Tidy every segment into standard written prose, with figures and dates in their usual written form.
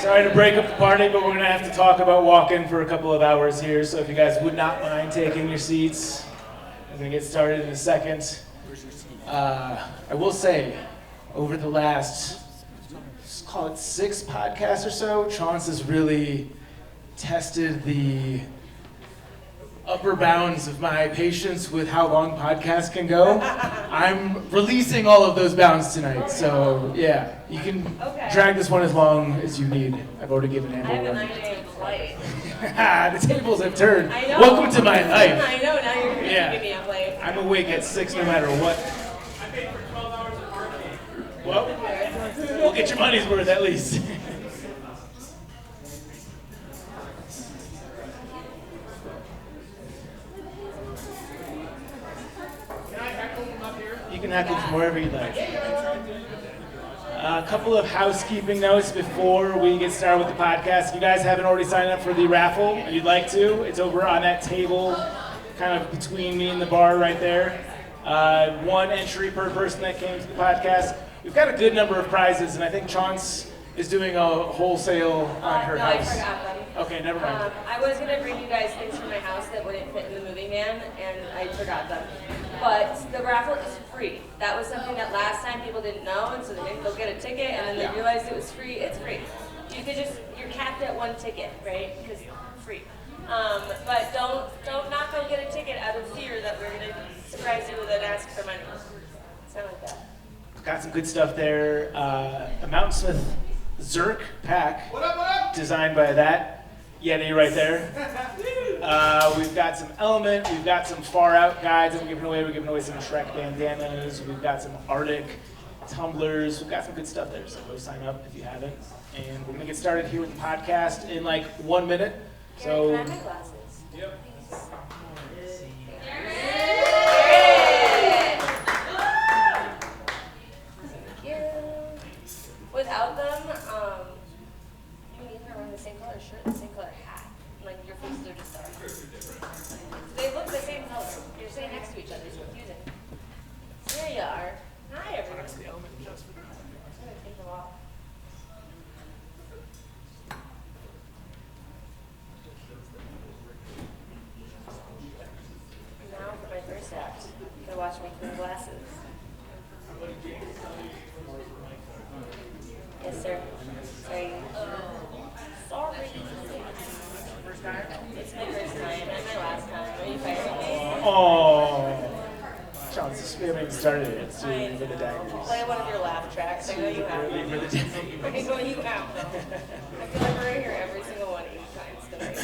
Sorry to break up the party, but we're going to have to talk about walk-in for a couple of hours here, so if you guys would not mind taking your seats, we're going to get started in a second. I will say, over the last, let's call it 6 podcasts or so, Chaunce has really tested the upper bounds of my patience with how long podcasts can go. I'm releasing all of those bounds tonight, so yeah, you can drag this one as long as you need. I've already given ample warning. I have a 9 a.m. flight. The tables have turned. I know. Welcome to my life. I know, now you're keeping me up late. I'm awake at 6 no matter what. I paid for 12 hours of parking. Well, we'll get your money's worth at least. You can heckle from wherever you'd like. A couple of housekeeping notes before we get started with the podcast. If you guys haven't already signed up for the raffle and you'd like to, it's over on that table kind of between me and the bar right there. 1 entry per person that came to the podcast. We've got a good number of prizes, and I think Chaunce is doing a wholesale on her house. I forgot them. Okay, never mind. I was going to bring you guys things from my house that wouldn't fit in the moving van, and I forgot them. But the raffle is free. That was something that last time people didn't know, and so they didn't go get a ticket, and then they realized it was free. It's free. You could just, you're capped at 1 ticket, right? Because free. But don't not go get a ticket out of fear that we're going to surprise you with an ask for money. It's not like that. Got some good stuff there. A Mountain Smith Zerk pack. What up? Designed by that Yeti right there. We've got some Element, we've got some Far Out guides that we're giving away. We're giving away some Shrek bandanas. We've got some Arctic tumblers. We've got some good stuff there, so go sign up if you haven't. And we're gonna get started here with the podcast in like 1 minute. So. Can I have my glasses? Yep. Thank you. Without them, you and Ethan are wearing the same color shirt and the same color hat. Like your faces are just dark. They look the same color. You're sitting next to each other. It's confusing. There you are. Hi, everyone. I'm gonna take them off. Now for my first act. You gotta watch me clean glasses. Yes, sir. Sorry. Sorry. First time? It's my first time and my last time. Are you firing me? Oh. Chaunce, we haven't even started it. It's Leave for the Daggers. Play one of your laugh tracks. I know you have. Leave for the Daggers. I know you have. I feel like we're going to hear every single one 8 times tonight.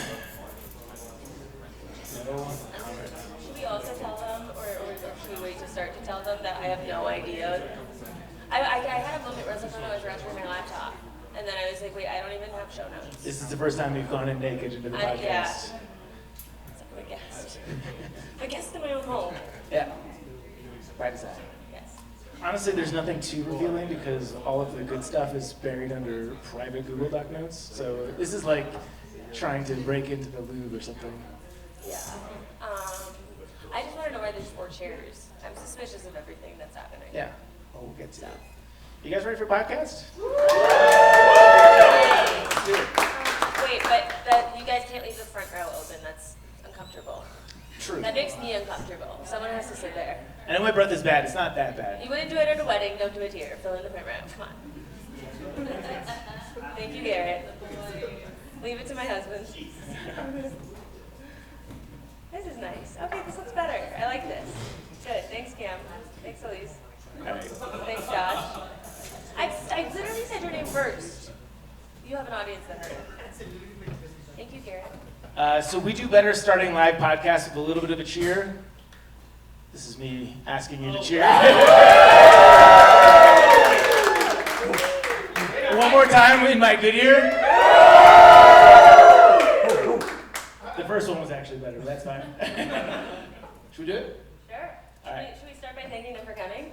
No comment. Should we also tell them, or should we wait to start to tell them that I have no idea? I had a moment where I was like, oh no, I forgot to bring my laptop. And then I was like, wait, I don't even have show notes. This is the first time we've gone in naked into the podcast. Yeah. It's like a guest. A guest in my own home. Yeah. By design. Yes. Honestly, there's nothing too revealing because all of the good stuff is buried under private Google Doc notes. So this is like trying to break into the Louvre or something. Yeah. I just want to know why there's 4 chairs. I'm suspicious of everything that's happening. Yeah. Oh, we'll get to that. You guys ready for a podcast? Let's do it. Wait, but you guys can't leave the front row open. That's uncomfortable. True. That makes me uncomfortable. Someone has to sit there. I know my breath is bad. It's not that bad. You wouldn't do it at a wedding. Don't do it here. Fill in the front row. Come on. Thank you, Garrett. Leave it to my husband. This is nice. Okay, this looks better. I like this. Good. Thanks, Cam. Thanks, Elise. Right. Thanks, Josh. I literally said your name first. You have an audience that heard it. Thank you, Garrett. So we do better starting live podcasts with a little bit of a cheer. This is me asking you to cheer. One more time in my good ear. The first one was actually better, but that's fine. Should we do it? Sure. All right. Should we start by thanking them for coming?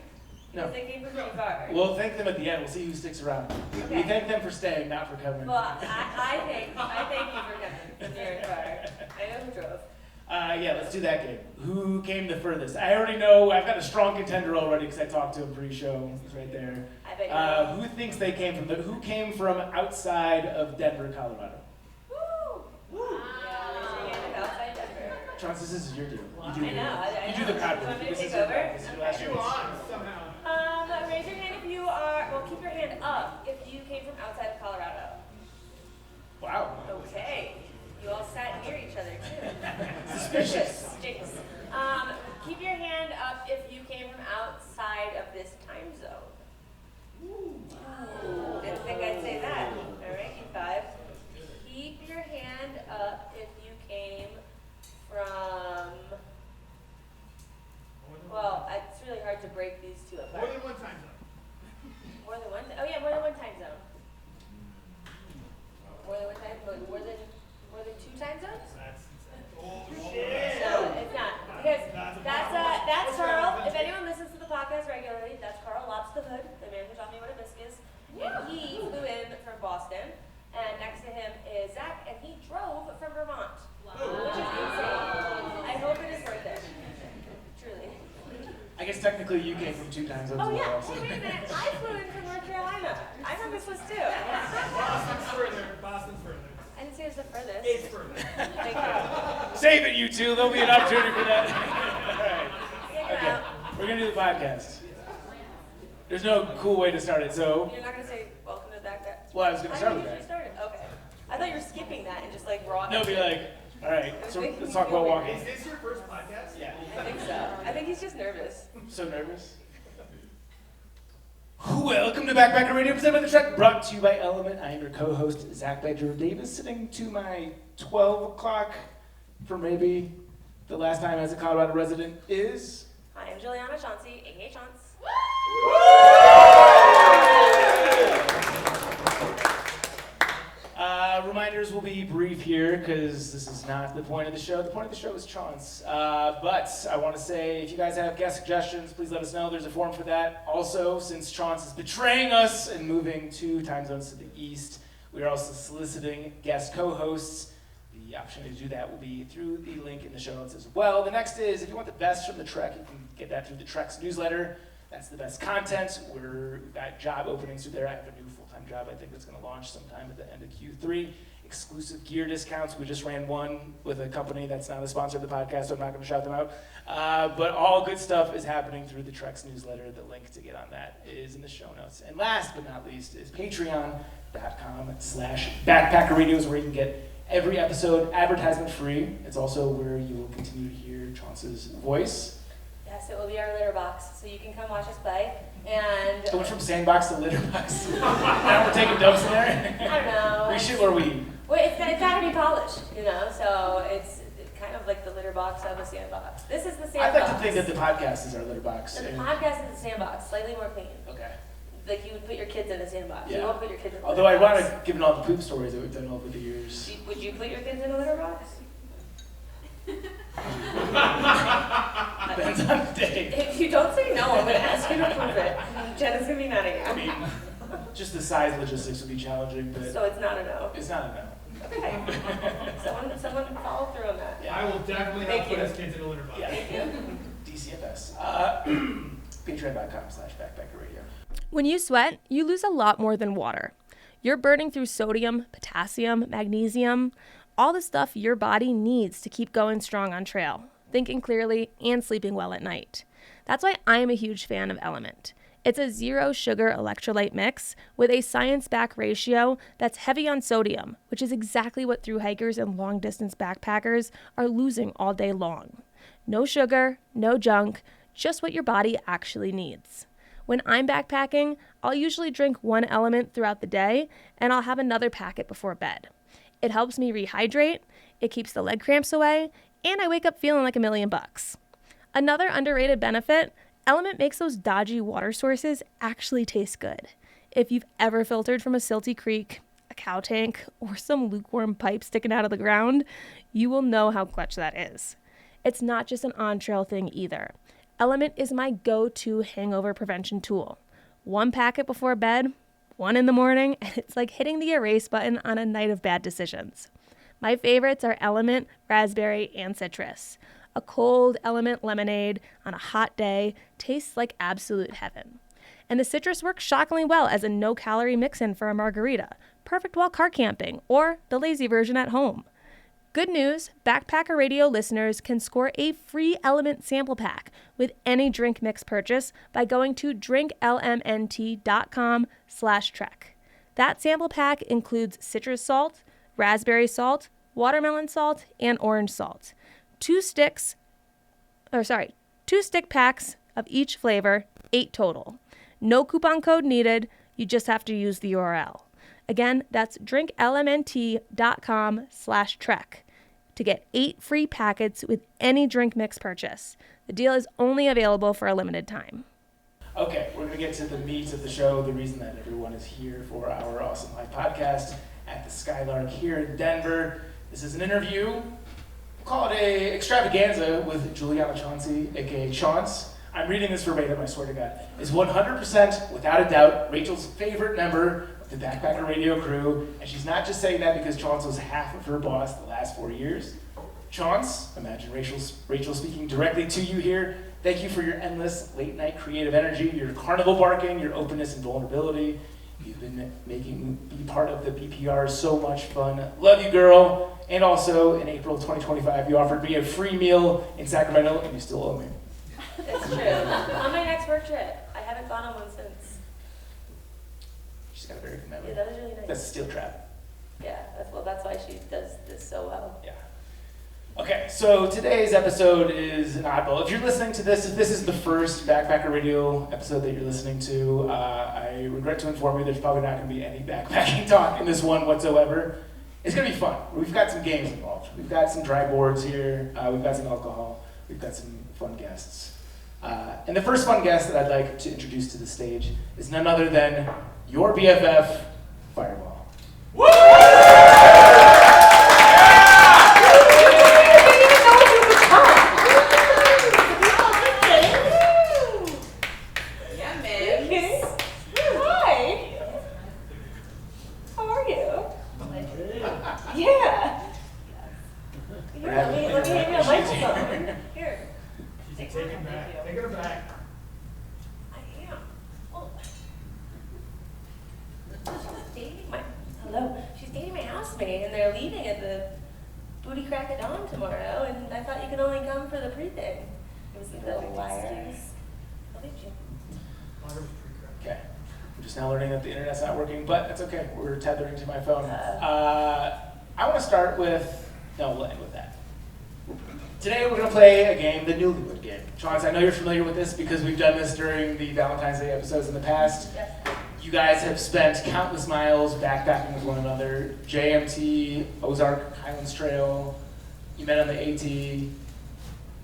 No. Because they came from pretty far. We'll thank them at the end. We'll see who sticks around. Okay. We thank them for staying, not for coming. Well, I thank you for coming from near and far. I know who drove. Yeah, let's do that game. Who came the furthest? I already know. I've got a strong contender already because I talked to him pre-show. He's right there. I bet you Who thinks they came from? Who came from outside of Denver, Colorado? Woo! Woo! Yeah, outside Denver. Chauncey, this is your deal. You do I know. You do the crowd You want work. me to This is take your over? this is your last You chance. on somehow. Raise your hand if you are. Well, keep your hand up if you came from outside of Colorado. Wow. Okay. You all sat near each other too. Suspicious. Jinx. Keep your hand up if you came from outside of this time zone. Ooh. Didn't think I'd say that. All right, you five. Keep your hand up if you came from. Well, it's really hard to break these two apart. More than one time zone. More than one? Oh yeah, more than one time zone. More than one time? More than two time zones? Oh, No, it's not. Because that's Carl. If anyone listens to the podcast regularly, that's Carl Lops the Hood, the man who taught me what a bisque is. And he flew in from Boston. And next to him is Zach, and he drove from Vermont. Which is insane. I hope it is worth it. Truly. I guess technically you came from 2 time zones. Oh as yeah. well, Hey, so- wait a minute. I flew in from North Carolina. I know this was too. Boston's further. Boston's further. I didn't say it was the furthest. It's further. Thank you. Save it, you two. There'll be an opportunity for that. All right. Yeah, Okay. out. We're gonna do the podcast. There's no cool way to start it, so. You're not gonna say welcome to the back. Well, I was gonna start I with usually that. started. Okay. I thought you were skipping that and just like raw. No, be like, all right. So let's talk about walking. Is this your first podcast? Yeah. I think so. I think he's just nervous. So nervous. Welcome to Backpacker Radio, presented by The Trek, brought to you by Element. I am your co-host, Zach Badger Davis, sitting to my 12 o'clock for maybe the last time as a Colorado resident is... Hi, I'm Juliana Chauncey, aka Chaunce. Reminders will be brief here because this is not the point of the show. The point of the show is Chaunce. But I want to say, if you guys have guest suggestions, please let us know. There's a form for that. Also, since Chaunce is betraying us and moving 2 time zones to the east, we are also soliciting guest co-hosts. The opportunity to do that will be through the link in the show notes as well. The next is, if you want the best from the Trek, you can get that through the Trek's newsletter. That's the best content. We've got job openings through there. I have a new full-time job I think that's going to launch sometime at the end of Q3. Exclusive gear discounts. We just ran one with a company that's not a sponsor of the podcast, so I'm not going to shout them out. But all good stuff is happening through the Trek's newsletter. The link to get on that is in the show notes. And last but not least is patreon.com/backpackerradios, where you can get every episode advertisement free. It's also where you will continue to hear Chaunce's voice. Yes, it will be our litter box, so you can come watch us play. And Going from sandbox to litter box. Now we're taking dumps in there. I don't know. We shit where we. Well, it's got to be polished, you know. So it's kind of like the litter box of a sandbox. This is the sandbox. I'd like to think that the podcast is our litter box. The and- podcast is the sandbox, slightly more clean. Okay. Like you would put your kids in a sandbox. Yeah. You won't put your kids in a Although litter box. ironic, given all the poop stories that we've done over the years. Would you put your kids in a litter box? Depends on the day. If you don't say no, I'm going to ask you to prove it. Jenna's going to be mad I at you. mean, just the size logistics would be challenging, but So it's not a no. it's not a no. Okay. Someone follow through on that. I will definitely Thank not put you. his kids in a litter box. Yeah. Thank you. DCFS. Patreon.com/backpackerradio. When you sweat, you lose a lot more than water. You're burning through sodium, potassium, magnesium, all the stuff your body needs to keep going strong on trail, thinking clearly, and sleeping well at night. That's why I'm a huge fan of LMNT. It's a zero sugar electrolyte mix with a science-backed ratio that's heavy on sodium, which is exactly what thru hikers and long-distance backpackers are losing all day long. No sugar, no junk, just what your body actually needs. When I'm backpacking, I'll usually drink one LMNT throughout the day, and I'll have another packet before bed. It helps me rehydrate, it keeps the leg cramps away, and I wake up feeling like $1,000,000. Another underrated benefit, LMNT makes those dodgy water sources actually taste good. If you've ever filtered from a silty creek, a cow tank, or some lukewarm pipe sticking out of the ground, you will know how clutch that is. It's not just an on-trail thing either. LMNT is my go-to hangover prevention tool. One packet before bed, one in the morning, and it's like hitting the erase button on a night of bad decisions. My favorites are LMNT, raspberry, and citrus. A cold LMNT lemonade on a hot day tastes like absolute heaven. And the citrus works shockingly well as a no-calorie mix-in for a margarita, perfect while car camping, or the lazy version at home. Good news, Backpacker Radio listeners can score a free LMNT sample pack with any drink mix purchase by going to drinklmnt.com/trek. That sample pack includes citrus salt, raspberry salt, watermelon salt, and orange salt. Two stick packs of each flavor, 8 total. No coupon code needed, you just have to use the URL. Again, that's drinklmnt.com/trek to get 8 free packets with any drink mix purchase. The deal is only available for a limited time. Okay, we're going to get to the meat of the show, the reason that everyone is here for our awesome live podcast at the Skylark here in Denver. This is an interview, we'll call it a extravaganza with Juliana Chauncey, aka Chaunce. I'm reading this verbatim, I swear to God. Is 100%, without a doubt, Rachel's favorite member of the Backpacker Radio crew, and she's not just saying that because Chaunce was half of her boss the last 4 years. Chaunce, imagine Rachel speaking directly to you here. Thank you for your endless late-night creative energy, your carnival barking, your openness and vulnerability. You've been making be part of the BPR so much fun. Love you, girl. And also, in April 2025, you offered me a free meal in Sacramento, and you still owe me. It's true. On my next work trip. I haven't gone on one since. She's got a very good memory. Yeah, that was really nice. That's a steel trap. Yeah, that's why she does this so well. Yeah. Okay, so today's episode is an oddball. If you're listening to this, if this is the first Backpacker Radio episode that you're listening to, I regret to inform you there's probably not going to be any backpacking talk in this one whatsoever. It's going to be fun. We've got some games involved. We've got some dry boards here. We've got some alcohol. We've got some fun guests. And the first fun guest that I'd like to introduce to the stage is none other than your BFF, Fireball. Woo! Yeah, man. Hi. How are you? Yeah. Here, let me hand you a microphone. Here. Take it back. Take her back. I am. Oh. She's dating my housemate, and they're leaving at the booty crack of dawn tomorrow, and I thought you could only come for the pre-thing. It was the wires. Oh, did you? Okay. I'm just now learning that the internet's not working, but that's okay. We're tethering to my phone. I want to start with, we'll end with that. Today we're going to play a game, the Newlywed Game. Chaunce, I know you're familiar with this because we've done this during the Valentine's Day episodes in the past. Yes. You guys have spent countless miles backpacking with one another. JMT, Ozark Highlands Trail. You met on the AT.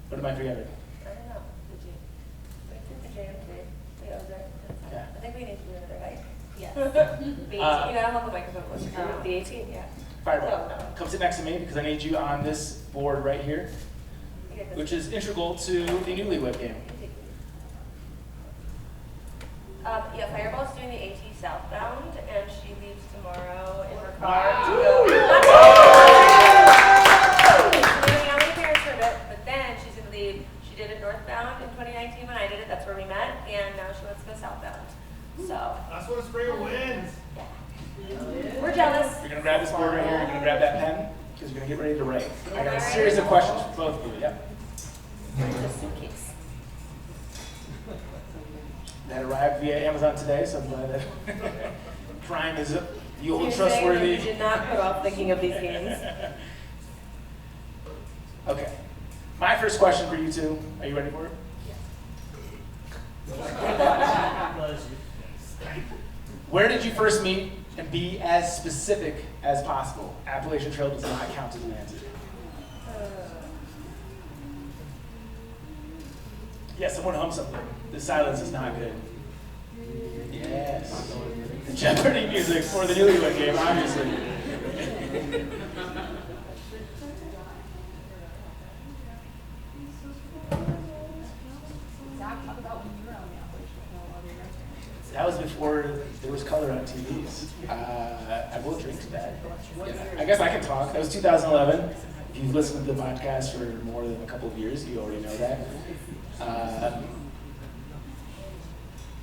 What am I forgetting? I don't know. Did you? We did the JMT. The Ozark. Yeah. I think we need to do another hike. Yes. The 18. You gotta hold the microphone closer to you. The 18, yeah. Fireball. No. Come sit next to me because I need you on this board right here, You get this. which is integral to the Newlywed Game. Yeah, Fireball's doing the AT southbound, and she leaves tomorrow in her car to go. She's living out with her parents for a bit, but then she's gonna leave. She did it northbound in 2019 when I did it. That's where we met, and now she wants to go southbound. So That's what Springer wins. we're jealous. You're gonna grab this board right here. You're gonna grab that pen because you're gonna get ready to write. I got a series of questions for both of you. Yep. Here's the suitcase. That arrived via Amazon today, so I'm glad that Prime is the old You're saying that trustworthy. you did not put off thinking of these games. Okay. My first question for you two. Are you ready for it? Where did you first meet, and be as specific as possible? Appalachian Trail does not count as Atlantic. Yeah, someone hum something. The silence is not good. Yes. The Jeopardy music for the Newlywed Game, obviously. Zach, talk about when you were on the Appalachian Trail while they were That was before there was color on TVs. I will drink to that. Yeah. I guess I can talk. That was 2011. If you've listened to the podcast for more than a couple of years, you already know that.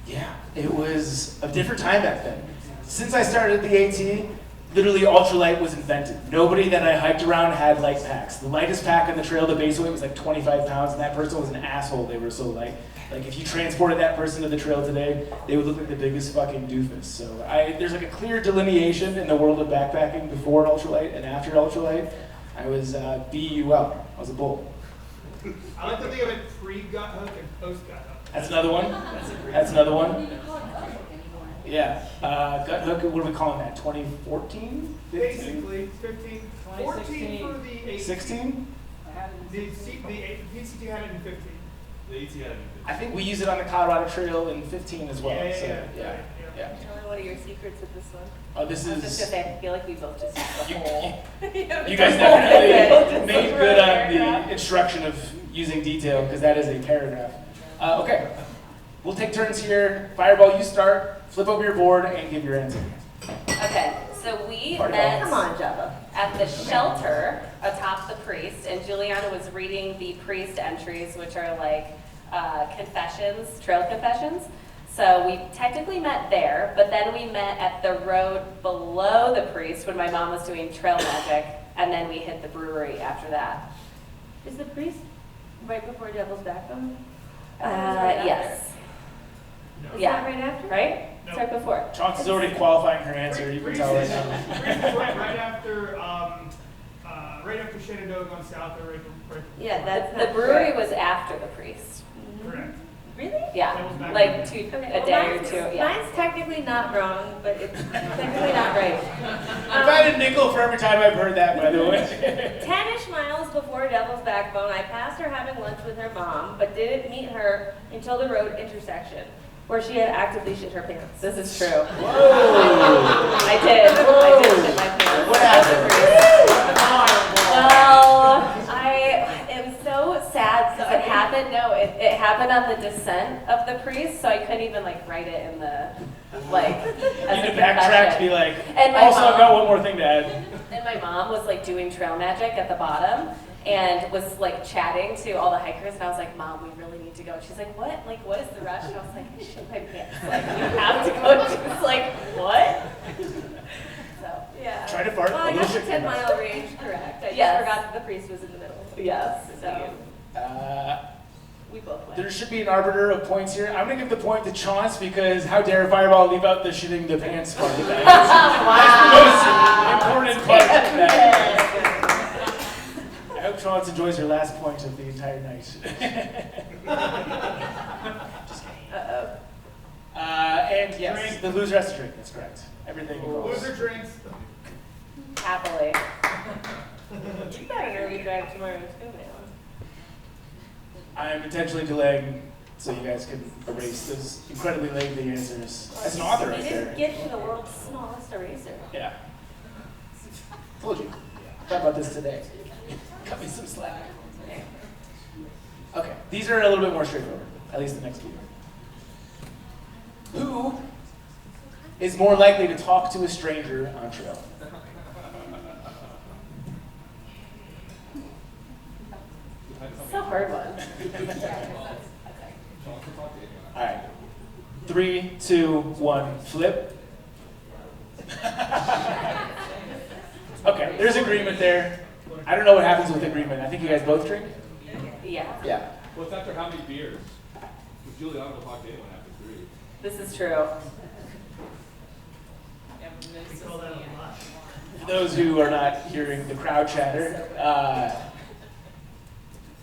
Yeah, it was a different time back then. Since I started at the AT, literally ultralight was invented. Nobody that I hiked around had light packs. The lightest pack on the trail, the base weight was like 25 pounds, and that person was an asshole. They were so light. Like if you transported that person to the trail today, they would look like the biggest fucking doofus. So there's like a clear delineation in the world of backpacking before ultralight and after ultralight. I was BUL. I was a bull. I like to think of it pre-gut hook and post-gut hook. That's another one. That's another one. Yeah. Gut hook, what are we calling that? 2014? 15? Basically, 15, 14 for the 18. 16? The PCT had it in 15. The AT had it in 15. I think we use it on the Colorado Trail in 15 as well. Yeah. What are your secrets with this one? Oh, this I was just is. gonna say, I feel like we both just used the whole. You guys definitely made good on the instruction of using detail because that is a paragraph. Okay, we'll take turns here. Fireball, you start. Flip over your board and give your answer. Okay, so we Party met ball. Come on, Jabba. At the shelter atop the priest, and Juliana was reading the priest entries, which are like confessions, trail confessions. So we technically met there, but then we met at the road below the priest when my mom was doing trail magic, and then we hit the brewery after that. Is the priest right before Devil's Backbone? Yes. No. Yeah. Right after? Right? It's No. right before. Chauncey is already qualifying her answer. You can tell right now. Right after Shenandoah going south, or right Yeah, that's not the brewery correct. was after the priest. correct. Really? Yeah, Devil's Backbone. like Okay, a day or mine's- two. Yeah. Mine's technically not wrong, but it's technically not right. I've had a nickel for every time I've heard that, by the way. 10-ish miles before Devil's Backbone, I passed her having lunch with her mom, but didn't meet her until the road intersection, where she had actively shit her pants. This is true. Whoa! I did shit my pants. What happened? Well, I am so sad because it happened. No, it happened on the descent of the priest, so I couldn't even like write it in the like. You As need a to backtrack to confession. be like, And my also I've mom- got one more thing to add. And my mom was like doing trail magic at the bottom and was like chatting to all the hikers, and I was like, Mom, we really need to go. And she's like, what? Like, what is the rush? And I was like, I shit my pants. Like, we have to go. She was like, what? So, Yeah. Try to fart. Well, a I little got the shit 10-mile range correct. I just Yes. forgot that the priest was in the middle. yes. So, We both went. There should be an arbiter of points here. I'm going to give the point to Chaunce because how dare Fireball leave out the shitting the pants part of that. That's the most important part of that. I hope Chaunce enjoys her last point of the entire night. Just kidding. And yes, Drink. the loser has to drink. That's correct. Everything involves. Loser drinks. Happily. you better early drive tomorrow too now. I'm intentionally delaying so you guys can erase those incredibly lengthy answers. As an author You right didn't there. get to the world's smallest eraser. Yeah. Told you. Thought about this today. Cut me some slack. Okay, these are a little bit more straightforward, at least the next few. Who is more likely to talk to a stranger on trail? It's a hard one. All right. 3, 2, 1, flip. Okay, there's agreement there. I don't know what happens with agreement. I think you guys both drink? Yeah, Yeah. Well, it's after how many beers? Because Juliana will talk to anyone after 3. this is true. We call that a lot. For those who are not hearing the crowd chatter,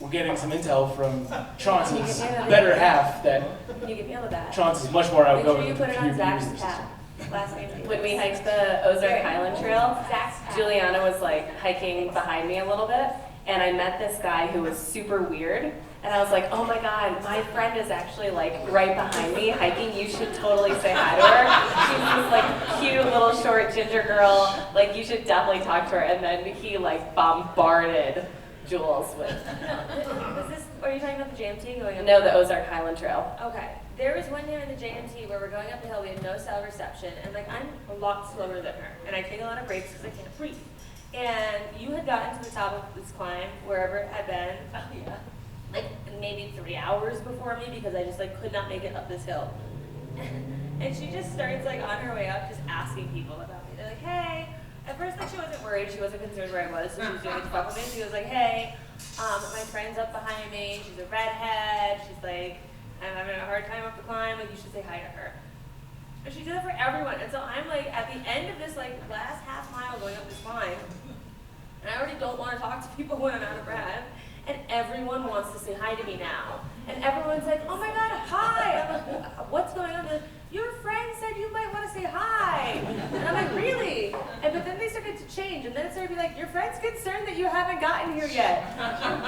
we're getting some intel from Chaunce's better half that Can you get me on the back? Chaunce is much more Make outgoing sure you than put it few on Zach's beers. hat. Last name. When we hiked the Ozark Highland Trail, Zach's hat. Juliana was like hiking behind me a little bit, and I met this guy who was super weird. And I was like, oh my God, my friend is actually like right behind me hiking. You should totally say hi to her. She's this like cute little short ginger girl. Like you should definitely talk to her. And then he like bombarded Jules with, Was this, are you talking about the JMT going on? no, the Ozark Highland Trail. Okay. there was one day in the JMT where we're going up the hill, we had no cell reception, and like I'm a lot slower than her, and I take a lot of breaks because I can't breathe. And you had gotten to the top of this climb, wherever it had been, like maybe 3 hours before me because I just like could not make it up this hill. And she just starts like on her way up just asking people about me. They're like, hey, at first like she wasn't worried, she wasn't concerned where I was, so she was doing it to fuck with me. She was like, hey, my friend's up behind me, she's a redhead, she's like, I'm having a hard time up the climb, like you should say hi to her. And she did it for everyone. And so I'm like at the end of this like last half mile going up this climb, and I already don't want to talk to people when I'm out of breath. And everyone wants to say hi to me now. And everyone's like, oh my God, hi. I'm like, what's going on? They're like, your friend said you might want to say hi. And I'm like, really? But then they started to change. And then it started to be like, your friend's concerned that you haven't gotten here yet.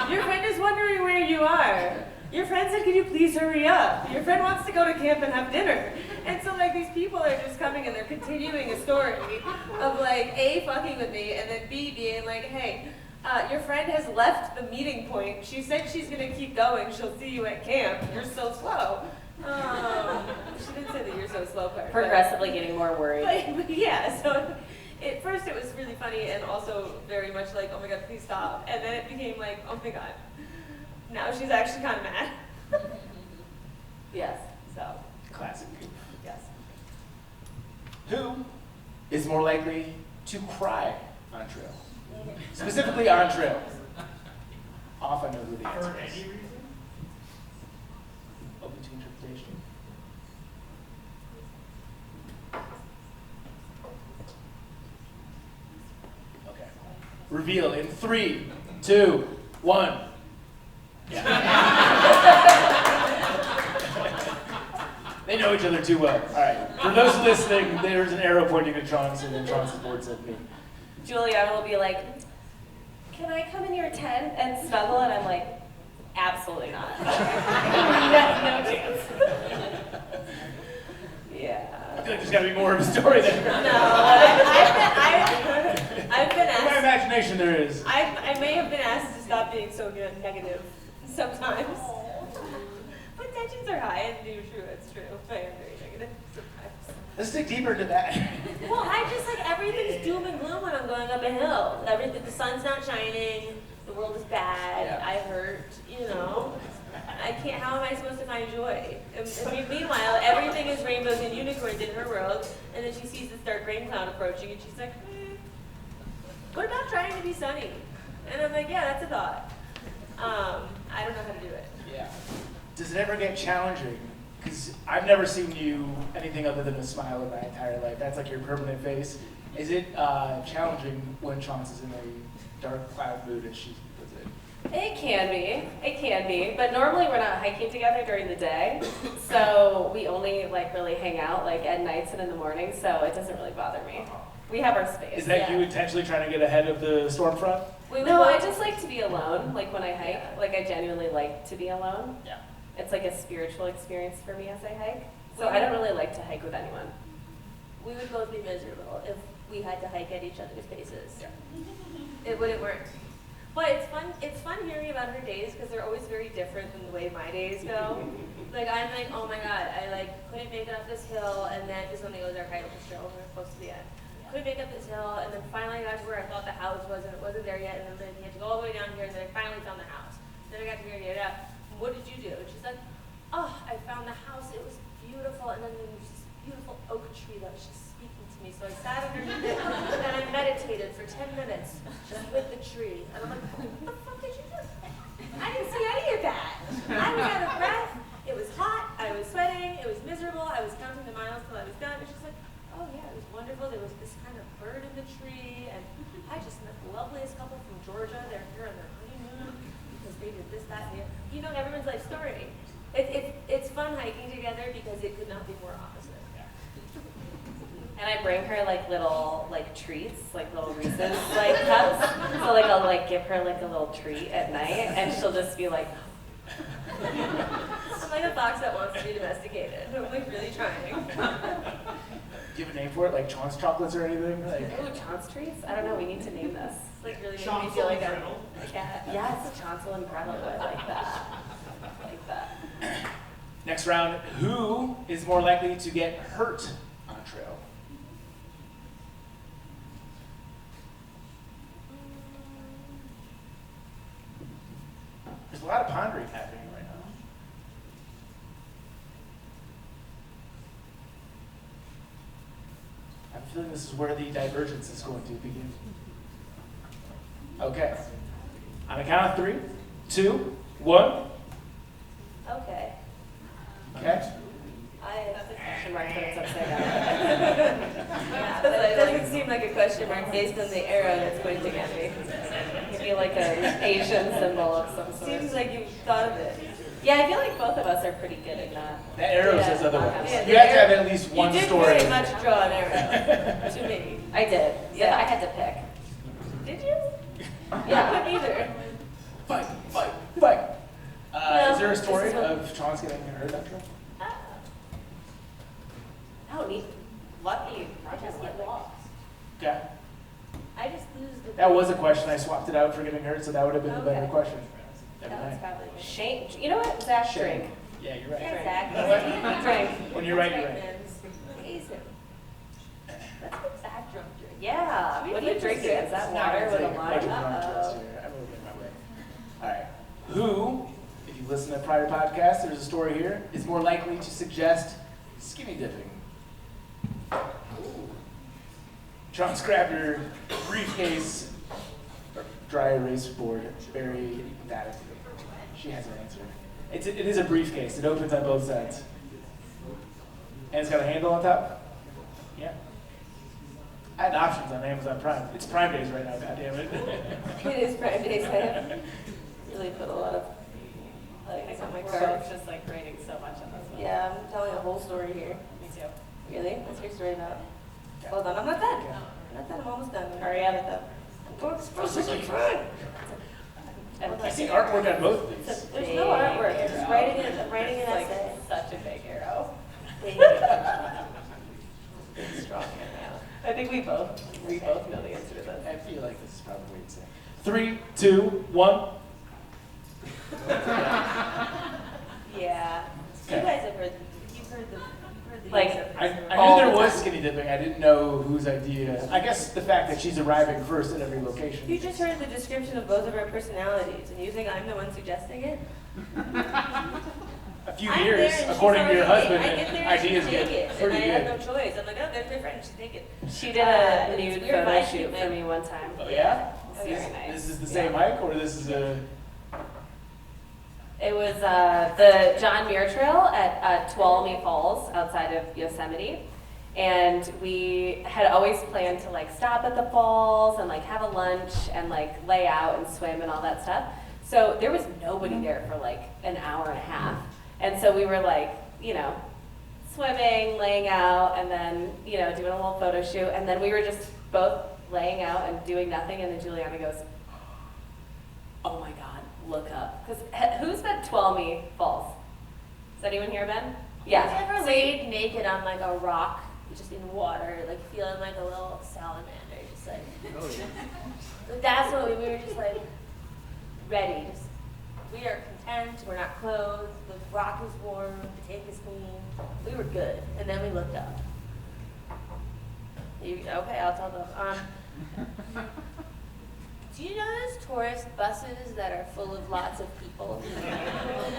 Your friend is wondering where you are. Your friend said, can you please hurry up? Your friend wants to go to camp and have dinner. And so like these people are just coming and they're continuing a story of like A, fucking with me, and then B, being like, hey, your friend has left the meeting point. She said she's gonna keep going. She'll see you at camp. You're so slow. She didn't say that you're so slow part. Progressively getting more worried. But yeah, so at first it was really funny and also very much like, oh my God, please stop. And then it became like, oh my God. Now she's actually kind of mad. Yes, so. Classic. Yes. Who is more likely to cry on trail? Specifically on trail. Off, I know who the answer For is. any reason? Open to interpretation. Okay. Reveal in 3, 2, 1. Yeah. They know each other too well. All right. For those listening, there's an arrow pointing at Chauncey, and then Chauncey's boards at me. Juliana will be like, can I come in your tent and snuggle? And I'm like, absolutely not. no chance. Yeah. I feel like there's got to be more of a story there. No, I've been In my asked. imagination, there is. I may have been asked to stop being so negative sometimes. But tensions are high, and it's true. I am very negative sometimes. Let's dig deeper into that. Well, I just like everything's doom and gloom when I'm going up a hill. Everything, the sun's not shining, the world is bad, Yeah. I hurt, you know. I can't, how am I supposed to find joy? And meanwhile, everything is rainbows and unicorns in her world, and then she sees this dark rain cloud approaching, and she's like, what about trying to be sunny? And I'm like, yeah, that's a thought. I don't know how to do it. Yeah. Does it ever get challenging? Because I've never seen you anything other than a smile in my entire life. That's like your permanent face. Is it challenging when Chaunce is in a dark cloud mood as she puts it? It can be, but normally we're not hiking together during the day, so we only like really hang out like at nights and in the morning, so it doesn't really bother me. We have our space. Is that yeah. you intentionally trying to get ahead of the storm front? No, I just like to be alone, like when I hike. Like I genuinely like to be alone. Yeah. It's like a spiritual experience for me as I hike. So I don't really like to hike with anyone. We would both be miserable if we had to hike at each other's paces. Yeah. It wouldn't work. But it's fun hearing about her days because they're always very different than the way my days go. Like I'm like, oh my God, I like couldn't make it up this hill, and then this one goes our Title Trail, we're close to the end. Couldn't make up this hill, and then finally I got to where I thought the house was, and it wasn't there yet, and then you had to go all the way down here, and then I finally found the house. Then I got to here and get it out. What did you do? And she's like, oh, I found the house, it was beautiful, and then there was this beautiful oak tree that was just speaking to me, so I sat underneath it, and I meditated for 10 minutes, just with the tree, and I'm like, what the fuck did you do? I didn't see any of that. I was out of breath, it was hot, I was sweating, it was miserable, I was counting the miles till I was done, and she's like, oh yeah, it was wonderful, there was this kind of bird in the tree, and I just met the loveliest couple from Georgia, they're here on their honeymoon, because they did this, that, and the other. You know everyone's life story. It's fun hiking together because it could not be more opposite. And I bring her like little like treats, like little Reese's like cups. So like I'll like give her like a little treat at night, and she'll just be like. I'm like a fox that wants to be domesticated. I'm like really trying. Do you have a name for it, like Chaunce chocolates or anything? Like, Ooh, Chaunce treats? I don't know. We need to name this. It's like really making me Chaunce feel like and I'm Gretel. a cat. Yes, Chaunce and Jabba. I like that. I like that. Next round, who is more likely to get hurt on trail? There's a lot of pondering happening right now. I'm feeling this is where the divergence is going to begin. Okay. On a count of 3, 2, 1. Okay. Okay. That's a question mark, but it's upside down. Yeah, but it doesn't seem like a question mark based on the arrow that's pointing at me. Maybe like an Asian symbol of some sort. Seems like you thought of it. Yeah, I feel like both of us are pretty good at that. That arrow Yeah. says otherwise. Yeah, You the have to have arrow- at least one you did story. very much draw an arrow to me. I did. Yeah, Yeah. I had to pick. Did you? Yeah. I couldn't either. Fight, fight, fight. Well, Is there a this story is what- of Chauncey getting hurt on trail? Oh, neat. Lucky. I just get lost. Okay. I just lose the. That was a question. I swapped it out for getting hurt, so that would have been the better Okay. question. That Every was night. probably Shane. You know what? Zach Shame. drink. Yeah, you're right. Exactly. Drink. When you're right, you're right. Amazing. That's what Zach drunk drink. Yeah. What are you drinking? Is that water with a Take lime? bunch of wrong choice Uh-oh. here. I'm moving my way. All right. Who, if you listen to prior podcasts, there's a story here, is more likely to suggest skinny dipping? Chaunce grabbed her briefcase, dry erase board, very emphatically. She has an answer. It is a briefcase. It opens on both sides. And it's got a handle on top? Yeah. I had options on Amazon Prime. It's Prime Days right now, goddammit. It is Prime Days. I have really put a lot of things on my We're card. both just like writing so much on this one. Yeah, I'm telling a whole story here. Me too. Really? What's your story about? Hold on, I'm not done. I'm not done. I'm almost done. Hurry up. I'm going to processing fun. I see artwork on both of these. There's no artwork. I'm just writing it. I'm writing an It's like essay. such a big arrow. Big strong hand now. I think we both know the answer to this. I feel like this is probably what you'd say. 3, 2, 1. Yeah. You Okay. guys have heard. You've heard the. Like, I All knew there the was time. skinny dipping. I didn't know whose idea. I guess the fact that she's arriving first at every location. You just heard the description of both of our personalities, and you think I'm the one suggesting it? A few I'm years, there and she's according to your already husband, naked. I get there and ideas she's get naked, pretty and I have no good. choice. I'm like, oh, there's my friend. She's naked. She did a It's nude weird photo vibe shoot for treatment. me one time. Oh yeah? Oh, Very yeah. nice. This is the same mic, or this is a? It was the John Muir Trail at Tuolumne Falls outside of Yosemite. And we had always planned to like stop at the falls and like have a lunch and like lay out and swim and all that stuff. So there was nobody there for like an hour and a half. And so we were like, you know, swimming, laying out, and then, you know, doing a little photo shoot. And then we were just both laying out and doing nothing. And then Juliana goes, oh my God, look up. Because who's been at Tuolumne Falls? Is anyone here been? Yeah. Have you ever So laid naked on like a rock, just in water, like feeling like a little salamander, just like. That's what we were just like ready. Just, we are content. We're not clothed. The rock is warm. The tank is clean. We were good. And then we looked up. Okay, I'll tell them. Do you know those tourist buses that are full of lots of people?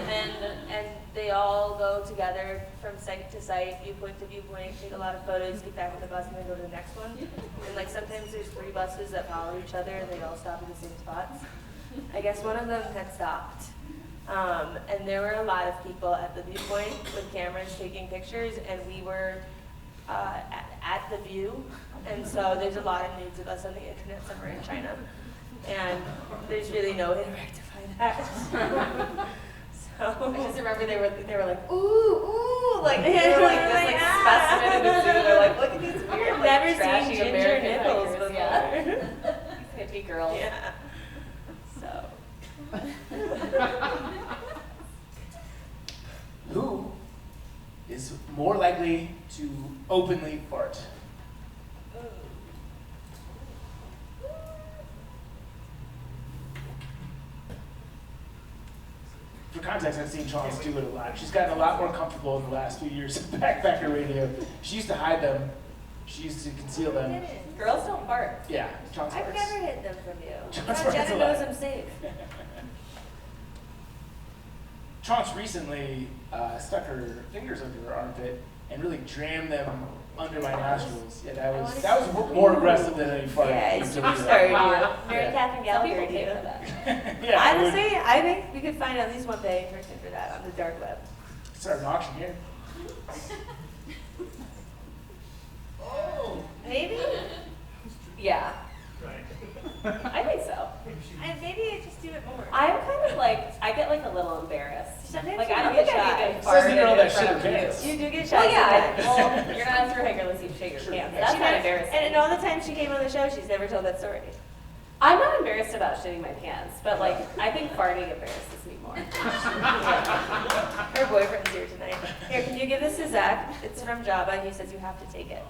and they all go together from site to site, viewpoint to viewpoint, take a lot of photos, get back on the bus, and then go to the next one. And like sometimes there's 3 buses that follow each other and they all stop at the same spots. I guess one of them had stopped. And there were a lot of people at the viewpoint with cameras taking pictures, and we were at the view. And so there's a lot of nudes of us on the internet somewhere in China. And there's really no way to rectify that. So I just remember they were like, ooh, like they were like this like Yeah. specimen in the zoo. They're like, look at these weird, I've like, never trashy seen ginger American nipples hikers. before. Yeah. Hippie girls. Yeah. So. Who is more likely to openly fart? for context, I've seen Chaunce do it a lot. She's gotten a lot more comfortable in the last few years with backpacker radio. She used to hide them. She used to conceal them. Girls don't fart. Yeah, Chaunce I've farts. never hid them from you. Chaunce Now farts Jenna a lot. knows I'm safe. Chaunce recently stuck her fingers under her armpit and really jammed them under my nostrils. Yeah, that was more aggressive than any fart. Yeah, it's usually. started you. Mary Yeah. Catherine Some people Gallagher pay you. for that. Yeah, I would Honestly, I think we could find at least one paying person for that on the dark web. start an auction here. Maybe? Yeah, Right. I think so. Maybe just do it more. I'm kind of like, I get like a little embarrassed. Sometimes Like you I don't get think shy. I've even Says the girl farted that in front shit of her you. pants. You do get shy Well, yeah, sometimes. well, you're not through Hager unless you shake your pants. That's She not never- embarrassing. And all the time she came on the show, she's never told that story. I'm not embarrassed about shitting my pants, but like, I think farting embarrasses me more. Her boyfriend's here tonight. Here, can you give this to Zach? It's from Jabba. He says you have to take it.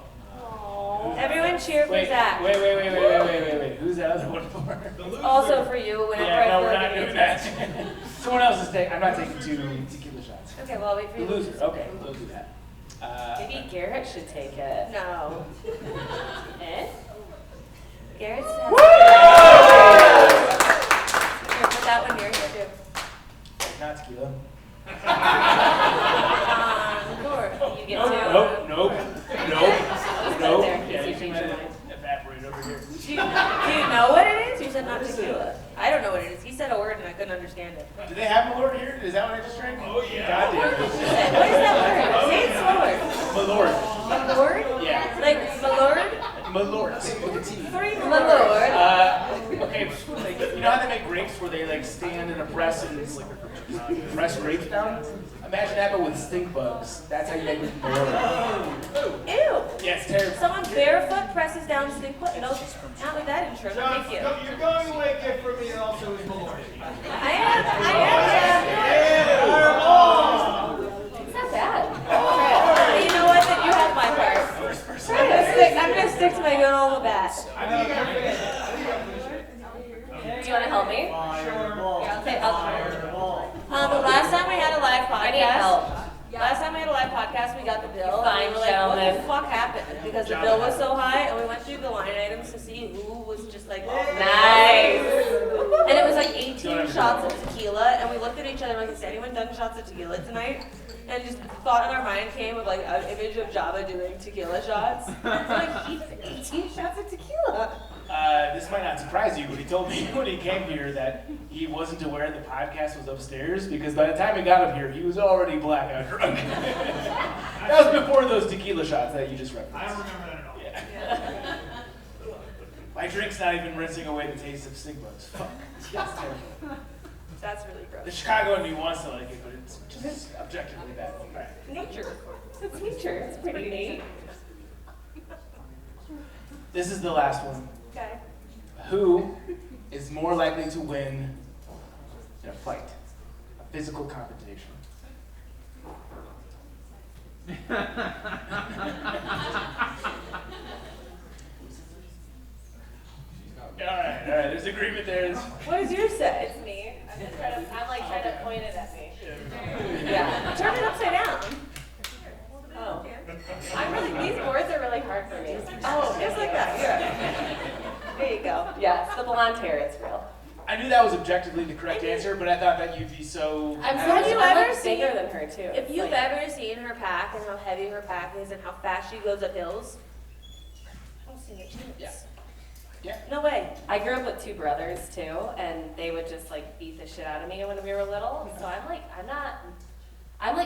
Everyone cheer for Wait, Zach. wait. Who's that other one for? The loser. Also for you, whenever Yeah, I no, feel we're like not it doing needs that. Someone else is taking. I'm not taking 2 tequila shots. it. Okay, well, I'll wait for The you. loser. Okay, we'll do that. Maybe Garrett should take it. No. Eh? Garrett's Woo! Here, put that one here. Here, too. Not tequila. Encore. You get two. Nope. there. Yeah, You you change can your mind. evaporate over here. Do you know what it is? You said not tequila. I don't know what it is. He said a word and I couldn't understand it. Do they have Malort here? Is that what I just drank? Oh, yeah. God damn it. What is that word? Say it slower. Malort. Malord? Yeah. Like Malord? Malort. With a T. Malord. Okay, like, you know how they make grapes where they like stand in a press and like press grapes down? Imagine that but with stink bugs. That's how you make Malort. Ew. Yeah, it's terrible. Someone barefoot presses down stink butt. No, not with that intro. No, John, thank you. you're going away gift for me also is Malort. I am. It's not bad. But you know what? Then you have my part. I'm gonna stick to my good old bat. I think you gotta finish it. I think you gotta finish it. Do you want to help me? Okay, the last time we had a live podcast. I need help. Last time we had a live podcast, we got the bill. Fine, and we were like, what the gentlemen. fuck happened? Because the bill was so high, and we went through the line items to see who was just like, Nice. and it was like 18 shots of tequila, and we looked at each other like, has anyone done shots of tequila tonight? And just thought in our mind came of like an image of Jabba doing tequila shots. So like, he did 18 shots of tequila. This might not surprise you, but he told me when he came here that he wasn't aware the podcast was upstairs because by the time he got up here, he was already blackout drunk. That was before those tequila shots that you just referenced. I don't remember that at all. Yeah. My drink's not even rinsing away the taste of stink bugs. Fuck. That's terrible. That's really The gross. Chicago in me wants to like it, but it's just objectively bad. Right. Nature. It's nature. It's pretty neat. This is the last one. Okay. Who is more likely to win in a fight? A physical confrontation. All right. There's agreement there. What does yours say? It's me. I'm like trying to point it at me. Yeah. Turn it upside down. Oh. I'm really, these boards are really hard for me. Oh, just like that. Here. There you go. Yes, the blonde hair, it's real. I knew that was objectively the correct answer, but I thought that you'd be so. I'm Have so you I'm ever like bigger seen- than her too. If It's you've like- ever seen her pack and how heavy her pack is and how fast she goes up hills, I don't see a chance. Yeah. Yeah. No way. I grew up with two brothers too, and they would just like beat the shit out of me when we were little. So I'm like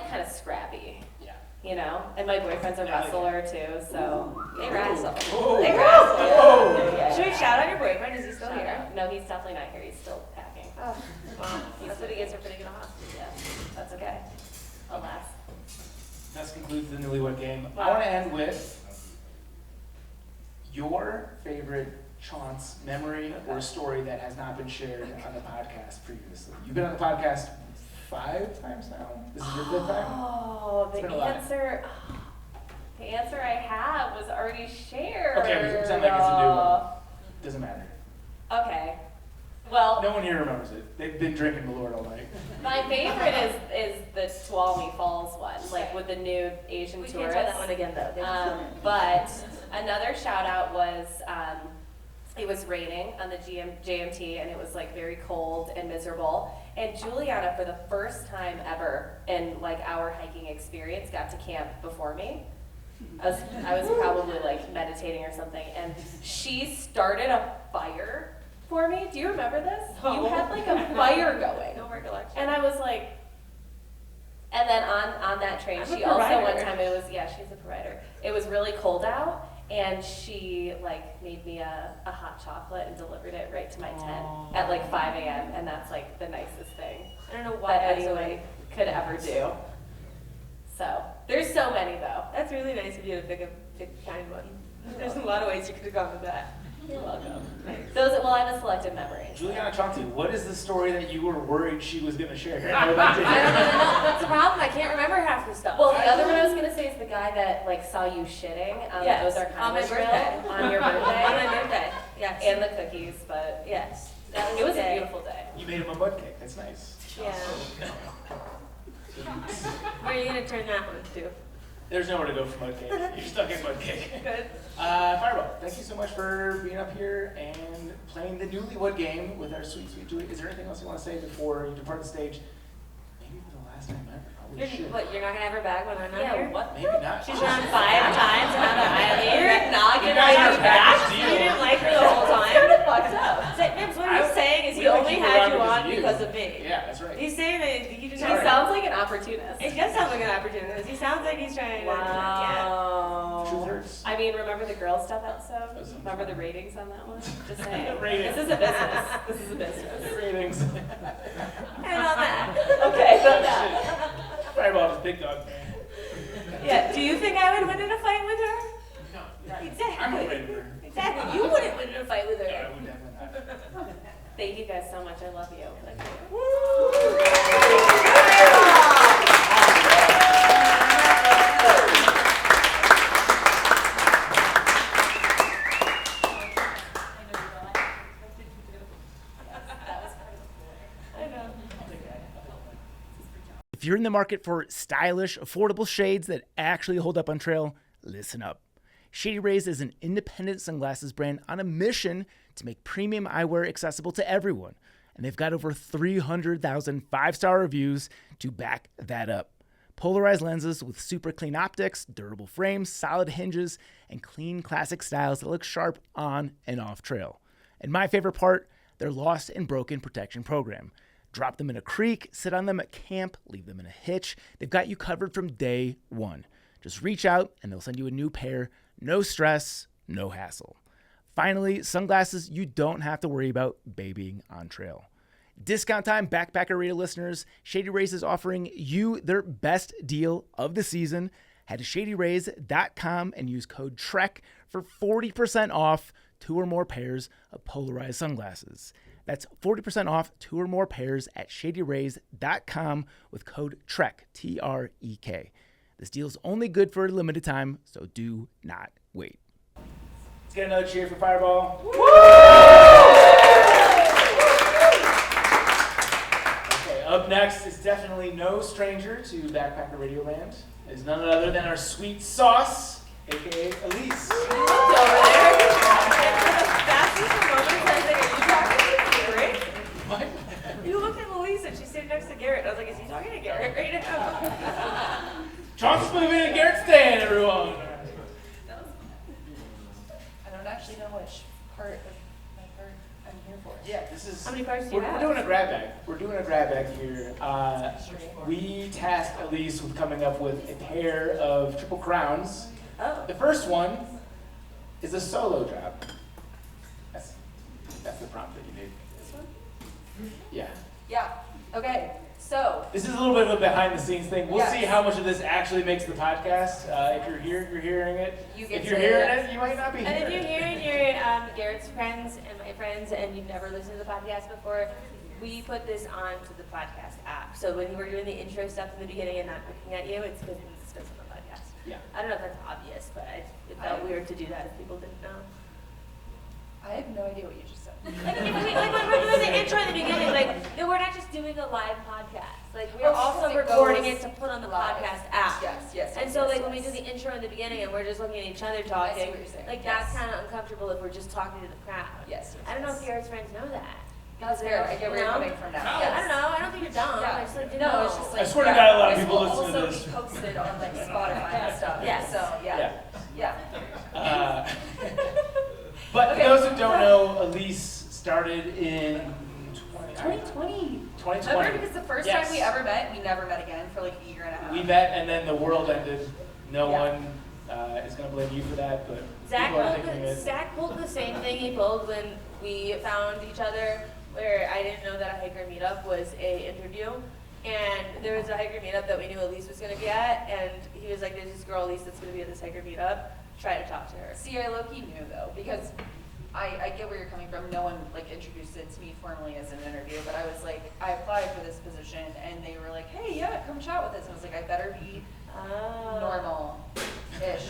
kind of scrappy, Yeah. you know? And my boyfriend's a wrestler too, so. They wrestle. Whoa. They wrestle. Whoa. Yeah. Should we shout out your boyfriend? Is he still Shout here? out. No, he's definitely not here. He's still packing. Oh, well, that's what he gets for putting it on. Yeah, that's okay. Alas. That concludes the Newlywed Game. I want to end with your favorite Chaunce memory or story that has not been shared on the podcast previously. You've been on the podcast 5 times now. This is your 5th time. Oh, It's been a lot. the answer I have was already shared. Okay, we pretend like it's a new one. Doesn't matter. Okay. Well, No one here remembers it. They've been drinking Malort all night. my favorite is the Tuolumne Falls one, like with the nude Asian We tourists. can't try that one again though. But another shout out was it was raining on the JMT and it was like very cold and miserable. And Juliana, for the first time ever in like our hiking experience, got to camp before me. I was probably like meditating or something, and she started a fire for me. Do you remember this? You had like a fire going. No recollection. And I was like, and then on that train, I'm a she also one provider. time she's a provider. It was really cold out, and she like made me a hot chocolate and delivered it right to my tent at like 5 a.m. And that's like the nicest thing I don't know why that that's so anyone could ever do. So there's so many though. That's really nice of you to pick a kind one. There's a lot of ways you could have gone with that. You're welcome. I have a selective memory. Juliana Chauncey, what is the story that you were worried she was going to share? I don't know. That's the problem. I can't remember half the stuff. Well, the other one I was gonna say is the guy that like saw you shitting on Yes, the Ozark on my Highway birthday. Trail on your birthday. On my birthday. Yes. And the cookies, but Yes. That was it was the a day. beautiful day. You made him a bud cake. That's nice. Yeah. Where are you gonna turn that one to? There's nowhere to go for mud cake. You're stuck in mud cake. Good. Fireball, thank you so much for being up here and playing the Newlywed Game with our sweet, sweet Julie. Is there anything else you want to say before you depart the stage? Maybe for the last time ever. Probably should. You're not gonna have her back when I'm not here? What? Maybe not. She's on 5 times on the island. You're not You gonna guys have are me back? packaged deal. You didn't like her the whole time? Sort of fucked up. Nibs, what I- he's saying is he we like only you had around you because on of you. because of me. Yeah, that's right. He's saying that you He just sounds like an opportunist. It does sound like an opportunity. He sounds like he's trying to. Wow. Truth hurts. I mean, remember the girl stuff episode? Remember the ratings on that one? Just saying. The ratings. This is a business. This is a business. Ratings. Yeah. And on that. Okay, but that. Fireball is big dog man. Yeah, do you think I would win in a fight with her? No. Exactly. I'm afraid of her. Exactly. You wouldn't win in a fight with her. No, I would definitely not. Thank you guys so much. I love you. If you're in the market for stylish, affordable shades that actually hold up on trail, listen up. Shady Rays is an independent sunglasses brand on a mission to make premium eyewear accessible to everyone. And they've got over 300,000 5-star reviews to back that up. Polarized lenses with super clean optics, durable frames, solid hinges, and clean classic styles that look sharp on and off trail. And my favorite part, their lost and broken protection program. Drop them in a creek, sit on them at camp, leave them in a hitch. They've got you covered from day one. Just reach out and they'll send you a new pair. No stress, no hassle. Finally, sunglasses you don't have to worry about babying on trail. Discount time, Backpacker Radio listeners. Shady Rays is offering you their best deal of the season. Head to shadyrays.com and use code TREK for 40% off 2 or more pairs of polarized sunglasses. That's 40% off 2 or more pairs at shadyrays.com with code TREK, T-R-E-K. This deal is only good for a limited time, so do not wait. Let's get another cheer for Fireball. Okay, up next is definitely no stranger to Backpacker Radio Land. It's none other than our sweet sauce, aka Elise. Over there. Fastest moments, I was like, are you talking to Garrett? What? You looked at Elise and she's sitting next to Garrett. I was like, is he talking to Garrett right now? Chauncey's moving and Garrett's staying, everyone. I don't actually know which part of my part I'm here for. Yeah, this is. How many parts do we're, you have? we're doing a grab bag. We're doing a grab bag here. We tasked Elise with coming up with a pair of triple crowns. Oh. The first one is a solo job. That's the prompt that you need. This one? Yeah. Yeah. Okay. So, This is a little bit of a behind the scenes thing. We'll Yes. see how much of this actually makes the podcast. If you're here, you're hearing it. You get if you're to- hearing it, you might not be And if hearing you're it. hearing your Garrett's friends and my friends and you've never listened to the podcast before, we put this onto the podcast app. So when we're doing the intro stuff in the beginning and not looking at you, it's because this goes on the podcast. Yeah. I don't know if that's obvious, but it felt weird to do that if people didn't know. I have no idea what you just said. Like when we're doing the intro in the beginning, like we're not just doing a live podcast. Like we're Oh, also because it recording goes it to put on the live. podcast app. Yes. And so like when we do the intro in the beginning and we're just looking at each other talking, what you're saying. like Yes. that's kind of uncomfortable if we're just talking to the crowd. Yes. I don't know if Garrett's friends know that. That's fair. I get where you're coming from now. Yeah, I don't know. I don't think you're dumb. Yeah. I just like didn't No, know. it's just like, I swear to God, a lot of people will listen to also this. be posted on like Spotify and stuff. Yes. So yeah. But Okay. for those who don't know, Elise started in 2020. 2020. Remember, because the first Yes. time we ever met, we never met again for like a year and a half. We met and then the world ended. No Yeah. one is going to blame you for that, but Zach people are thinking it. pulled the same thing he pulled when we found each other, where I didn't know that a hiker meetup was a interview. And there was a hiker meetup that we knew Elise was going to be at, and he was like, there's this girl, Elise, that's going to be at this hiker meetup. Try to talk to her. See, I low-key knew though, because I get where you're coming from. No one like introduced it to me formally as an interview, but I was like, I applied for this position, and they were like, hey, yeah, come chat with us. And I was like, I better be normal-ish.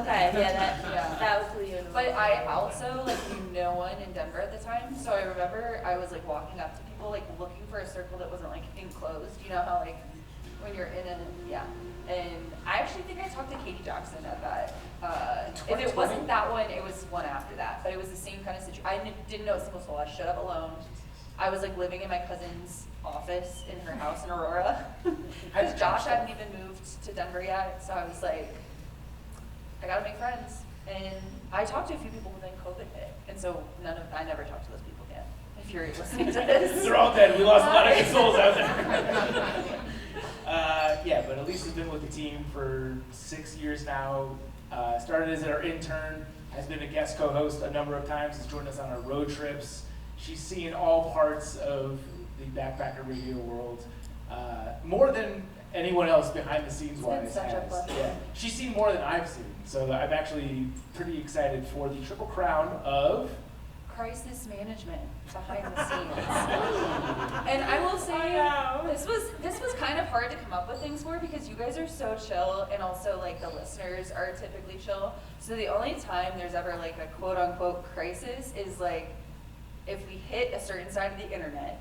Okay, Yeah. that was who you knew. But I also like knew no one in Denver at the time, so I remember I was like walking up to people like looking for a circle that wasn't like enclosed. You know how like when you're in and I actually think I talked to Katie Jackson at that. If it wasn't that one, it was one after that. But it was the same kind of situation. I didn't know a single soul. I showed up alone. I was like living in my cousin's office in her house in Aurora. Because Josh hadn't even moved to Denver yet. So I was like, I gotta make friends. And I talked to a few people when COVID hit. And so I never talked to those people again. If you're listening to this. They're all dead. We lost a lot of good souls out there. But Elise has been with the team for 6 years now. Started as our intern, has been a guest co-host a number of times, has joined us on our road trips. She's seen all parts of the backpacker radio world, more than anyone else behind the scenes wise. It's been such a pleasure. Yeah. She's seen more than I've seen, so I'm actually pretty excited for the triple crown of Crisis management behind the scenes. And I will say, this was kind of hard to come up with things for because you guys are so chill, and also like the listeners are typically chill. So the only time there's ever like a quote unquote crisis is like if we hit a certain side of the internet.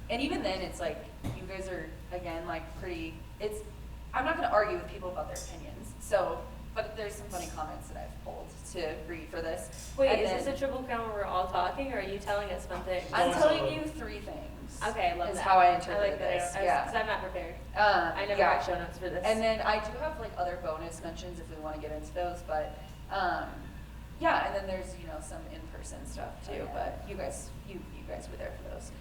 And even then it's like you guys are again like I'm not gonna argue with people about their opinions. But there's some funny comments that I've pulled to read for this. Wait, And is then- this a triple crown where we're all talking, or are you telling us one thing? I'm telling you 3 things. Okay, I love is that. how I I interpret like this. that. Yeah. Because I'm not prepared. I never yeah. write show notes for this. And then I do have like other bonus mentions if we want to get into those, but yeah. And then there's some in-person stuff too. But you guys were there for those.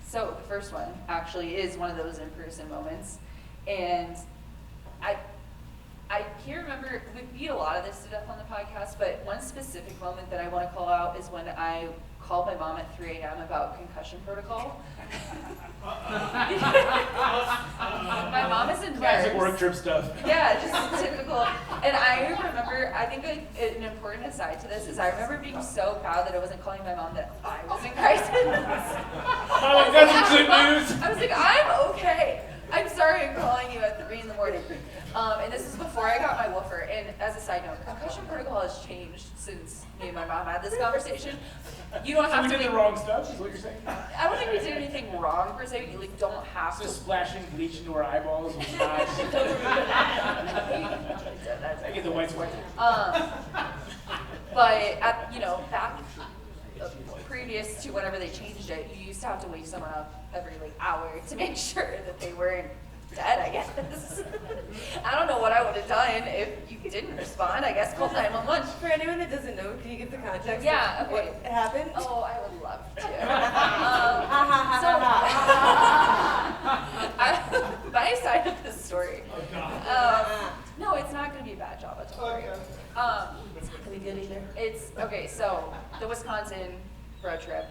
So the first one actually is one of those in-person moments, and I can't remember, we beat a lot of this to death on the podcast, but one specific moment that I want to call out is when I called my mom at 3 a.m. about concussion protocol. My mom is a nurse. classic work trip stuff. Yeah, just typical. And I remember, I think an important aside to this is I remember being so proud that I wasn't calling my mom that I was in crisis. Mom, I've got some good news. I was like, I'm okay. I'm sorry I'm calling you at 3 in the morning. And this is before I got my woofer. And as a side note, concussion protocol has changed since me and my mom had this conversation. You don't So have we to did make, the wrong stuff, is what you're saying? I don't think we did anything wrong per se. You like don't have So to. splashing bleach into our eyeballs was not. I get the white sweat. But at, back previous to whenever they changed it, you used to have to wake someone up every hour to make sure that they weren't dead, I guess. I don't know what I would have done if you didn't respond. I guess call 911. For anyone that doesn't know, can you give the context? Yeah, of okay. what happened? Oh, I would love to. My side of the story. No, it's not going to be a bad job. It's okay. It's not gonna be good either. It's okay. So the Wisconsin road trip,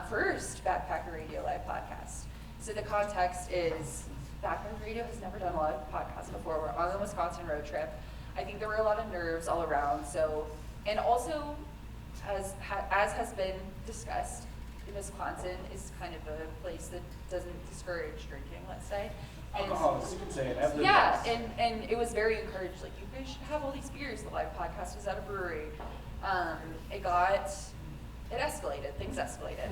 first Backpacker Radio Live podcast. So the context is Backpacker Radio has never done a lot of podcasts before. We're on the Wisconsin road trip. I think there were a lot of nerves all around. So, and also, as has been discussed, Wisconsin is kind of a place that doesn't discourage drinking, let's say. Alcoholics, you can say it. I've lived Yeah, this. and it was very encouraged. Like, you guys should have all these beers. The live podcast was at a brewery. It escalated. Things escalated.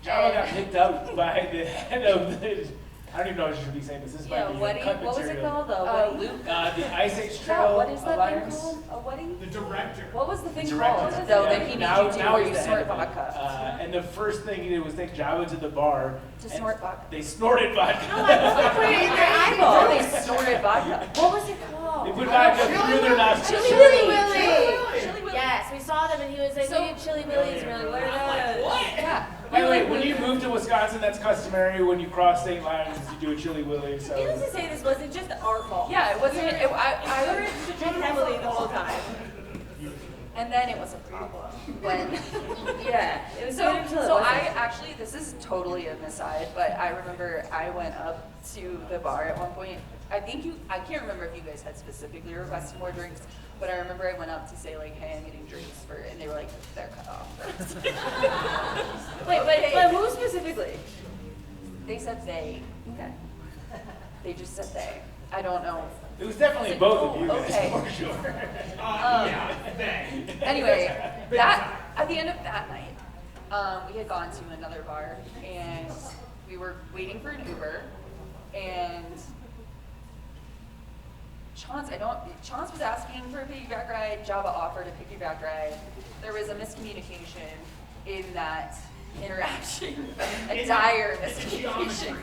Jabba got picked up by the head of the. I don't even know if I should be saying this. This Yeah, might be what cut was it material. called? What Luke. The Ice Age Yeah, Trail what is that Alliance. thing called? A wedding? The director. What was the thing Director. called? Though Yeah, that he now- made you do now where he's you the snort head of it. vodka. And the first thing he did was take Jabba to the bar. To and snort vodka. They snorted vodka. Put it in their eyeball. Oh, they snorted vodka. What was it They called? put vodka through their nostrils. Chili Willy. Yes, we saw them and he was like, So- we did Chili Willies. And we're like, what are those? Yeah. By the way, when you move to Wisconsin, that's customary. When you cross state lines, you do a chili willy. So. Needless to say, this wasn't just our fault. Yeah, it wasn't. We were to drink heavily the whole time. And then it was a problem when. Yeah, it was So, good until it so wasn't. I actually, this is totally an aside, but I remember I went up to the bar at one point. I can't remember if you guys had specifically requested more drinks, but I remember I went up to say like, hey, I'm getting drinks and they were like, they're cut off. Wait, but who specifically? They said they. Okay. They just said they. I don't know. It was definitely both of you guys, Okay. for sure. Yeah, they. Anyway, at the end of that night, we had gone to another bar and we were waiting for an Uber, and Chaunce was asking for a piggyback ride. Jabba offered a piggyback ride. There was a miscommunication in that interaction, a dire miscommunication.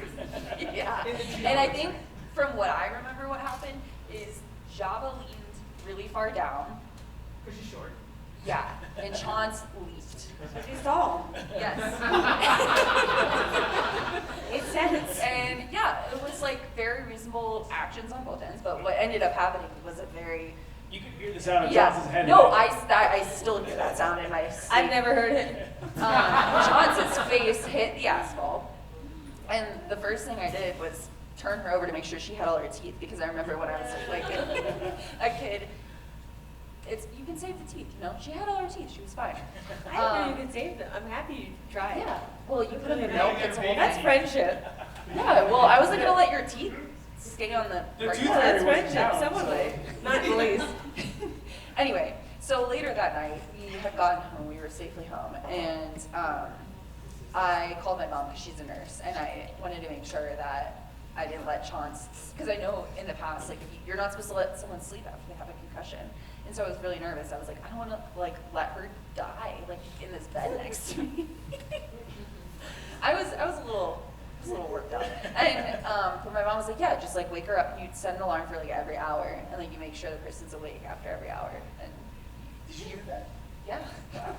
Yeah, and I think from what I remember, what happened is Jabba leaned really far down. Because she's short. Yeah, and Chaunce leaped. She's tall. Yes. Makes sense. And yeah, it was like very reasonable actions on both ends, but what ended up happening was a very You could hear the sound of Chaunce's head. No, I still hear that sound in my sleep. I've never heard it. Chaunce's face hit the asphalt, and the first thing I did was turn her over to make sure she had all her teeth, because I remember when I was like a kid, you can save the teeth, you know? She had all her teeth, she was fine. I didn't know you could save them. I'm happy you tried. Yeah, well, you put them in milk, it's a whole That's thing. friendship. Yeah, well, I wasn't gonna let your teeth stay on the. The right tooth side. That's fairy was friendship. down, Someone so- would. Not Elise. Anyway, so later that night, we had gotten home, we were safely home, and I called my mom because she's a nurse, and I wanted to make sure that I didn't let Chaunce, because I know in the past, like, you're not supposed to let someone sleep after they have a concussion. And so I was really nervous. I was like, I don't want to like let her die like in this bed next to me. I was a little worked up. And but my mom was like, yeah, just like wake her up. You set an alarm for like every hour, and like you make sure the person's awake after every hour. And Did you hear that? yeah.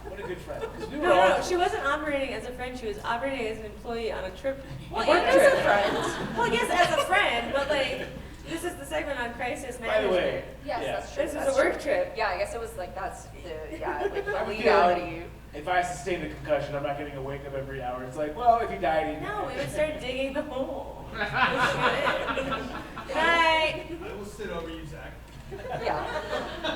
What a good friend. 'Cause we were No, all- no, she wasn't operating as a friend. She was operating as an employee on a trip. Well, work and as trip. a friend. Well, yes, as a friend, but like, this is the segment on crisis By the management. way, Yes, yeah. that's true. This is that's a work true. trip. Yeah, I guess it was like that's the like I have the a legality. feeling if I sustained a concussion, I'm not getting a wake up every hour. It's like, well, if he died, he'd No, we would start digging the hole. Good night. I will sit over you, Zach. Yeah.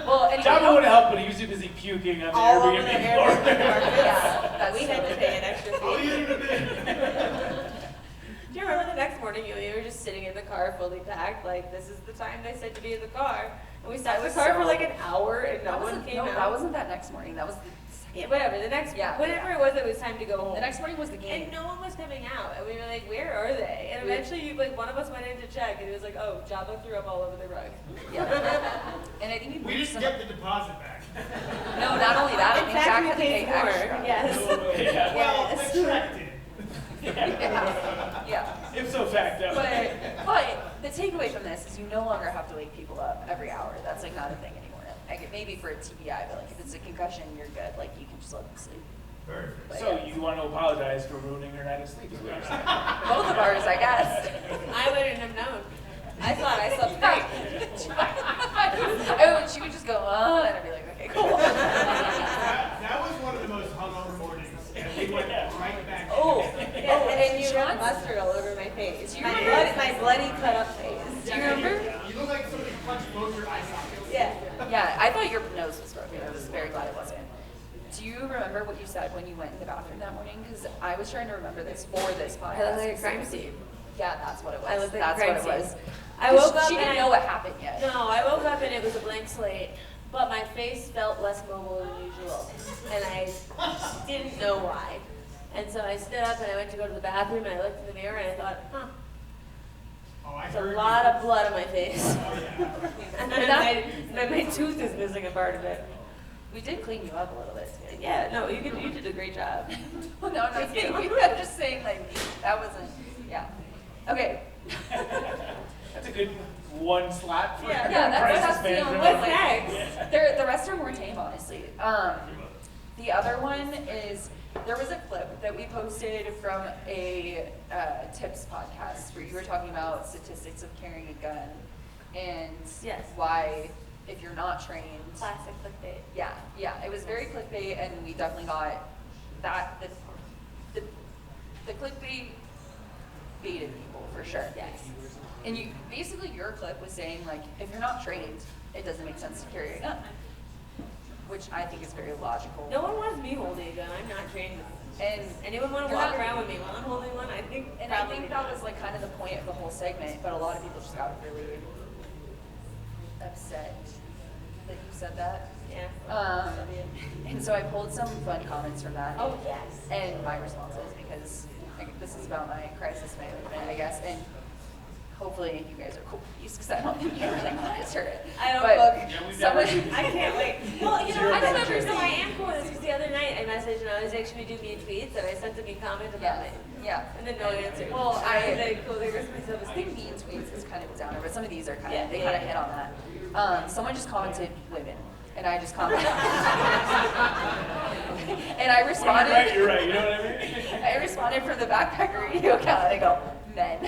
Well, anyway. Jabba would have helped, but he was too busy puking on the All over the Airbnb floor. Airbnb Yeah, that's We had to pay an extra Oh, fee. you didn't admit. Do you remember the next morning, you were just sitting in the car fully packed, like, this is the time they said to be in the car. And we sat in the car for like an hour and no one came out. That wasn't that next morning. That was Yeah, whatever, the next, Yeah, whatever yeah. it was, it was time to go home. the next morning was the game. And no one was coming out, and we were like, where are they? And eventually, like, one of us went in to check, and it was like, oh, Jabba threw up all over the rug. Yeah. And I think We just get the deposit back. No, not only that, I In think fact, Jack we had to pay paid more, extra. yes. Yeah. Well, Yes. the check did. Yeah. Ipso facto. But the takeaway from this is you no longer have to wake people up every hour. That's like not a thing anymore. Like maybe for a TBI, but like if it's a concussion, you're good. Like you can just let them sleep. Very But, So yeah. you want to apologize for ruining your night of sleep? Is what you're saying. Both of ours, I guess. I wouldn't have known. I thought I slept great. Oh, she would just go, and I'd be like, okay, cool. That was one of the most hungover mornings, and we went right back. Oh, Yeah, and you Chaunce? got mustard all over my face. Do you My remember- my bloody cut up face. Do you remember? You look like somebody punched both your eye sockets. Yeah. Yeah, I thought your nose was broken. I was very glad it wasn't. Do you remember what you said when you went in the bathroom that morning? Because I was trying to remember this for this podcast. I look like a crime scene. Yeah, that's what it was. I looked like That's a what it crime was. scene. I woke up She didn't and know what happened yet. No, I woke up and it was a blank slate, but my face felt less mobile than usual, and I didn't know why. And so I stood up and I went to go to the bathroom and I looked in the mirror and I thought, huh, Oh, I there's heard a lot you. of blood on my face. Oh, yeah. and my tooth is missing a part of it. We did clean you up a little bit. Yeah, no, you did a great job. No, I'm not saying you. I'm just saying, like, that wasn't, yeah. Okay. That's a good one slap for Yeah, that's crisis the only management. one. What's Like, the rest are more tame, honestly. The other one is, there was a clip that we posted from a tips podcast where you were talking about statistics of carrying a gun and Yes. why, if you're not trained. Classic clickbait. Yeah, it was very clickbait, and we definitely got that. The clickbait baited people for sure. Yes. And you basically your clip was saying, like, if you're not trained, it doesn't make sense to carry a gun, which I think is very logical. No one wants me holding a gun. I'm not trained. And Anyone want to You're walk not- around with me while I'm holding one? I think. and I probably think not. that was like kind of the point of the whole segment, but a lot of people just got really upset that you said that. Yeah. And so I pulled some fun comments from that. Oh yes. And my responses, because this is about my crisis management, I guess, and hopefully you guys are cool because I don't think you really monitor it. I don't But look. Yeah, we've someone, I can't wait. Well, you know, Zero I budget. remember, so I am cool with this because the other night I messaged and I was like, should we do mean tweets? And I sent a mean comment about it. yeah. And then no one answered. Well, I was like, cool, there's myself I as think mean tweets is kind of a downer, but some of these are kind of, Yeah, they yeah, kind of hit yeah. on that. Someone just commented women, and I just commented. And I responded. You're right, you know what I mean? I responded for the backpacker radio account, and I go, men.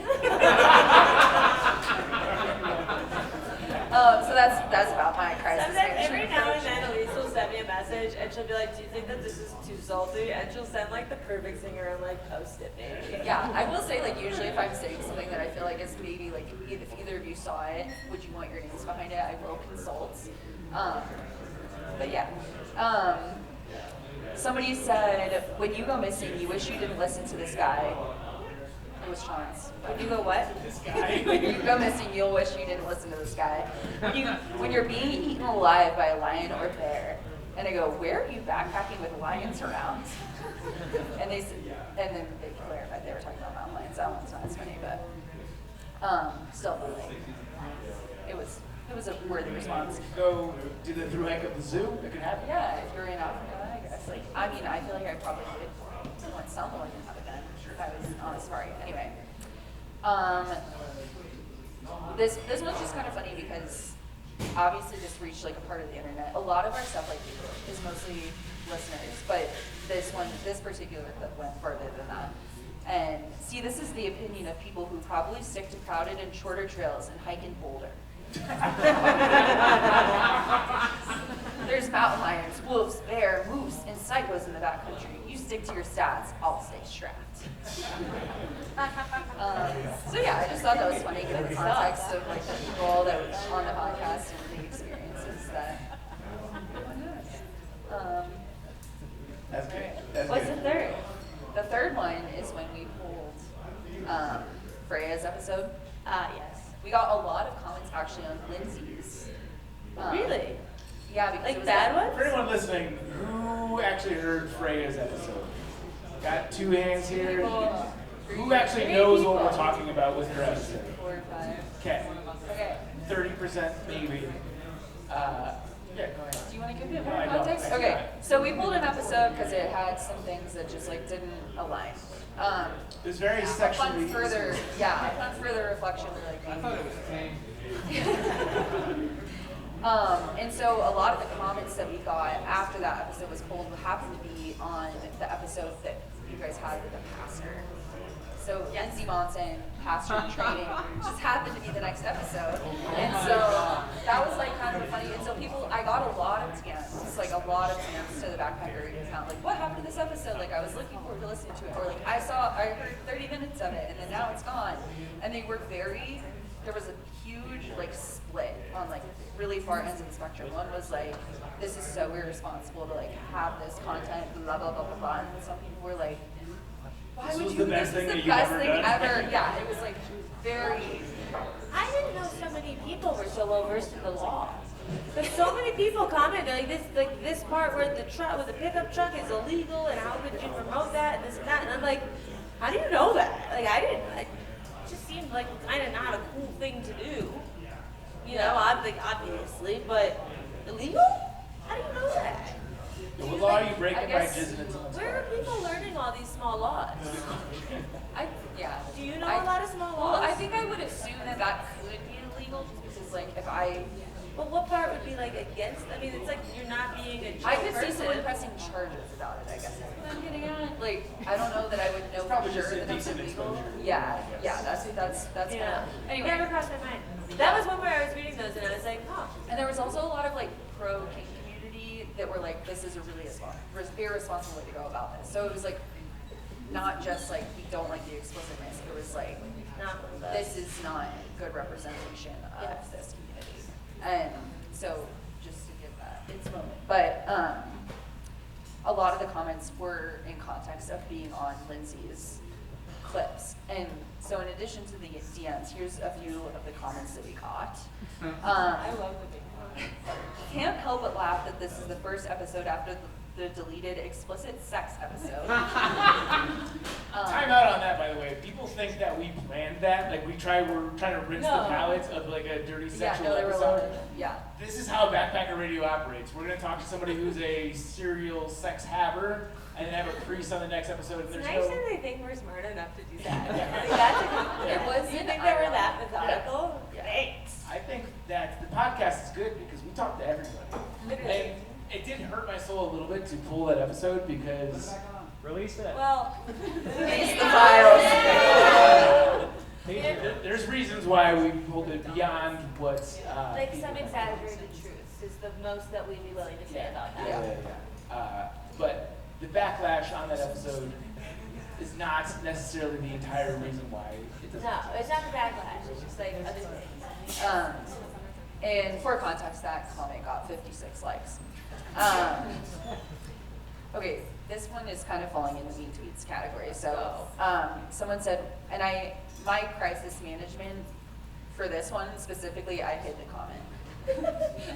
So that's about my crisis Sometimes management every now and approach. then Elise will send me a message and she'll be like, do you think that this is too salty? And she'll send like the perfect singer and like post it, baby. Yeah, I will say, like, usually if I'm saying something that I feel like is maybe, like, if either of you saw it, would you want your names behind it? I will consult. But yeah. Somebody said, when you go missing, you wish you didn't listen to this guy. It was Chaunce. When you go what? When you go missing, you'll wish you didn't listen to this guy. When you're being eaten alive by a lion or bear, and I go, where are you backpacking with lions around? And they said, and then they clarified they were talking about mountain lions. That one's not as funny, but still, like, it was a worthy response. Go do the through hike of the zoo. It could happen. Yeah, if you're in Africa, I guess. Like, I mean, I feel like I probably would want someone to have a gun if I was on a safari. Anyway, this one's just kind of funny because obviously this reached like a part of the internet. A lot of our stuff like is mostly listeners, but this particular clip went further than that. And see, this is the opinion of people who probably stick to crowded and shorter trails and hike in Boulder. There's mountain lions, wolves, bear, moose, and psychos in the backcountry. You stick to your stats, I'll stay strapped. So yeah, I just thought that was funny given the context of like the people that were on the podcast and the experiences that. That's good. That's What's good. the third? The third one is when we pulled Freya's episode. Yes. We got a lot of comments actually on Lindsay's. Really? Yeah, because Like it was bad like, For ones? anyone listening, who actually heard Freya's episode? Got two hands here. People- Who actually Three knows what we're people. talking about with her episode? 4 or 5. Okay, Okay. 30% maybe. Yeah, go ahead. Do you want to give me a No, more I don't. context? I do Okay, not. so we pulled an episode because it had some things that just like didn't align. It was very sexually. Upon further, upon further reflection, we're like, I thought it was tame. and so a lot of the comments that we got after that episode was pulled happened to be on the episode that you guys had with the pastor. So Lindsay Monson, pastor in training, just happened to be the next episode. And so that was like kind of funny. And so I got a lot of DMs, like a lot of DMs to the backpacker account, like, what happened to this episode? Like, I was looking forward to listening to it. Or like, I heard 30 minutes of it and then now it's gone. And they were there was a huge like split on like really far ends of the spectrum. One was like, this is so irresponsible to like have this content, blah, blah, blah, blah, blah. And some people were like, why This would was you, the best this thing is that the you've best ever thing done. ever. Yeah, it was like very, I didn't know so many people were so well versed in the law. There's so many people comment like this part where the pickup truck is illegal and how could you promote that and this and that, and I'm like, how do you know that? Like I didn't. It just seemed like kind of not a cool thing to do. You know, I'm like obviously, but illegal? How do you know that? What law are you breaking by guess- jizzing in someone's Where car? are people learning all these small laws? yeah. Do you know a lot of small Well, laws? I think I would assume that that could be illegal just because, like, if I But what part would be like against? I mean, it's like you're not being a chill I could see person. someone pressing charges about it, I guess. That's what I'm getting at. Like, I don't know that I would know probably for just sure a that it's decent illegal. exposure. Yeah, that's Yeah. anyway. Never crossed my mind. That was one where I was reading those and I was like, huh. And there was also a lot of like pro kink community that were like, this is a really irresponsible way to go about this. So it was like not just like we don't like the explicitness. It was like Not one of those. this is not good representation of Yes. this community. And so just to give that its moment. But a lot of the comments were in context of being on Lindsay's clips. And so in addition to the DMs, here's a few of the comments that we got. I love the big one. Can't help but laugh that this is the first episode after the deleted explicit sex episode. Time out on that, by the way. People think that we planned that. Like we're trying to rinse the No. palate of like a dirty Yeah, sexual no, there were a lot episode. of, yeah. This is how Backpacker Radio operates. We're gonna talk to somebody who's a serial sex haver, and then have a priest on the next episode. And It's there's nice no. that they think we're smart enough to do that. Like, that's a compliment. It was You an think that we're irony. that methodical? Yeah. Thanks. I think that the podcast is good because we talk to everybody. Literally. And it did hurt my soul a little bit to pull that episode because Release it. Well, Release the files. there's reasons why we pulled it beyond what. like people some think. exaggerated truths is the most that we'd be willing to say about that. Yeah. But the backlash on that episode is not necessarily the entire reason why it doesn't. No, it's not the backlash. It's just like other things. And for context, that comment got 56 likes. Okay, this one is kind of falling in the mean tweets category. So someone said, and my crisis management for this one specifically, I hid the comment.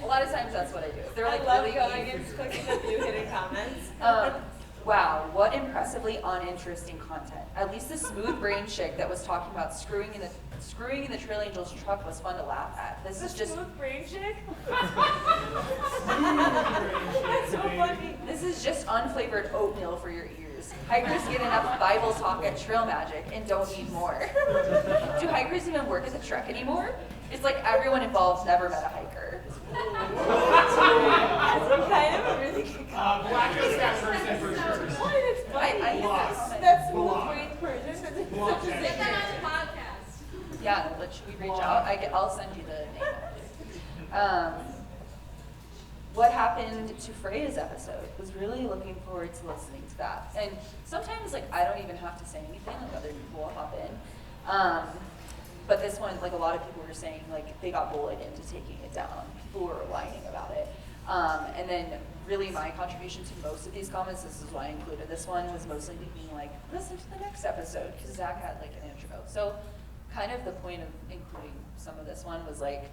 A lot of times that's what I do. If they're like I love really going mean- and clicking up you hitting comments. Wow, what impressively uninteresting content. At least the smooth brain chick that was talking about screwing in the Trail Angels truck was fun to laugh at. This is just Smooth brain chick? That's so funny. This is just unflavored oatmeal for your ears. Hikers get enough Bible talk at Trail Magic and don't need more. Do hikers even work at the trek anymore? It's like everyone involved never met a hiker. That's kind of a really good comment. Blacklist that person for sure. What? It's funny. I hit that comment. That's smooth brain person. That's Block such a that. thing. Yeah, should we reach out? I'll send you the name. What happened to Freya's episode? Was really looking forward to listening to that. And sometimes, like, I don't even have to say anything, like other people will hop in. But this one, like a lot of people were saying, like they got bullied into taking it down. People were whining about it. And then really my contribution to most of these comments, this is why I included this one, was mostly being like, listen to the next episode, because Zach had like an intro. So kind of the point of including some of this one was like,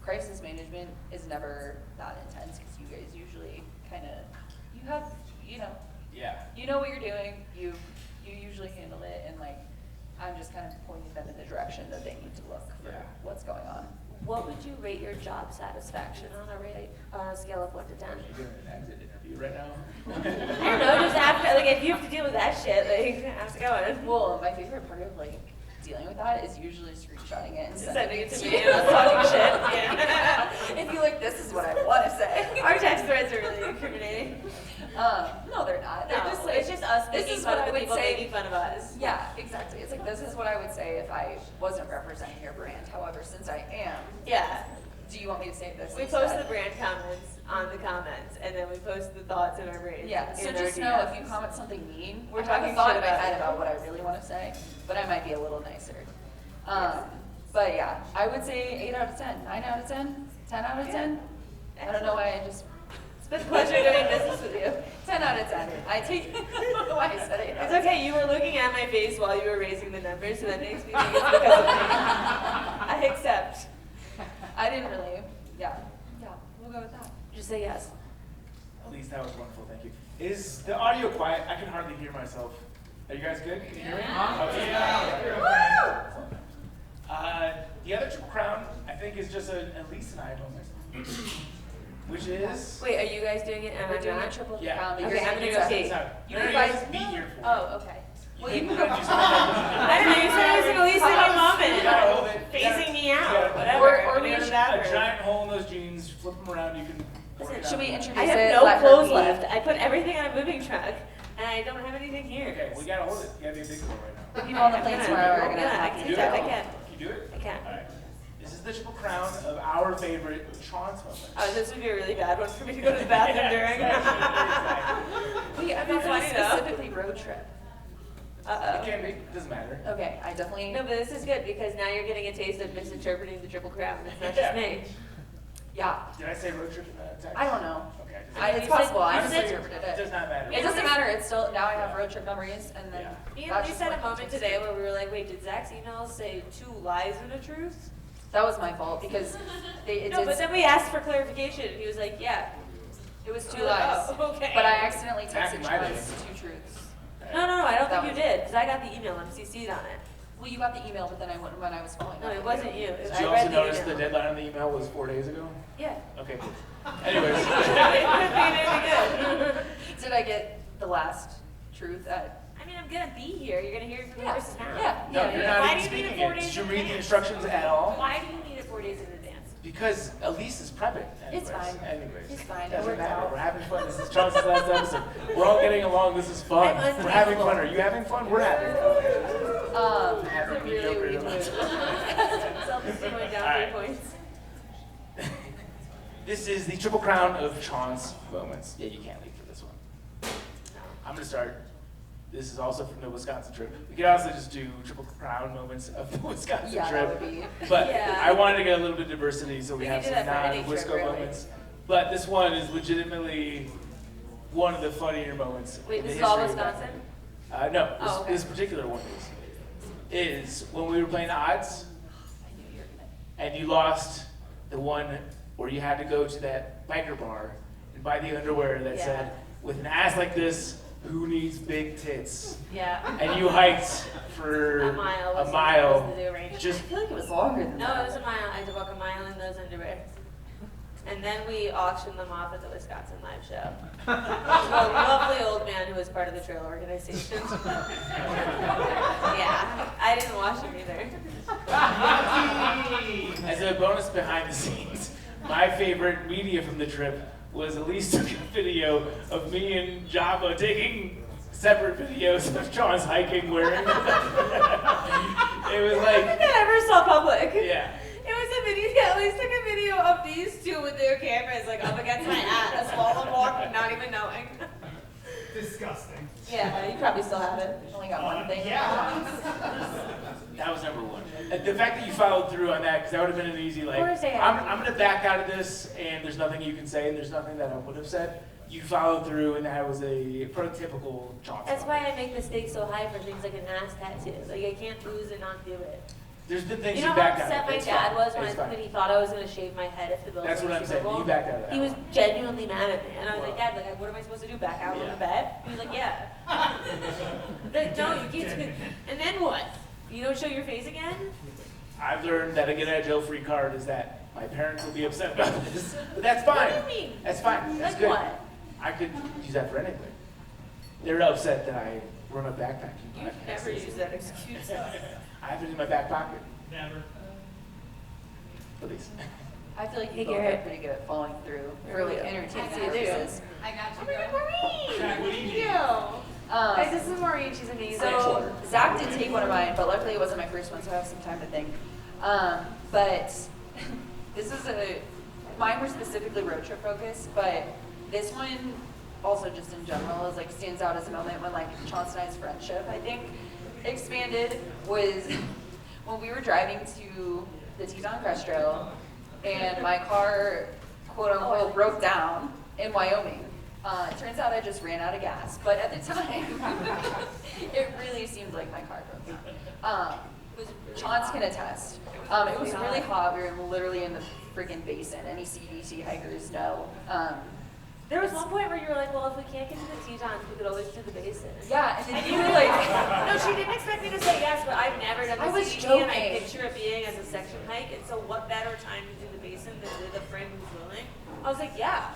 crisis management is never that intense, because you guys usually kind of, you have, Yeah. you know what you're doing, you usually handle it, and like, I'm just kind of pointing them in the direction that they need to look for what's going on. What would you rate your job satisfaction on a scale of 1 to 10? Are you doing an exit interview right now? I don't know, just after, like, if you have to deal with that shit, like, how's it going? Well, my favorite part of like dealing with that is usually screenshotting it and Sending it to me and us talking shit. Yeah. and be like, this is what I want to say. Our text threads are really incriminating. No, they're not. They're No, just like, it's just us this making is fun what of I the would people say. making fun of us. Yeah, exactly. It's like, this is what I would say if I wasn't representing your brand. However, since I am, Yeah. do you want me to say this? We instead? post the brand comments on the comments, and then we post the thoughts in our brains. Yeah, so in our just know if DMs. you comment something mean, We're I have talking a thought shit in my about head you. about what I really want to say, but I might be a little nicer. But yeah, I would say 8 out of 10, 9 out of 10, 10 out of 10. I don't know why I just It's been a pleasure doing business with you. 10 out of 10. I take I don't know why I said it. It's okay, you were looking at my face while you were raising the numbers, so that makes me think it's because of me. I accept. I didn't really. Yeah, we'll go with that. Just say yes. Elise, that was wonderful. Thank you. Is the audio quiet? I can hardly hear myself. Are you guys good? Can you hear me? Yeah. The other Triple Crown, I think, is just an Elise and I moment, which is. Wait, are you guys doing it and We're I'm doing not? a triple Yeah. crown. but Okay, you're I'm gonna gonna go do see. that. You You guys guys- be here for it. Oh, okay. Well, you can go. I don't know, you said it was an Elise and I moment. You gotta hold it. You gotta- Phasing me you out, gotta- whatever. Or I'm we gonna go to the should- A bathroom. giant hole in those jeans, flip them around, you can. work Listen, it Should we out. introduce I it? have no let her clothes be? left. I put everything on a moving truck, and I don't have anything here. Okay, we gotta hold it. You gotta be a big girl right now. The people on the I'm plane gonna- tomorrow are I'm gonna gonna- I have can to do do that. I that. can. Can you do it? I can. All right. This is the Triple Crown of our favorite Chaunce moment. Oh, this would be a really bad one for me to go to the bathroom during. Wait, I'm That'd be not funny, though. specifically road trip. It Uh-oh. can be. Doesn't matter. Okay, I definitely. No, but this is good because now you're getting a taste of misinterpreting the Triple Crown. It's not just me. Yeah. Did I say road trip? Text? I don't know. Okay. It's You possible. said- I you just said- interpreted It it. does not matter. It doesn't matter. It's still now I have road trip memories, and then. Me and that's Elise just had a what moment context today is. where we were like, wait, did Zach's emails say 2 lies and a truth? That was my fault because it No, did. but then we asked for clarification and he was like, yeah, it was 2 2 lies. Oh, okay. But I accidentally Back in texted my Chauncey day. 2 truths. No, I don't That think you was- did because I got the email. I'm CC'd on it. Well, you got the email, but then I went when I was following No, up it with wasn't you. Did I you read also the notice email. the deadline on the email was 4 days ago? Yeah. Okay, cool. Anyways. It could be really good. Did I get the last truth at? I mean, I'm gonna be here. You're gonna hear it from the horse's mouth. No, you're Why not do even you need speaking it 4 it. days Did you in read the advance? instructions at all? Why do you need it 4 days in advance? Because Elise is prepping. It's fine. Anyways. It's fine. It Doesn't worked matter. out. We're having fun. This is Chaunce's last episode. We're all getting along. This is fun. I'm We're having fun. unstable. Are you having fun? We're having fun. Having It's a really mediocre weird amounts. mood. Self-esteem went down Alright. 3 points. This is the Triple Crown of Chaunce moments. Yeah, you can't leave for this one. I'm going to start. This is also from the Wisconsin trip. We could also just do Triple Crown moments of the Wisconsin Yeah, trip. that would be. But Yeah. I wanted to get a little bit of diversity so we We have could do some that for any trip, non-Wisco really. moments. But this one is legitimately one of the funnier moments. Wait, in this the is all history of Wisconsin? that. No, this, Oh, okay. this particular one is when we were playing odds and you lost the one where you had to go to that biker bar and buy the underwear that Yeah. said, with an ass like this, who needs big tits? Yeah. And you hiked for A mile. a was mile. the arrangement. Just I feel like it was longer than No, that. it was a mile. I had to walk a mile in those underwear. And then we auctioned them off at the Wisconsin Live Show. To a lovely old man who was part of the trail organization. Yeah, I didn't wash them either. As a bonus behind the scenes, my favorite media from the trip was Elise took a video of me and Jabba taking separate videos of Chaunce hiking wearing. It was I like, think I ever saw public. yeah. It was a video, yeah, at least took a video of these two with their cameras like up against my ass while I'm walking, not even knowing. Disgusting. Yeah, you probably still have it. Only got one thing. Yeah. That was number one. And the fact that you followed through on that, because that would have been an easy, like, Of course I have. I'm going to back out of this, and there's nothing you can say, and there's nothing that I would have said. You followed through, and that was a prototypical Chaunce. That's why I make the stakes so high for things like an ass tattoo. Like I can't lose and not do it. There's been things You you, know how backed out upset of. my It's dad fine. was when, It's fine. when he thought I was going to shave my head if the Bills That's won what the I'm Super saying. Bowl? You backed out of that. He was genuinely mad at me, and I was like, Dad, like, what am I supposed to do? Back out on Yeah. the bed? He was like, Yeah. Like, no, you can't. And then what? You don't show your face again? I've learned that a get out of jail free card is that my parents will be upset about this, but that's fine. What do you mean? That's fine. That's Like good. what? I could use that for anything. They're upset that I run a backpacking You podcast. never use that excuse. I have it in my back pocket. Never. Please. I feel like Hey, you both are Garrett. pretty good at following through for like entertainment I do. purposes. I got Oh my God, Maureen! Jack, what do you Thank need? you. Guys, this is Maureen. She's amazing. So Zach did take one of mine, but luckily it wasn't my first one, so I have some time to think. But this is mine were specifically road trip focused, but this one also just in general is like stands out as a moment when like Chaunce and I's friendship, I think, expanded was when we were driving to the Teton Crest Trail and my car quote unquote broke down in Wyoming. It turns out I just ran out of gas, but at the time, it really seemed like my car broke down. Chaunce can attest. It was really hot. We were literally in the freaking basin. Any CDT hikers know. There was one point where you were like, well, if we can't get to the Tetons, we could always do the basin. Yeah, and then And you you were were like, like, no, she didn't expect me to say yes, but I've never done the I was CDT, and I joking. picture it being as a section hike, and so what better time to do the basin than with a friend who's willing? I was like, yeah.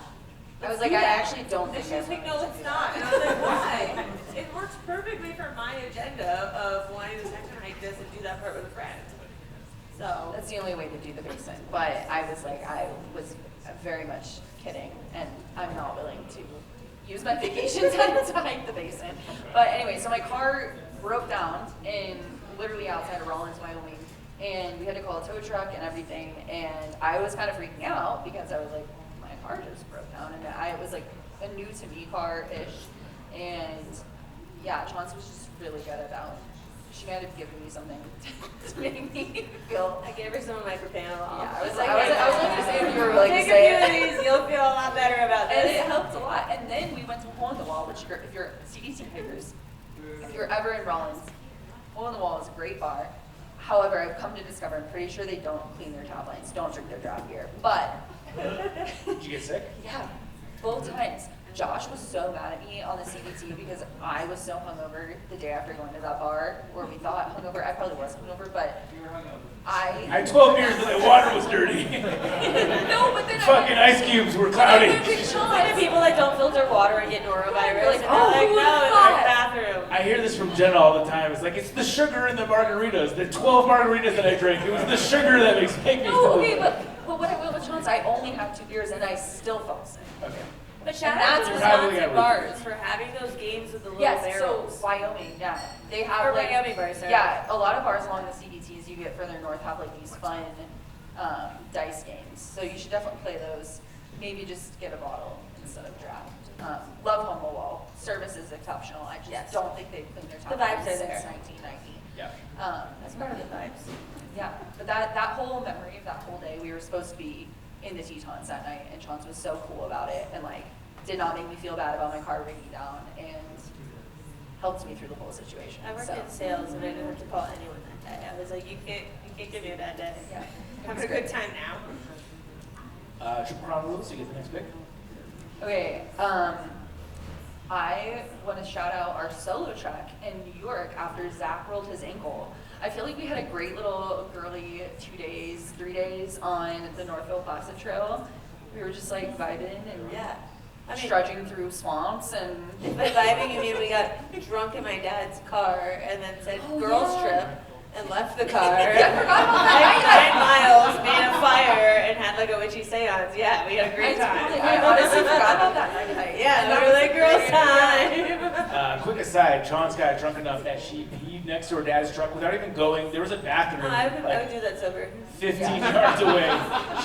I was let's like, do I that. actually don't And think she was I'm like, going no, to it's do not. that. And I was like, why? It works perfectly for my agenda of wanting to section hike this and do that part with a friend. So That's the only way to do the basin. But I was like, I was very much kidding, and I'm not willing to use my vacation time to hike the basin. But anyway, so my car broke down literally outside of Rawlins, Wyoming, and we had to call a tow truck and everything. And I was kind of freaking out because I was like, my car just broke down, and it was like a new to me car-ish. And yeah, Chauncey was just really good about. She might have given me something to make me feel. I gave her some of my propanol. Yeah, I was like, I was going to say if you were willing to take say a few it. of these, you'll feel a lot better about And this. it helped a lot. And then we went to Hole in the Wall, which if you're CDT hikers, if you're ever in Rollins, Hole in the Wall is a great bar. However, I've come to discover, I'm pretty sure they don't clean their tap lines, don't drink their draft beer. But Did you get sick? yeah, both times. Josh was so mad at me on the CDT because I was so hungover the day after going to that bar, or we thought hungover. I probably was hungover, but I had 12 beers, but the water was dirty. no, but then Fucking ice cubes were cloudy. It's like the people that don't filter water and get norovirus. They're like, and oh, they're who like, no, would've in thought? our bathroom. I hear this from Jenna all the time. It's like, it's the sugar in the margaritas. The 12 margaritas that I drank, it was the sugar that makes me No, feel okay, good. but what I will with Chauncey, I only had 2 beers and I still fell sick. Okay. But shout And out to that's the probably Wisconsin got bars for having those games with the little Yes, barrels. so Wyoming, yeah. They have Or like, Wyoming bars, sorry. yeah, a lot of bars along the CDTs you get further north have like these fun dice games. So you should definitely play those. Maybe just get a bottle instead of draft. Love Home Wall. Service is exceptional. I just Yes. don't think they've cleaned their top The vibes lines are since there. 1990. Yeah. That's part of the vibes. Yeah, but that whole memory of that whole day, we were supposed to be in the Tetons that night, and Chaunce was so cool about it, and like did not make me feel bad about my car breaking down, and helped me through the whole situation. I worked so. in sales and I didn't have to call anyone that day. I was like, you can't give me a bad day. Yeah. Having a good time now. Triple Crown rules, you get the next pick. Okay, I want to shout out our solo trek in New York after Zach rolled his ankle. I feel like we had a great little girly 2 days, 3 days on the Northville Placid Trail. We were just like vibing and Yeah. I mean, trudging through swamps and by vibing, you mean we got drunk in my dad's car and then said girls trip and left the car. I forgot about that. 9 miles, made a fire, and had like a witchy seance. Yeah, we had a great time. I honestly forgot about that night hike. Yeah, And we that were was like a girls great time. Quick aside, Chaunce got drunk enough that she peed next to her dad's truck without even going. There was a bathroom I would like do that sober. 15 yards away.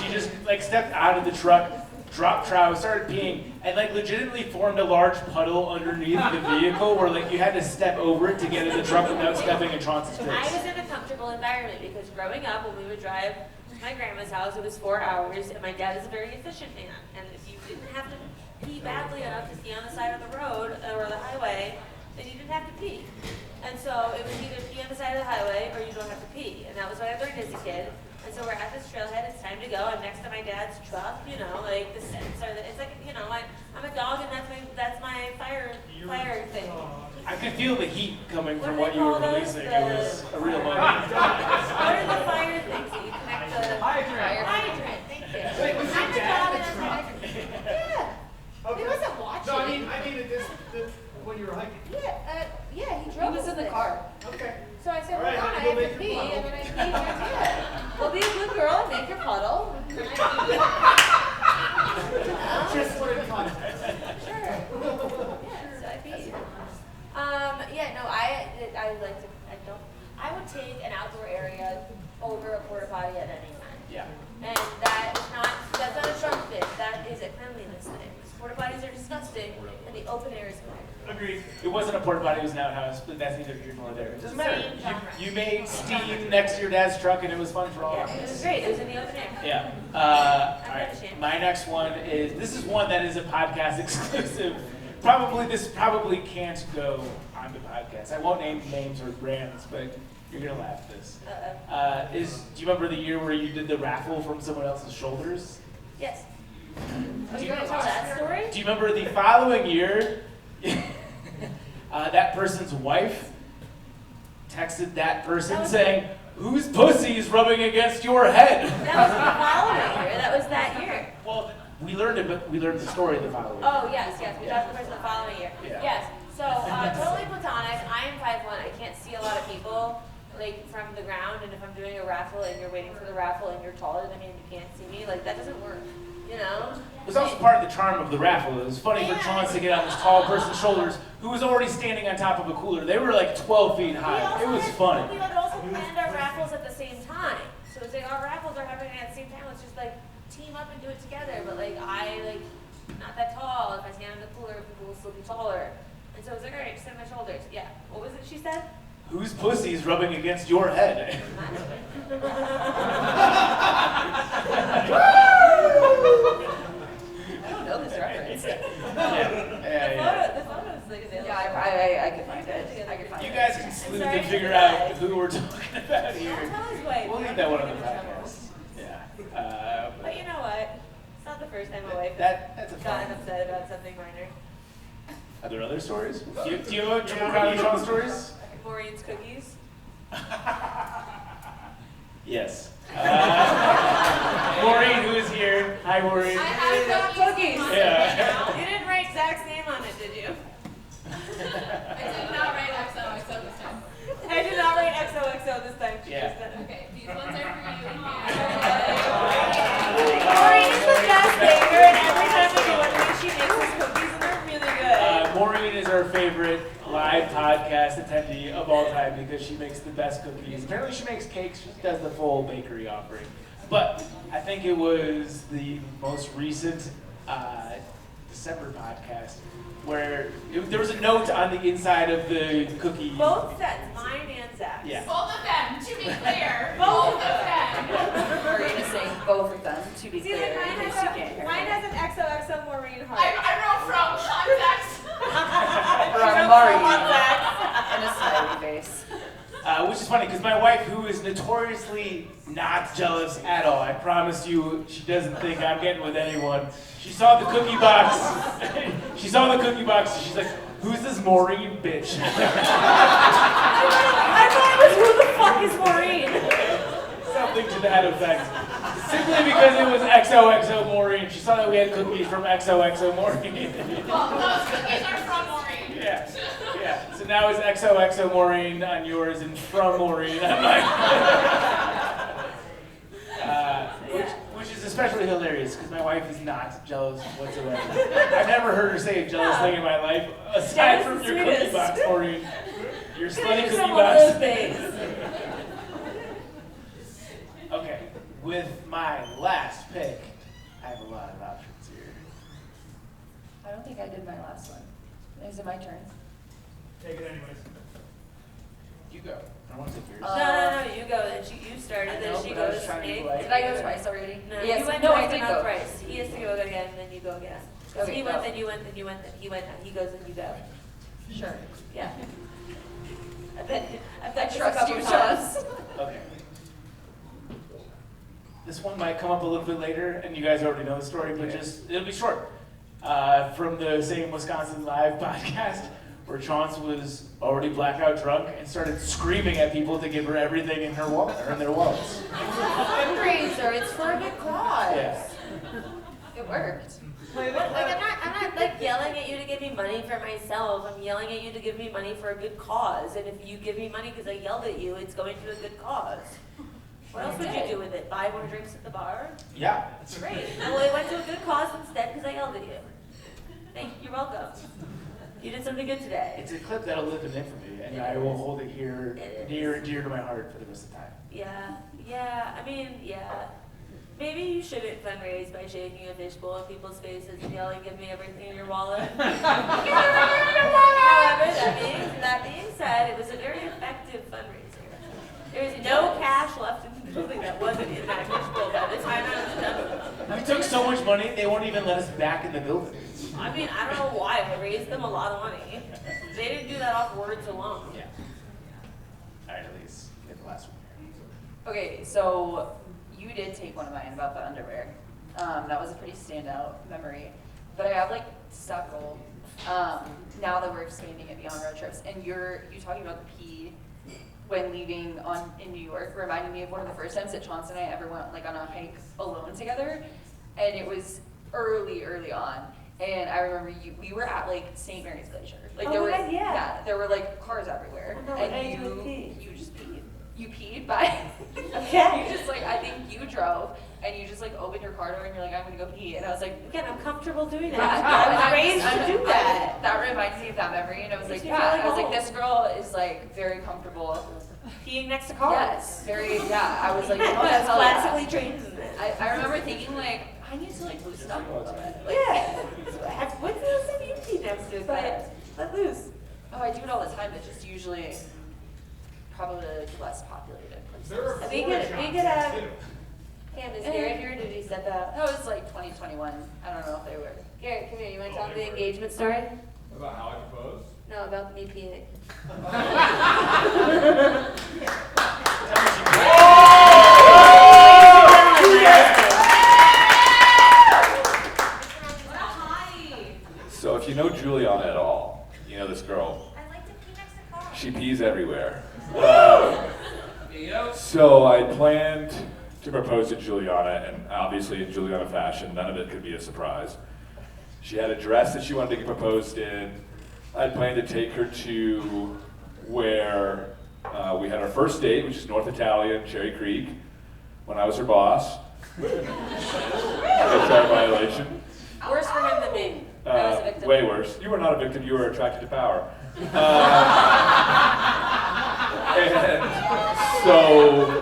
She just like stepped out of the truck, dropped trow, started peeing, and like legitimately formed a large puddle underneath the vehicle where like you had to step over it to get in the truck without stepping in Chaunce's I face. was in a comfortable environment because growing up, when we would drive to my grandma's house, it was 4 hours, and my dad is a very efficient man. And if you didn't have to pee badly enough to stay on the side of the road or the highway, then you didn't have to pee. And so it was either pee on the side of the highway or you don't have to pee. And that was what I learned as a kid. And so we're at this trailhead, it's time to go. I'm next to my dad's truck, you know, like the scents are, it's like, you know, I'm a dog and that's my fire thing. I could feel the heat coming What from do what they you were call those? releasing. It was a real moment. What are the fire things that you connect the Hydrant. hydrant? Thank you. Wait, was your I'm a dad dog in and the that's my truck? hydrant. Yeah. Okay. He wasn't watching. No, I mean when you were hiking. Yeah, he He drove was us in the there. car. Okay. So I said, All right, hold on, I how do you have to make pee, your and puddle? then I peed, and yeah. Well, be a good girl, make your puddle. And I Just put it in context. Sure. Yeah, so I peed. Yeah, no, I like to, I would take an outdoor area over a porta potty at any time. Yeah. And that's not a strong thing, that is a cleanliness thing. Porta potties are disgusting. interesting, and the open air is better. Agreed. It wasn't a porta potty, it was an outhouse, but that's neither here nor there. It doesn't matter. You made steam next to your dad's truck, and it was fun for all of Yeah, it us. was great. It was in the open air. Yeah. All right. My next one is, this is one that is a podcast exclusive. This probably can't go on the podcast. I won't name names or brands, but you're gonna laugh at this. Do you remember the year where you did the raffle from someone else's shoulders? Yes. Are you going to tell that story? Do you remember the following year, that person's wife texted that person saying, "Whose pussy is rubbing against your head?" That was the following year. That was that year. Well, we learned it, but we learned the story the following year. Oh, yes. We talked to the person the following year. Yeah. Yes. So, totally platonic. I am 5'1". I can't see a lot of people, like, from the ground. And if I'm doing a raffle and you're waiting for the raffle and you're taller than me and you can't see me, like, that doesn't work. You know? It was also part of the charm of the raffle. It was funny for Chauncey to get on this tall person's shoulders who was already standing on top of a cooler. They were like 12 feet high. It was funny. We had also planned our raffles at the same time. So it's like our raffles are happening at the same time. Let's just like team up and do it together. But like not that tall. If I stand on the cooler, people will still be taller. And so it was like, all right, stand on my shoulders. Yeah. What was it she said? Whose pussy is rubbing against your head? I don't know this reference. The photo is like available. Yeah, I could find it. I could find You it. guys can sleuth and figure out who we're talking about here. Don't tell his wife. We'll leave that one on the podcast. Yeah. But you know what? It's not the first time my wife That's a gotten fun. upset about something minor. Are there other stories? Do you have a triple crown Sean stories? Maureen's cookies. Yes. Maureen, who is here. Hi, Maureen. I have cookies. Yeah. You didn't write Zach's name on it, did you? I did not write XOXO this time. I did not write XOXO this time. She Yeah. just did it. Okay, these ones are for you and Maureen is the best baker, and every time we do one of these, she makes us cookies, and they're really good. Maureen is our favorite live podcast attendee of all time because she makes the best cookies. Apparently she makes cakes. She does the full bakery offering. But I think it was the most recent December podcast where there was a note on the inside of the cookie. Both sets, mine and Zach's. Yeah. Both of them, to be clear. Both Both of them. Marina's saying both of them, to be See, clear, like in case you can't hear mine me. has an XOXO Maureen I heart. wrote from context. From Marina and a smiley face. Which is funny because my wife, who is notoriously not jealous at all, I promise you, she doesn't think I'm getting with anyone. She saw the cookie box. She saw the cookie box. And she's like, "Who's this Maureen bitch?" I thought it was, who the fuck is Maureen? Something to that effect. Simply because it was XOXO Maureen. She saw that we had cookies from XOXO Maureen. Well, those cookies are from Maureen. Yeah. So now it's XOXO Maureen on yours and from Maureen on mine. Which is especially hilarious because my wife is not jealous whatsoever. I've never heard her say a jealous thing in my life aside That from is your the cookie sweetest. box, Maureen. Your slutty cookie Some of those box. things. Okay, with my last pick, I have a lot of options here. I don't think I did my last one. Is it my turn? Take it anyways. You go. I want to take yours. No, you go. Then you started, I then know, she but I was goes. trying to be Nick. polite. Did I go twice already? No, Yes. you went No, twice, I but did not go. thrice. He has to go again, and then you go again. Okay, He went, go. then you went, then you went, then he went, then he goes, and you go. Sure. Yeah. I've done I this a trust couple you, times. Jess. Okay. This one might come up a little bit later, and you guys already know the story, but it'll be short. From the same Wisconsin Live podcast, where Chauncey was already blackout drunk and started screaming at people to give her everything in her wallet or in their wallets. Fundraiser, it's for a good cause. Yeah. It worked. Like I'm not like yelling at you to give me money for myself. I'm yelling at you to give me money for a good cause. And if you give me money because I yelled at you, it's going to a good cause. What else would you do with it? Buy more drinks at the bar? Yeah. Great. Well, it went to a good cause instead because I yelled at you. Thank you. You're welcome. You did something good today. It's a clip that'll live in infamy, and I will hold it here It near and dear to my heart for the rest of the time. Yeah. I mean, yeah. Maybe you shouldn't fundraise by shaking a fishbowl in people's faces and yelling, "Give me everything in your wallet." However, that being said, it was a very effective fundraiser. There was no cash left in the building that wasn't in that fishbowl by the time I was done. We took so much money, they won't even let us back in the building. I mean, I don't know why. I raised them a lot of money. They didn't do that off words alone. Yeah. All right, Elise, get the last one. Okay, so you did take one of mine about the underwear. That was a pretty standout memory. But I have like several. Now that we're expanding it beyond road trips, and you talking about the pee when leaving in New York reminded me of one of the first times that Chaunce and I ever went like on a hike alone together, and it was early on. And I remember we were at like St. Mary's Glacier. Like there were like cars everywhere, and you just peed. You peed by. Okay. You just like I think you drove. And you just like open your car door and you're like, I'm gonna go pee. And I was like, Again, I'm comfortable doing that. yeah, I was raised to do that. That reminds me of that memory. And I was like, Makes me yeah. feel like I was like, home. this girl is like very comfortable. Peeing next to cars. Yes, very. Yeah, I was like, oh, That's hell classically yeah. trained in this. I remember thinking like, I need to like loosen up a little bit. Like, Yeah. What's the else have you peed next to? But let loose. oh, I do it all the time, but just usually probably less populated places. There were We Florida could shots, have. too. Cam, is Garrett here? Did he step out? That was like 2021. I don't know if they were. Garrett, come here. You want to tell me the engagement story? About how I proposed? No, about me peeing. So if you know Juliana at all, you know this girl. I like to pee next to cars. She pees everywhere. So I planned to propose to Juliana, and obviously in Juliana fashion, none of it could be a surprise. She had a dress that she wanted to get proposed in. I planned to take her to where we had our first date, which is North Italian, Cherry Creek, when I was her boss. HR violation. Worse for him than me. I was a victim. Way worse. You were not a victim, you were attracted to power. And so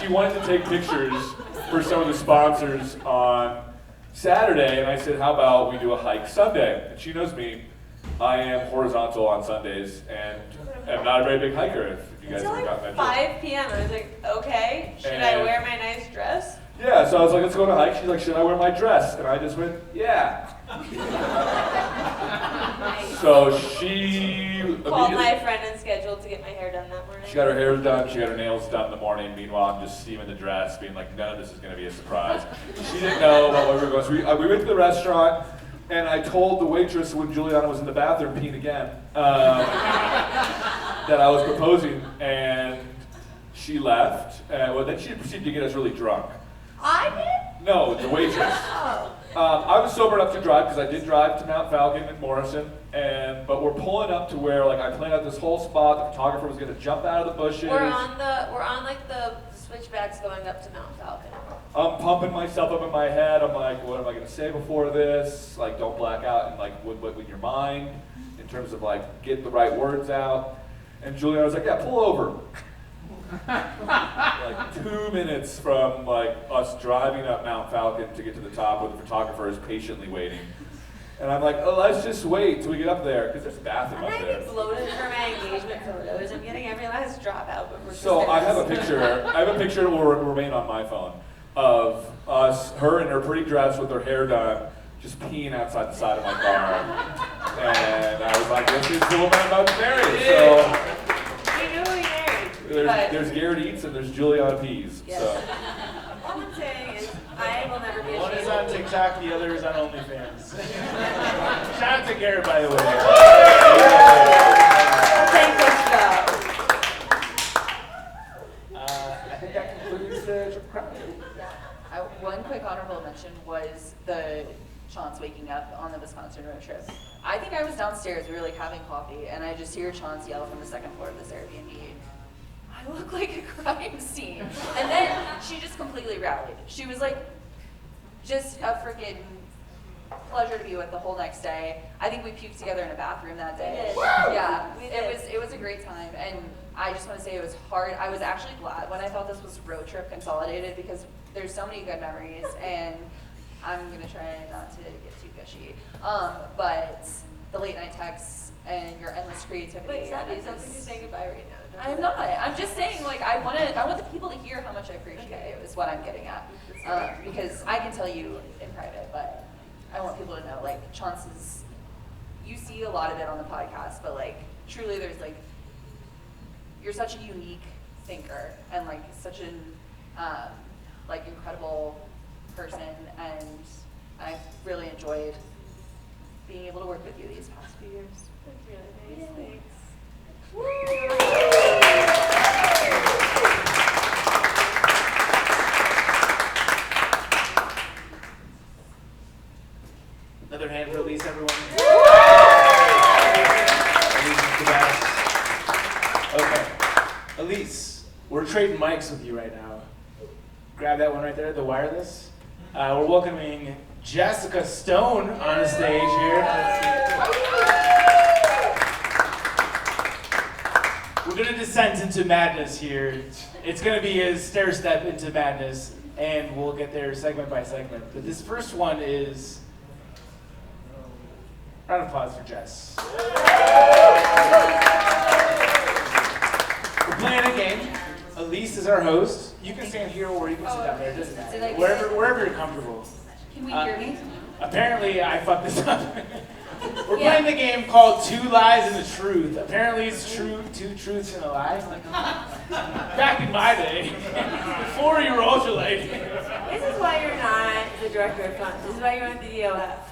she wanted to take pictures for some of the sponsors on Saturday, and I said, how about we do a hike Sunday? And she knows me. I am horizontal on Sundays, and am not a very big hiker, if you guys Until ever got like that. 5 p.m. I was like, okay, should I And- wear my nice dress? Yeah, so I was like, let's go on a hike. She's like, should I wear my dress? And I just went, yeah. So she Called immediately- my friend and scheduled to get my hair done that morning. She got her hair done, she got her nails done in the morning. Meanwhile, I'm just steaming the dress, being like, none of this is going to be a surprise. She didn't know about where we were going. So we went to the restaurant, and I told the waitress when Juliana was in the bathroom peeing again that I was proposing, and she left. Well, then she proceeded to get us really drunk. I did? No, the waitress. Oh. I was sober enough to drive because I did drive to Mount Falcon and Morrison, but we're pulling up to where like I planned out this whole spot. The photographer was going to jump out of the bushes. We're on like the switchbacks going up to Mount Falcon. I'm pumping myself up in my head. I'm like, what am I going to say before this? Like, don't black out and like with your mind in terms of like get the right words out. And Juliana was like, yeah, pull over. Like 2 minutes from like us driving up Mount Falcon to get to the top where the photographer is patiently waiting. And I'm like, oh, let's just wait till we get up there because there's a bathroom I'm up not there. even bloated for my engagement photos. I'm getting every last drop out before So I have a picture that will remain on my phone of her in her pretty dress with her hair done, just peeing outside the side of my car. And I was like, this is the woman I'm about to marry. So You knew who you married. there's Garrett Eats and there's Juliana Peas. Yes. So. All I'm saying is I will never be One is ashamed. on TikTok, the other is on OnlyFans. Shout out to Garrett, by the way. Thank you, I think that concludes the trip crowd. One quick honorable mention was the Chaunce waking up on the Wisconsin road trip. I think I was downstairs, we were like having coffee, and I just hear Chaunce yell from the second floor of this Airbnb, I look like a crime scene. And then she just completely rallied. She was like, just a freaking pleasure to be with the whole next day. I think we puked together in a bathroom that day. We did. Yeah, We it did. was a great time, and I just want to say it was hard. I was actually glad when I thought this was road trip consolidated because there's so many good memories, and I'm gonna try not to get too gushy. But the late night texts and your endless creativity. Wait, that is something to say goodbye right now. I'm not. I'm just saying, like, I want the people to hear how much I appreciate you, is what I'm getting at. Because I can tell you in private, but I want people to know, like, Chaunce's, you see a lot of it on the podcast, but, like, truly there's, like, you're such a unique thinker and, like, such an, like, incredible person, and I've really enjoyed being able to work with you these past few years. That's really nice. Thanks. Another hand for Elise, everyone. Elise is the best. Okay. Elise, we're trading mics with you right now. Grab that one right there, the wireless. We're welcoming Jessica Stone on the stage here. We're going to descend into madness here. It's going to be a stair step into madness, and we'll get there segment by segment. But this first one is, round of applause for Jess. We're playing a game. Elise is our host. You can stand here or you can sit down there. It doesn't matter. Wherever you're comfortable. Can we hear me? Apparently, I fucked this up. We're playing the game called Two Lies and a Truth. Apparently, it's true, two truths and a lie. Back in my day, before you were ultra late. This is why you're not the director of fun. This is why you're on the DOF.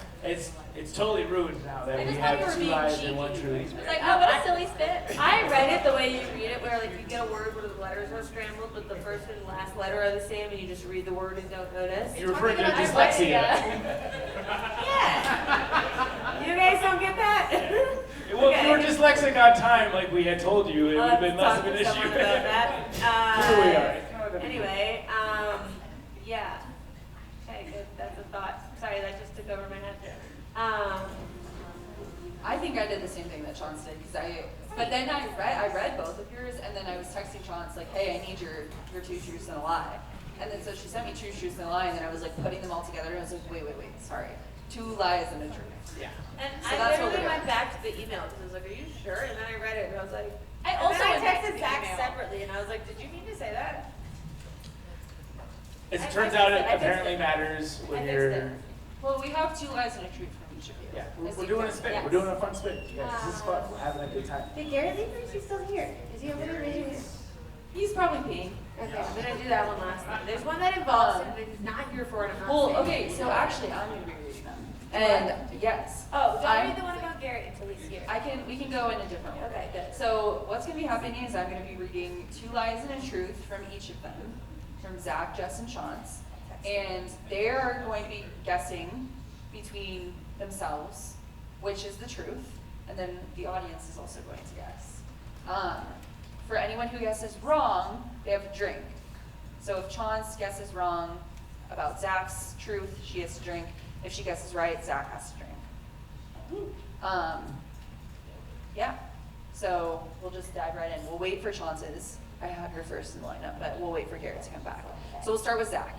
It's totally ruined now that I we just thought you have were two being lies cheeky. and one truth. It's like, oh, what a silly spit. I read it the way you read it, where like you get a word where the letters are scrambled, but the first and last letter are the same, and you just read the word and don't notice. You're referring to dyslexia. Yeah. You guys don't get that? Well, if you were dyslexic on time, like we had told you, it would have been less of an Talk to issue. someone about that. Here we are. Anyway, yeah. Okay, good. That's a thought. Sorry, that just took over my head. I think I did the same thing that Chaunce did, but then I read both of yours, and then I was texting Chaunce like, hey, I need your two truths and a lie. And then so she sent me two truths and a lie, and then I was like putting them all together, and I was like, wait, sorry. 2 lies and a truth. Yeah. And So I that's what literally we're went back to the email because I was like, are you sure? And then I read it and I was like, I and also then I went back to texted the Zach email. separately and I was like, did you mean to say that? As I it turns fixed out, it. it I fixed apparently it. matters when I fixed you're. it. Well, we have 2 lies and a truth from each of you. Yeah, As we're you doing a can- spin. yes. We're doing a fun spin. Yes, this is fun. We're having a good time. Did Garrett leave or is he still here? Is he over there raising his? He's probably peeing. Okay, I'm gonna do that one last time. There's one that involves him that he's not here for and I'm not Well, saying. okay, so actually, I'm going to be reading them. And yes. Oh, don't I'm- read the one about Garrett until he's here. we can go in a different order. Okay, good. So what's going to be happening is I'm going to be reading 2 lies and a truth from each of them, from Zach, Jess, and Chaunce. And they are going to be guessing between themselves which is the truth, and then the audience is also going to guess. For anyone who guesses wrong, they have a drink. So if Chaunce guesses wrong about Zach's truth, she has to drink. If she guesses right, Zach has to drink. Yeah, so we'll just dive right in. We'll wait for Chaunce's. I had her first in the lineup, but we'll wait for Garrett to come back. So we'll start with Zach.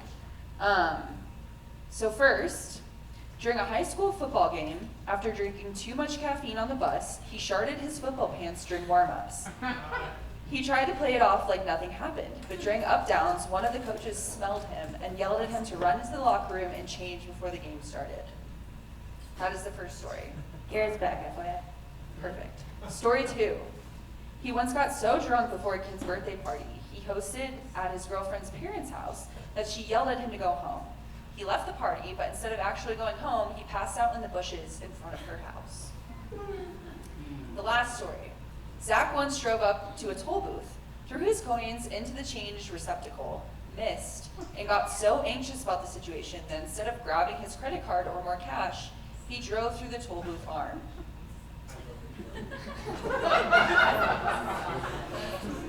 So first, during a high school football game, after drinking too much caffeine on the bus, he sharted his football pants during warm-ups. He tried to play it off like nothing happened, but during up-downs, one of the coaches smelled him and yelled at him to run into the locker room and change before the game started. How does the first story? Garrett's back, FYI. Perfect. Story 2. He once got so drunk before a kid's birthday party, he hosted at his girlfriend's parents' house, that she yelled at him to go home. He left the party, but instead of actually going home, he passed out in the bushes in front of her house. The last story. Zach once drove up to a toll booth, threw his coins into the change receptacle, missed, and got so anxious about the situation that instead of grabbing his credit card or more cash, he drove through the toll booth arm.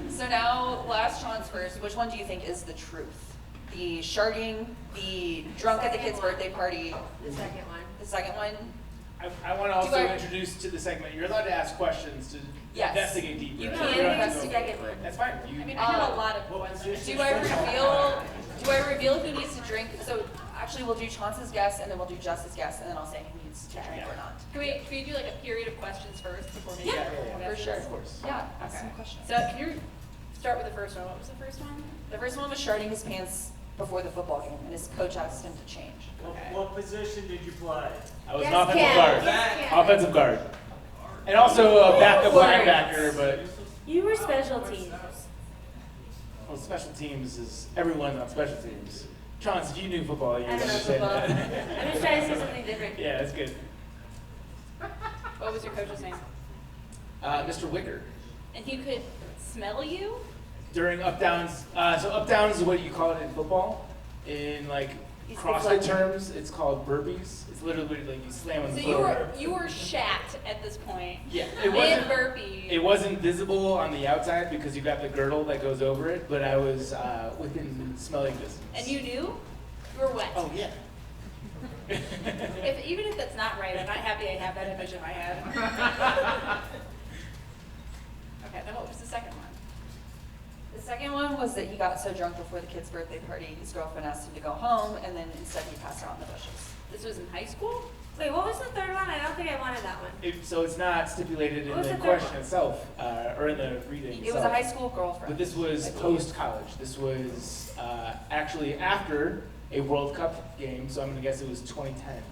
So now, we'll ask Chaunce first, which one do you think is the truth? The sharding, the drunk at the kid's birthday party, The second one. the second one? I want to also I- introduce to the segment, you're allowed to ask questions to Yes. investigate deeper. You don't can have to go- investigate more. That's fine. I mean, I have a lot of questions. Do I reveal who needs to drink? So actually, we'll do Chaunce's guess, and then we'll do Jess's guess, and then I'll say who needs to drink or not. Can we do like a period of questions first before we Yeah, get for sure. Of course. Yeah, ask Okay. some questions. So can you start with the first one? What was the first one? The first one was sharding his pants before the football game, and his coach asked him to change. What position did you play? I was Yes, an offensive Cam. guard. Yes, Cam. Offensive guard. And also a backup Ooh. linebacker, but You were special teams. well, special teams is everyone's on special teams. Chauncey, if you knew football, you I would don't know understand football. that. I'm just trying to say something different. Yeah, that's good. What was your coach's name? Mr. Wicker. And he could smell you? During up downs, so up downs is what you call it in football. In like He's CrossFit deflecting. terms, it's called burpees. It's literally like you slam on So the you floor. were shat at this point. Yeah, Mid burpee. It wasn't visible on the outside because you got the girdle that goes over it, but I was within smelling distance. And you knew? You were wet. Oh yeah. Even if that's not right, I'm not happy I have that image in my head. Okay, then what was the second one? The second one was that he got so drunk before the kid's birthday party, his girlfriend asked him to go home, and then instead he passed out in the bushes. This was in high school? Wait, what was the third one? I don't think I wanted that one. So it's not stipulated in What was the the third question one? itself, or in the reading It itself. was a high school girlfriend. But this was I believe. post-college. This was actually after a World Cup game, so I'm going to guess it was 2010.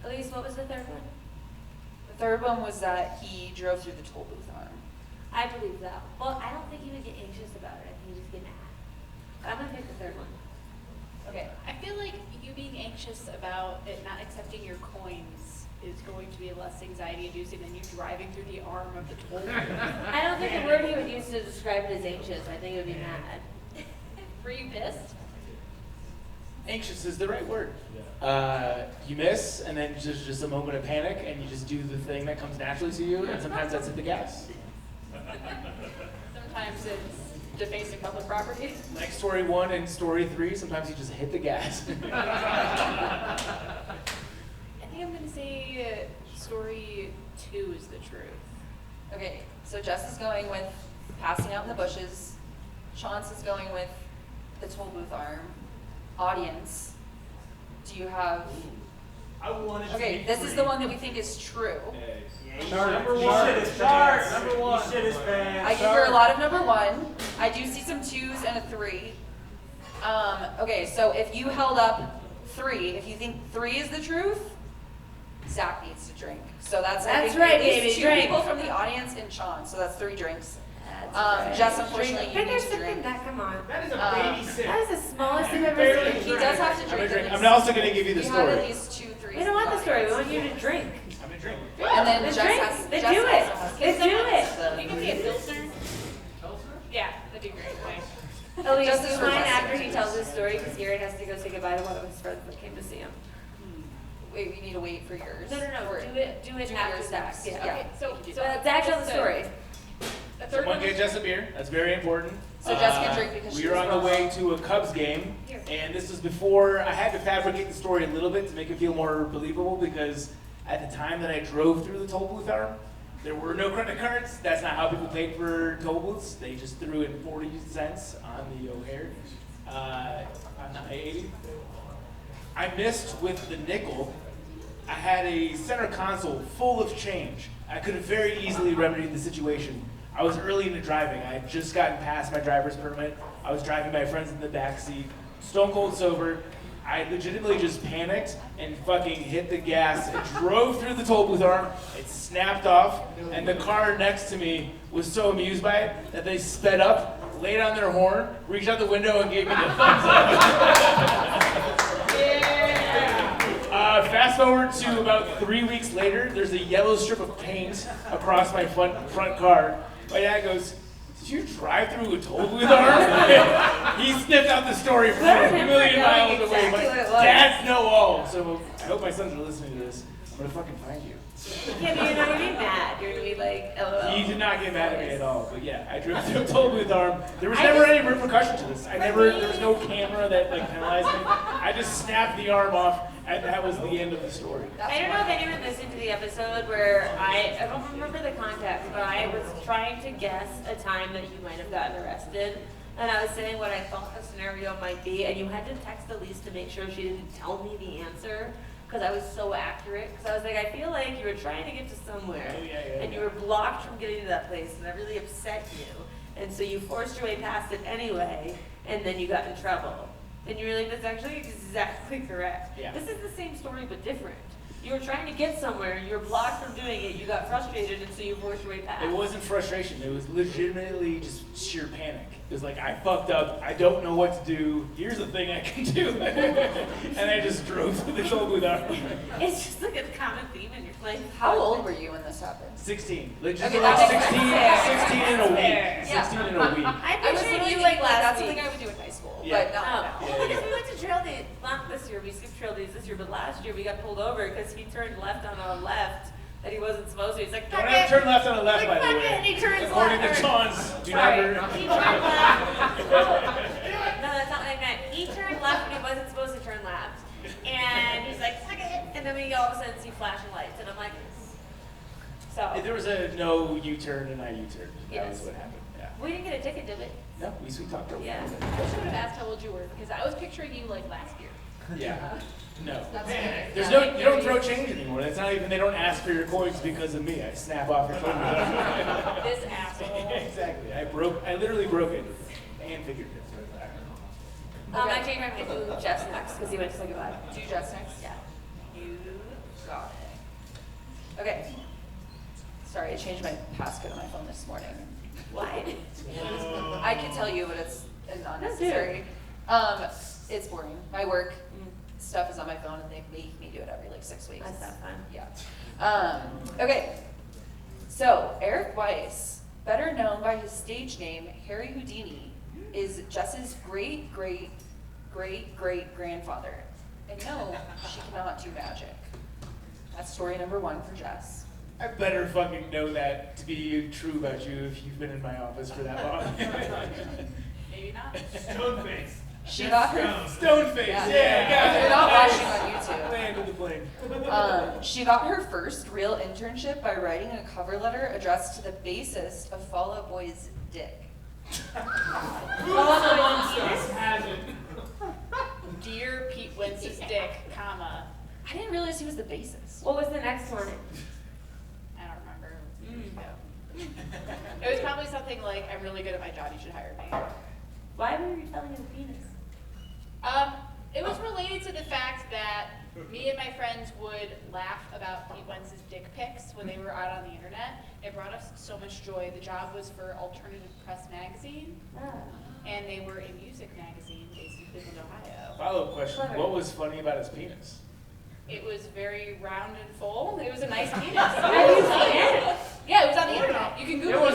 Elise, what was the third one? The third one was that he drove through the toll booth arm. I believe that. Well, I don't think you would get anxious about it. I think you just get mad. I'm gonna pick the third one. Okay. I feel like you being anxious about it not accepting your coins is going to be less anxiety inducing than you driving through the arm of the toll booth. I don't think the word he would use to describe it is anxious. I think it would be mad. Were you pissed? Anxious is the right word. You miss, and then just a moment of panic, and you just do the thing that comes naturally to you, and sometimes that's hit the gas. Sometimes it's defacing public property. Like story 1 and story 3, sometimes you just hit the gas. I think I'm gonna say story 2 is the truth. Okay, so Jess is going with passing out in the bushes. Chaunce is going with the toll booth arm. Audience, do you have... I wanted to Okay, be this is free. the one that we think is true. Number one. Number one. He shit his pants. I can hear a lot of number 1. I do see some 2s and a 3. Okay, so if you held up 3, if you think 3 is the truth, Zach needs to drink. So that's I That's think, right, at least baby, 2 drink. people from the audience and Sean. So that's 3 drinks. That's right. Jess, unfortunately, you But need there's to something drink. that, come on. That is a baby sip. That is the smallest you've ever seen. He does have to I'm drink. gonna at drink. least- I'm also going to give you the You have at story. least 2 3s. We don't want the story. We want you to drink. I'm going to drink. And then Then Jess drink. has. Then Jess do also it. has- Then do it. You can be a Pilsner? Yeah, that'd be great. Thanks. Elise, Just do as mine requested. after he tells his story because Garrett has to go say goodbye to one of his friends that came to see him. Wait, we need to wait for yours. No, Or- do it Do after yours Zach's. next. Yeah. Yeah. Okay, so Zach tells the story. The third Someone one. get Jess a beer. That's very important. So Jess can drink because we she were was on the wrong. way to a Cubs game, and this was before I had to fabricate the story a little bit to make it feel more believable because at the time that I drove through the toll booth arm, there were no credit cards. That's not how people paid for toll booths. They just threw in 40 cents on the O'Hare on the I-80. I missed with the nickel. I had a center console full of change. I could have very easily remedied the situation. I was early into driving. I had just gotten past my driver's permit. I was driving my friends in the back seat, stone cold sober. I legitimately just panicked and fucking hit the gas and drove through the toll booth arm. It snapped off, and the car next to me was so amused by it that they sped up, laid on their horn, reached out the window, and gave me the thumbs up. Fast forward to about 3 weeks later, there's a yellow strip of paint across my front car. My dad goes, "Did you drive through a toll booth arm?" He sniffed out the story from Good a for him for million knowing miles away. exactly But what it was. dads know all, so I hope my sons are listening to this. I'm gonna fucking find you. Yeah, but you're not gonna be mad. You're gonna be like, LOL. He did not get mad at me at all, but yeah, I drove through a toll booth arm. There was I never just- any repercussion to this. There was no camera that like penalized me. I just snapped the arm off And that was the end of the story. I don't know if anyone listened to the episode where I don't remember the context, but I was trying to guess a time that you might have gotten arrested. And I was saying what I thought the scenario might be, and you had to text Elise to make sure she didn't tell me the answer, because I was so accurate. Because I was like, I feel like you were trying to get to somewhere, and you were blocked from getting to that place, and that really upset you. And so you forced your way past it anyway, and then you got in trouble. And you were like, that's actually exactly correct. Yeah. This is the same story, but different. You were trying to get somewhere, you were blocked from doing it, you got frustrated, and so you forced your way past. It wasn't frustration. It was legitimately just sheer panic. It was like, I fucked up. I don't know what to do. Here's the thing I can do. And I just drove through this whole without leaving. It's just like a common theme in your life. How old were you when this happened? 16. Legit, Okay, like that's 16, fair. 16 in a week. Yeah. 16 in a week. I was pictured literally you like last that's week. something I would do in high school, Yeah. but not Oh, now. well, because we went to trail days, not this year, we skipped trail days this year, but last year we got pulled over because he turned left on a left that he wasn't supposed to. He's like, Don't fuck ever it. turn left on a left, Like, by the fuck it, and way. he turns According to left. Chaunce, do Sorry, never. he turned left. No, that's not what I meant. He turned left when he wasn't supposed to turn left. And he's like, fuck it. And then we all of a sudden see flashing lights, and I'm like, so. There was a no U-turn and I U-turn. That Yes. was what happened. Yeah. We didn't get a ticket, did we? No, we sweet talked over. Yeah. I should have asked how old you were, because I was picturing you like last year. Yeah. No. That's There's no, you don't throw change anymore. That's not even, they don't ask for your coins because of me. I snap off your phone. This asshole. Exactly. I literally broke it and figured it. I changed my mind to Jess next because he went to say goodbye. Do Jess next? Yeah. You got it. Okay. Sorry, I changed my passcode on my phone this morning. Why? I can tell you, but it's not Let's do necessary. It's boring. My work stuff is on my phone, and they make me do it every like 6 weeks. That's not fun. Yeah. Okay. So Eric Weiss, better known by his stage name Harry Houdini, is Jess's great grandfather. And no, she cannot do magic. That's story number 1 for Jess. I better fucking know that to be true about you if you've been in my office for that long. Maybe not. Stone face. She got her. Stone face. Yeah. Yeah, If you're not watching on YouTube. Land of the plane. She got her first real internship by writing a cover letter addressed to the bassist of Fall Out Boy's Dick. Hasn't. Dear Pete Wentz's dick, comma. I didn't realize he was the bassist. What was the next one? I don't remember. It was probably something like, I'm really good at my job, you should hire me. Why were you telling him penis? It was related to the fact that me and my friends would laugh about Pete Wentz's dick pics when they were out on the internet. It brought us so much joy. The job was for Alternative Press magazine, and they were a music magazine based in Cleveland, Ohio. Follow-up question. What was funny about his penis? It was very round and full. It was a nice penis. Have you seen it? Yeah, it was on the internet. You can Google it.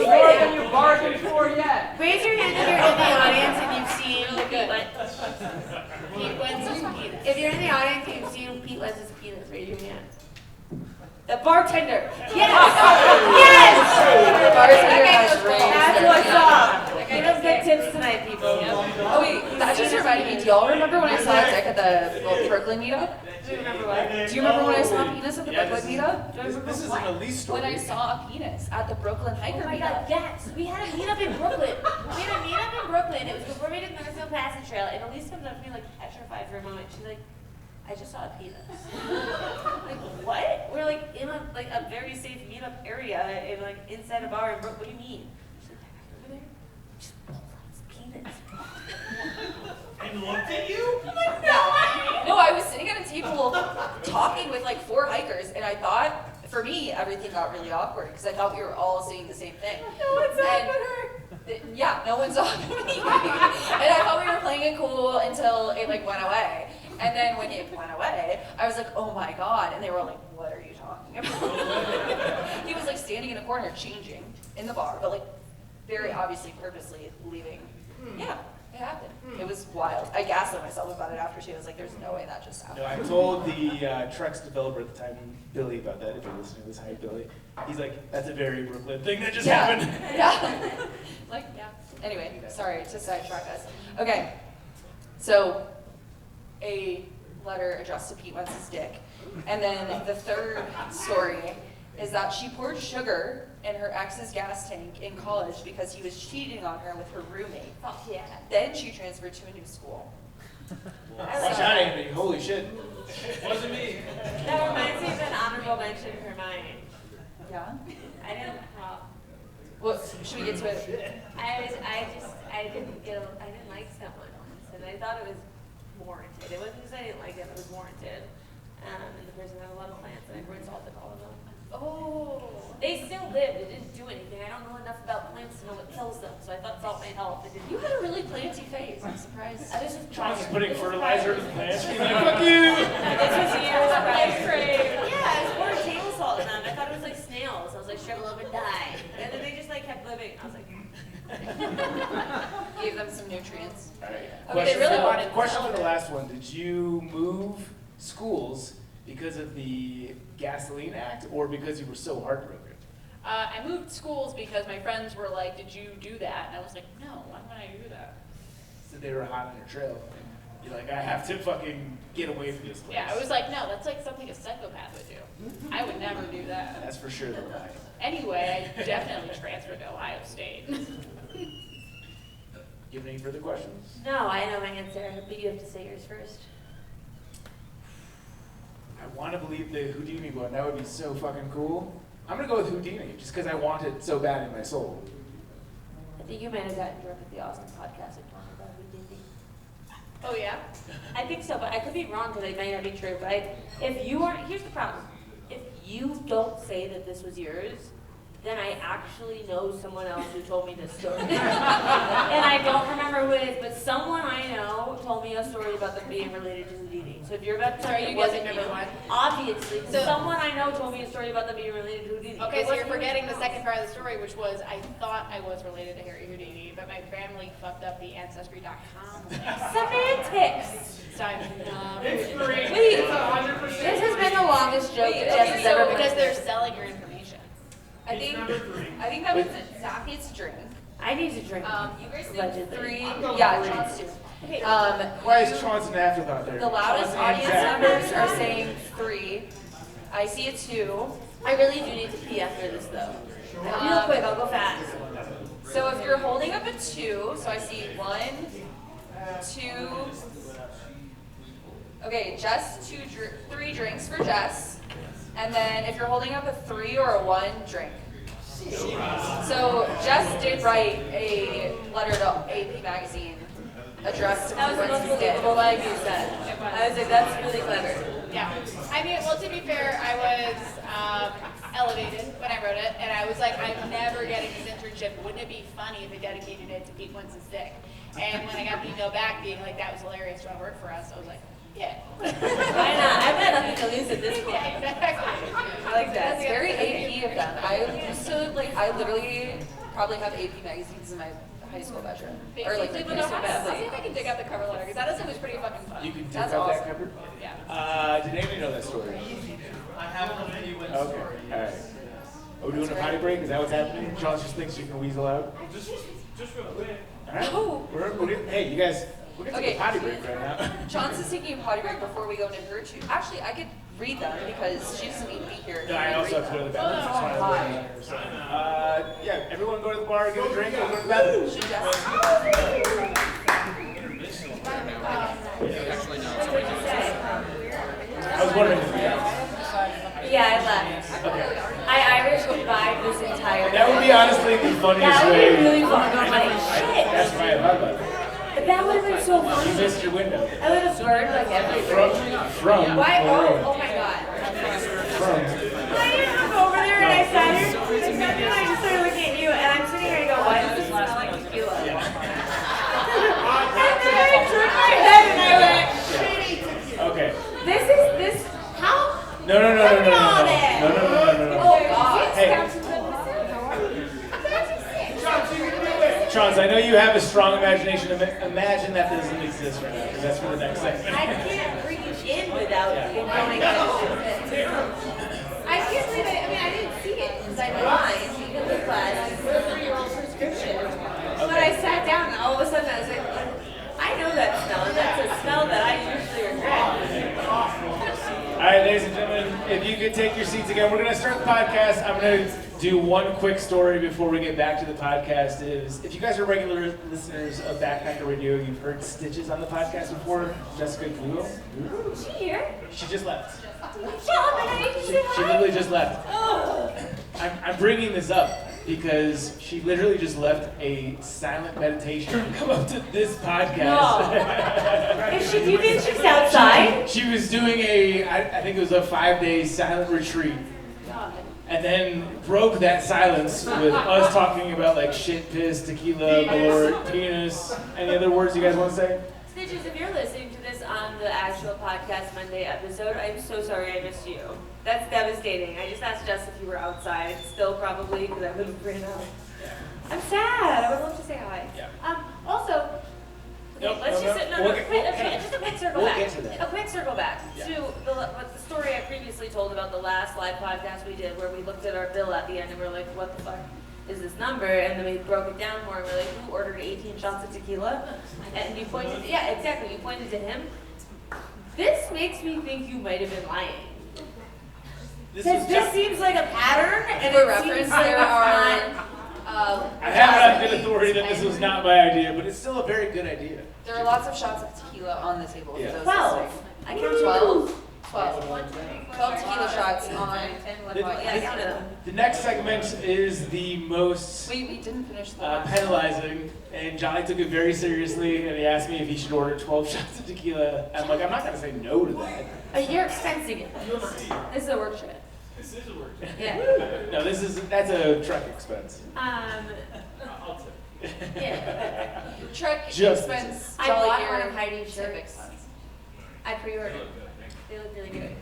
you bargained for yet. Raise your hand if you're in the audience and you've seen Pete Wentz. Pete Wentz's penis. If you're in the audience and you've seen Pete Wentz's penis, raise your hand. The bartender. Yes! Yes! The bartender has raised That's their what's hand. up. Give us good tips tonight, people. Oh wait, that just reminded me. Do y'all remember when I saw a dick at the Brooklyn meetup? Do you remember what? Do you remember when I saw a penis at the Brooklyn meetup? This is an Elise story. When I saw a penis at the Brooklyn hiker Oh my god, meetup. yes! We had a meetup in Brooklyn. We had a meetup in Brooklyn. It was before we did Northfield Passage Trail, and Elise comes up to me like petrified for a moment. She's like, I just saw a penis. Like, what? We're like in a very safe meetup area and like inside a bar in Brooklyn. What do you mean? She's like, that guy over there just pulled out his penis. And looked at you? I'm like, no! No, I was sitting at a table talking with like 4 hikers, and I thought, for me, everything got really awkward because I thought we were all saying the same thing. No one's on And- her. Yeah, no one's on me. And I thought we were playing it cool until it like went away. And then when it went away, I was like, oh my god. And they were all like, what are you talking about? He was like standing in a corner changing in the bar, but like very obviously purposely leaving. Yeah, it happened. It was wild. I gassed myself about it after too. I was like, there's no way that just happened. No, I told the Trex developer at the time, Billy, about that. If you're listening to this, hi Billy. He's like, that's a very Brooklyn thing that just happened. Yeah. Like, yeah. Anyway, sorry to sidetrack us. Okay. So, a letter addressed to Pete Wentz's dick. And then the third story is that she poured sugar in her ex's gas tank in college because he was cheating on her with her roommate. Fuck yeah. Then she transferred to a new school. Watch out, Anthony. Holy shit. Wasn't me. That reminds me of an honorable mention for mine. Yeah? I didn't, well, Well, should we get to it? I didn't like someone, and I thought it was warranted. It wasn't just I didn't like them, it was warranted. And the person had a lot of plants, and I insulted all of them. Oh. They still lived, it didn't do anything. I don't know enough about plants to know what kills them, so I thought salt might help. It didn't. You had a really planty face. I'm surprised. I was just Chauncey is putting fertilizer in the plants. He's like, fuck you! This was years ago. Yeah, I was pouring table salt in them. I thought it was like snails. I was like, shrivel up and die. And then they just like kept living. I was like, Gave them some nutrients. All right. Okay, they really wanted Question for the last one. Did you move schools because of the Gasoline Act or because you were so heartbroken? I moved schools because my friends were like, did you do that? And I was like, no, why would I do that? So they were hot on your trail. And you're like, I have to fucking get away from this place. Yeah, I was like, no, that's like something a psychopath would do. I would never do that. That's for sure the lie. Anyway, I definitely transferred to Ohio State. You have any further questions? no, I know my answer, but you have to say yours first. I want to believe the Houdini one. That would be so fucking cool. I'm going to go with Houdini just because I want it so bad in my soul. I think you might have gotten drunk at the Austin podcast and talked about Houdini. Oh yeah? I think so, but I could be wrong because it might not be true. But if you aren't, here's the problem. If you don't say that this was yours, then I actually know someone else who told me this story. And I don't remember who it is, but someone I know told me a story about them being related to Houdini. So if you're about to tell me Are it you wasn't guessing number you, one? obviously, So- someone I know told me a story about them being related to Houdini. Okay, It so you're wasn't forgetting the you. second part of the story, which was I thought I was related to Harry Houdini, but my family fucked up the Ancestry.com link. Semantics! So I'm not It's related. free. Wait. It's 100%. This has been the longest joke Wait, that Jess okay, has ever so- Because been. they're selling your information. I think Number 3. that means that Zach needs to drink. I need to drink. You guys did Allegedly. 3. I'm going Yeah, three. Chauncey too. Okay. Why is Chaunce an afterthought there? The loudest Chaunce and audience Zach. members are saying 3. I see a 2. I really do need to pee after this though. Real quick, I'll go fast. So if you're holding up a 2, so I see 1, 2. Okay, Jess, 3 drinks for Jess. And then if you're holding up a 3 or a 1, drink. So Jess did write a letter to AP Magazine addressed to That was the most Wentz's dick. believable thing you said. I was like, that's really clever. Yeah. I mean, well, to be fair, I was elevated when I wrote it, and I was like, I'm never getting this internship. Wouldn't it be funny if I dedicated it to Pete Wentz's dick? And when I got the email back being like, that was hilarious, do you want to work for us? I was like, yeah. Why not? I've got nothing to lose at this point. Yeah, exactly. I like that. It's very AP of them. I used to, like, I literally probably have AP magazines in my high school bedroom. Or, like, my Basically, high school I'll see bedroom. if I can dig out the cover letter, because that is was pretty fucking fun. You can dig That's up that awesome. cupboard? Yeah. Did anybody know that story? I have a genuine Okay, story. alright. Are we doing a potty break? Is that what's happening? Chauncey just thinks you can weasel out? Just real quick. Alright. Hey, you guys, we're gonna take a potty break right now. Chauncey is taking a potty break before we go into her two. Actually, I could read them because she doesn't need to be here. No, I also have to go to the bathroom. That's why I'm looking at her, so. Yeah, everyone go to the bar, get a drink, and go to the bathroom. Should Jess? I was wondering if you guys. Yeah, I left. Okay. I Irish goodbye this entire That would be honestly the funniest That would way. be really fun. I'm like, shit. That's why I thought about it. But that would have been so You funny. missed your window. I would have burned like everything. From. Why? or Oh my god. From. I just come over there and I sat here for a second and I just started looking at you and I'm sitting here and I go, why does this smell like tequila? And then I turned my head and I went, Okay. this, how? No. Come on in. No. Oh god. Hey. Chauncey, I know you have a strong imagination. Imagine that doesn't exist right now, because that's for the next segment. I can't reach in without going I can't believe it. I mean, I didn't see it because I'm blind. You can look glass. It's a 3-year-old prescription. But I sat down and all of a sudden I was like, I know that smell, and that's a smell that I usually regret. ladies and gentlemen, if you could take your seats again, we're going to start the podcast. I'm going to do one quick story before we get back to the podcast. If you guys are regular listeners of Backpacker Radio, you've heard Stitches on the podcast before. Jessica Google. Is she here? She just left. She She literally just left. I'm bringing this up because she literally just left a silent meditation to come up to this podcast. Do you think she's outside? She was doing I think it was a 5-day silent retreat. And then broke that silence with us talking about like shit, piss, tequila, balord, penis. Any other words you guys want to say? Stitches, if you're listening to this on the actual podcast Monday episode, I'm so sorry I missed you. That's devastating. I just asked Jess if you were outside. Still probably, because I would have ran out. I'm sad. I would love to say hi. Yeah. Also, let's just a quick circle We'll back. get to that. A quick circle back Yeah. to the story I previously told about the last live podcast we did, where we looked at our bill at the end and we were like, what the fuck is this number? And then we broke it down more and we're like, who ordered 18 shots of tequila? And you pointed, yeah, exactly, you pointed to him. This makes me think you might have been lying. This seems like a pattern, and For it reference, seems like there it's are. not. I have not good authority that this was not my idea, but it's still a very good idea. There are lots of shots of tequila on the table. Yeah. For those 12. listening. I counted 12. 12. 12 tequila shots on. Yeah, I counted them. The next segment is the most Wait, we didn't finish the last. penalizing, and Johnny took it very seriously, and he asked me if he should order 12 shots of tequila. I'm like, I'm not going to say no to that. You're expensing it. This is a work trip. This is a word. Yeah. No, that's a truck expense. I'll take it. Yeah. Truck Just- expense. I Jolly bought Gear, one of Heidi's tip shirts. expense. I pre-ordered. They look really good.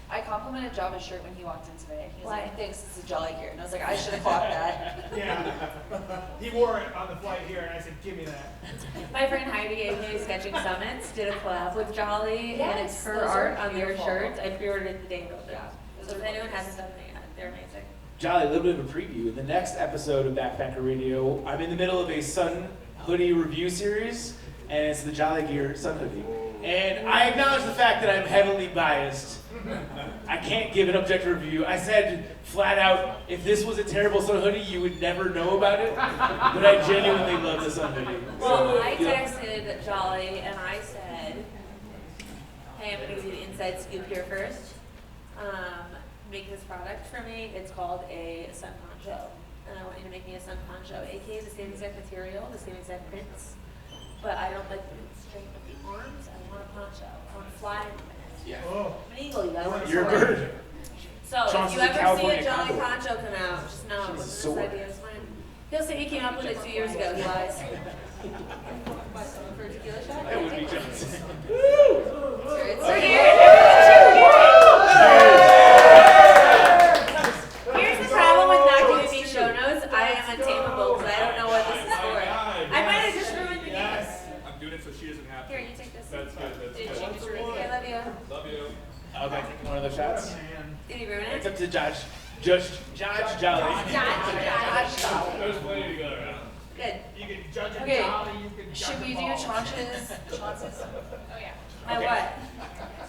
I complimented Java's shirt when he walked in today. He was Why? like, thanks, it's a Jolly Gear. And I was like, I should have caught that. Yeah. He wore it on the flight here, and I said, give me that. My friend Heidi, aka Sketching Summits, did a collab with Jolly, and it's Yes, her those art are on their beautiful. shirts. I pre-ordered it the day it opened. Yeah. So if anyone hasn't done that yet, they're amazing. Jolly, a little bit of a preview. In the next episode of Backpacker Radio, I'm in the middle of a Sun hoodie review series, and it's the Jolly Gear Sun hoodie. And I acknowledge the fact that I'm heavily biased. I can't give an objective review. I said flat out, if this was a terrible Sun hoodie, you would never know about it. But I genuinely love the Sun hoodie. Well, I yeah. texted Jolly and I said, hey, I'm going to give you the inside scoop here first. Make this product for me. It's called a sun poncho. And I want you to make me a sun poncho, aka the same exact material, the same exact prints. But I don't like the constraint of the arms. I want a poncho. I want to fly in it. Yeah. Oh. I'm an eagle, you gotta want to You're a soar. bird. So Chaunce if you is a ever see California a Jolly condor. poncho come out, just know She's a this sword. idea is mine. He'll say he came up with it 2 years ago. He lies. For a tequila shot? That would be Johnson. So here's the problem with not giving me show notes. I am untamable because I don't know what this is for. I might have just ruined the game. I'm doing it so she doesn't have Here, you take this. That's good. That's Did good. she just ruin it? I love you. Love you. Okay, taking one of the shots. Did he ruin It's it? up to Judge Jolly. There's plenty to go around. Good. You can judge a Okay. jolly, you can judge Should we a do ball. Chaunce's? Chaunce's? Oh, yeah. My Okay. what?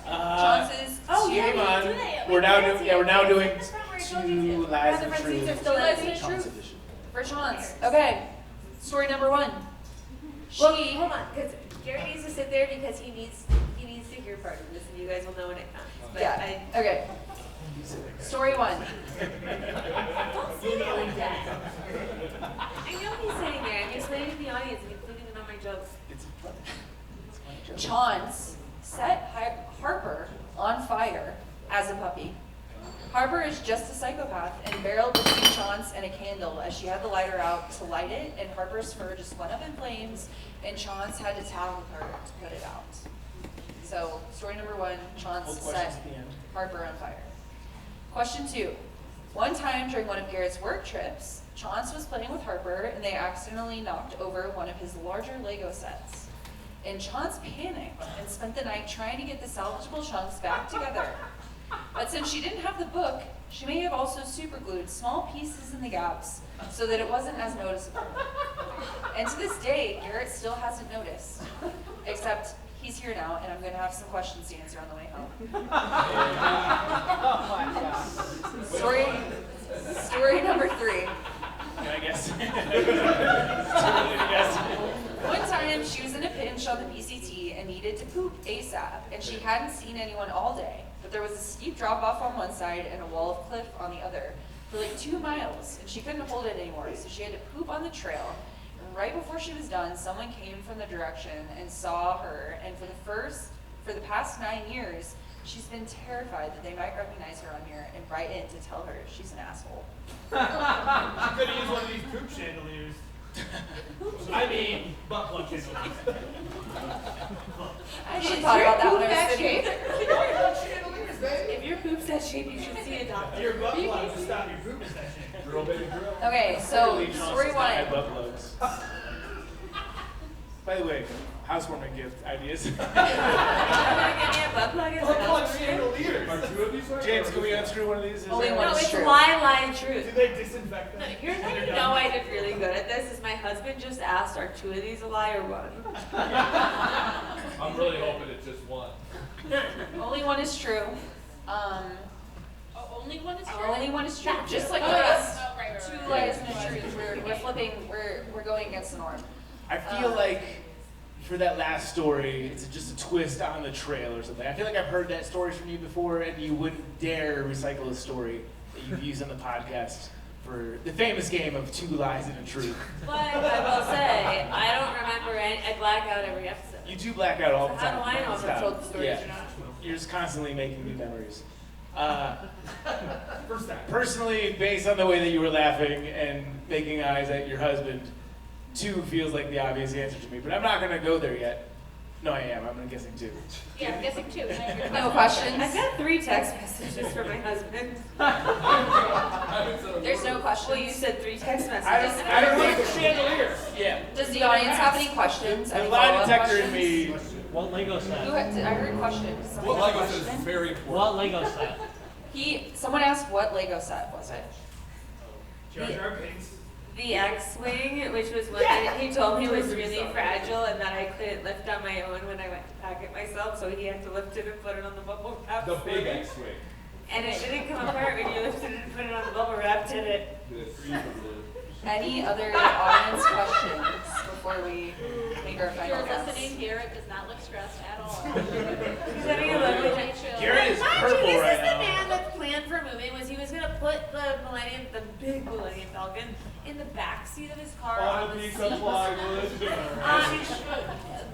Chaunce's? Oh, Game yeah, you on. do that. We're now doing. Yeah, we're now doing That's from where I told you two to. lies The and front seats are truths. still Lies empty. and Chaunce truth. edition. For Chaunce. Okay. Story number 1. Well, hold on, because Garrett needs to sit there because he needs to hear part of this, and you guys will know when it comes. But Yeah. Okay. Story 1. Don't say it like that. I know he's sitting there. I'm explaining to the audience and including them on my jokes. It's funny. Chaunce set Harper on fire as a puppy. Harper is just a psychopath and barreled between Chaunce and a candle as she had the lighter out to light it, and Harper's fur just went up in flames, and Chaunce had to tag with her to put it out. So, story number 1, Chaunce Hold set questions at the end. Harper on fire. Question 2. One time during one of Garrett's work trips, Chaunce was playing with Harper and they accidentally knocked over one of his larger Lego sets. And Chaunce panicked and spent the night trying to get the salvageable chunks back together. But since she didn't have the book, she may have also superglued small pieces in the gaps so that it wasn't as noticeable. And to this day, Garrett still hasn't noticed, except he's here now, and I'm going to have some questions to answer on the way home. Oh my God. Story number 3. I guess. One time, she was in a pinch on the PCT and needed to poop ASAP, and she hadn't seen anyone all day. But there was a steep drop-off on one side and a wall of cliff on the other for like 2 miles, and she couldn't hold it anymore, so she had to poop on the trail. And right before she was done, someone came from the direction and saw her, and for the past 9 years, she's been terrified that they might recognize her on here and write in to tell her she's an asshole. You could use one of these poop chandeliers. I mean, butt plug chandeliers. I actually thought about that when I was sitting. If your poop's that shape, you should see a doctor. Your butt plug will stop your poop is that shit. Drill, baby, drill. Okay, so story 1. Butt plugs. By the way, housewarming gift ideas. I'm gonna give you a butt plug as Butt an plug unscrew. chandeliers. Are 2 of these right? James, can we unscrew one of these? Is Only there- one. No, That's it's true. lie, Do truth. they disinfect them? Here's how you know I did really good at this is my husband just asked, are 2 of these a lie or 1? I'm really hoping it's just one. Only one is true. Oh, only one is true? Only one is true. Just like Oh, the rest. oh, right. 2 lies and a truth. We're flipping. We're going against the norm. I feel like for that last story, it's just a twist on the trail or something. I feel like I've heard that story from you before, and you wouldn't dare recycle a story that you've used on the podcast for the famous game of 2 lies and a truth. But I will say, I don't remember any, I black out every episode. You do black out all the So how time. do I know if Stop. I've told the stories Yeah. or not? You're just constantly making new memories. First time. Personally, based on the way that you were laughing and making eyes at your husband, 2 feels like the obvious answer to me, but I'm not going to go there yet. No, I am. I'm guessing 2. Yeah, I'm guessing 2. No questions. I've got 3 text messages from my husband. There's no questions. Well, you said 3 text messages. I don't think Poop chandeliers. Yeah. Does the audience have any questions? The Any lie follow-up detector in questions? me. What Lego set? I heard questions. What Someone had a Lego says is question? very important. What Lego set? Someone asked what Lego set was it? Jar Jar Binks. The X-Wing, which was one that he told me was really fragile and that I couldn't lift on my own when I went to pack it myself, so he had to lift it and put it on the bubble wrap. The big X-wing. And it didn't come apart when you lifted it and put it on the bubble wrap, did it? Any other audience questions before we make our If final you're guess? listening, Garrett does not look stressed at all. He's having a lovely time. Garrett is Mind you, purple this right is the now. man that planned for moving was he was gonna put the big Millennium Falcon in the back seat of his car on the seat.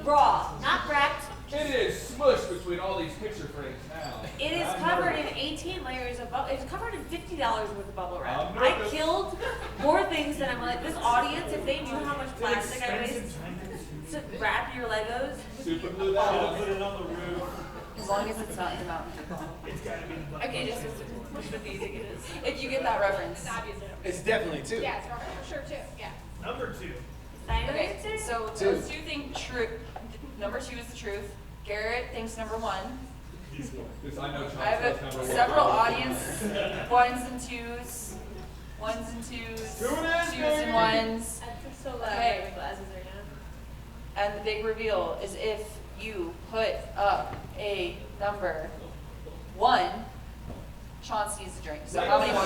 Raw, not wrapped. It is smushed between all these picture frames now. It is covered in 18 layers of bubble. It's covered in $50 worth of bubble wrap. I'm I nervous. killed more things than I'm like. This audience, if they knew how much plastic I waste to wrap your Legos. Super glue that on. Put it on the roof. As long as it's not in the mountain dew. It's gotta be the butt Okay, just which one do you think it is? If you get that reference. It's obvious. It's definitely 2. Yeah, it's for sure too. Yeah. Number 2. Final Okay, answer? so Two. those 2 think true. Number 2 is the truth. Garrett thinks number 1. Because I know Chauncey I have has number 1. several audience 1s and 2s. 1s and 2s. 2s and 1s. I'm so loud. Okay. My glasses are down. And the big reveal is if you put up a number 1, Chauncey needs a drink. So how many more?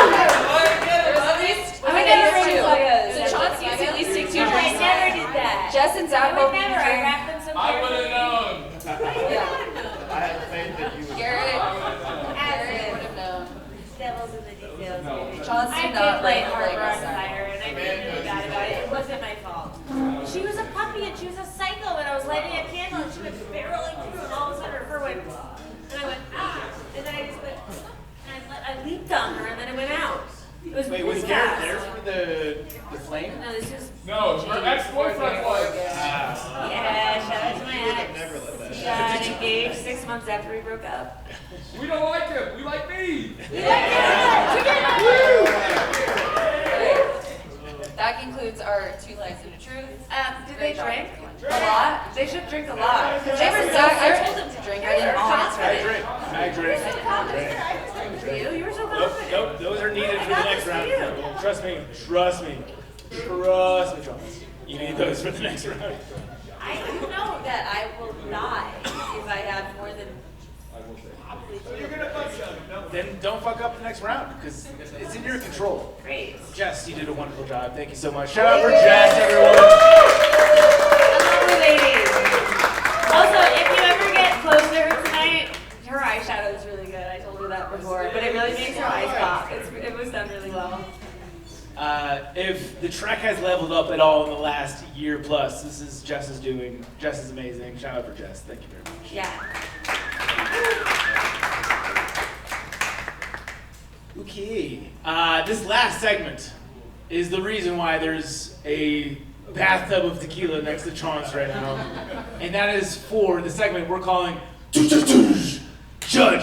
There's at least, I would never there's bring 2. Legos. So Chauncey needs to at least take 2 No, I drinks. never did that. Jess and I Zach would both need never. a I drink. wrapped them so I would have known. Yeah. I had faith that you would. Garrett As would have known. Devils in the details. No. baby. Chauncey I did did not light bring Harbor Lego on set. fire, and I feel really bad about it. It wasn't my fault. She was a puppy, and she was a psycho, and I was lighting a candle, and she went barreling through, and all of a sudden her fur went, and I went, ah, and then I just went, and I leaped on her, and then it went out. It was Wait, really was Garrett fast. there for the flame? No, this is, No, her ex-boyfriend was. yeah, shout out to my ex. Never let that We got engaged 6 months after we broke up. We don't like him. We like me. That concludes our 2 lies and a truth. Did they drink? A lot? They should drink a lot. Jess and Zach, I told them to drink. I didn't answer I it. drink. I drink. You were so Nope, confident. nope, those are needed for the next round. Trust me, Chauncey. You need those for the next round. I then don't fuck up the next round because it's in your control. Great. Jess, you did a wonderful job. Thank you so much. Shout out for Jess, everyone. Lovely lady. Also, if you ever get close to her tonight, her eyeshadow is really good. I told her that before, but it really makes her eyes pop. It was done really well. If the Trek has leveled up at all in the last year plus, this is Jess's doing. Jess is amazing. Shout out for Jess. Thank you very much. Yeah. Okay. This last segment is the reason why there's a bathtub of tequila next to Chaunce right now. And that is for the segment we're calling Judge Jolly.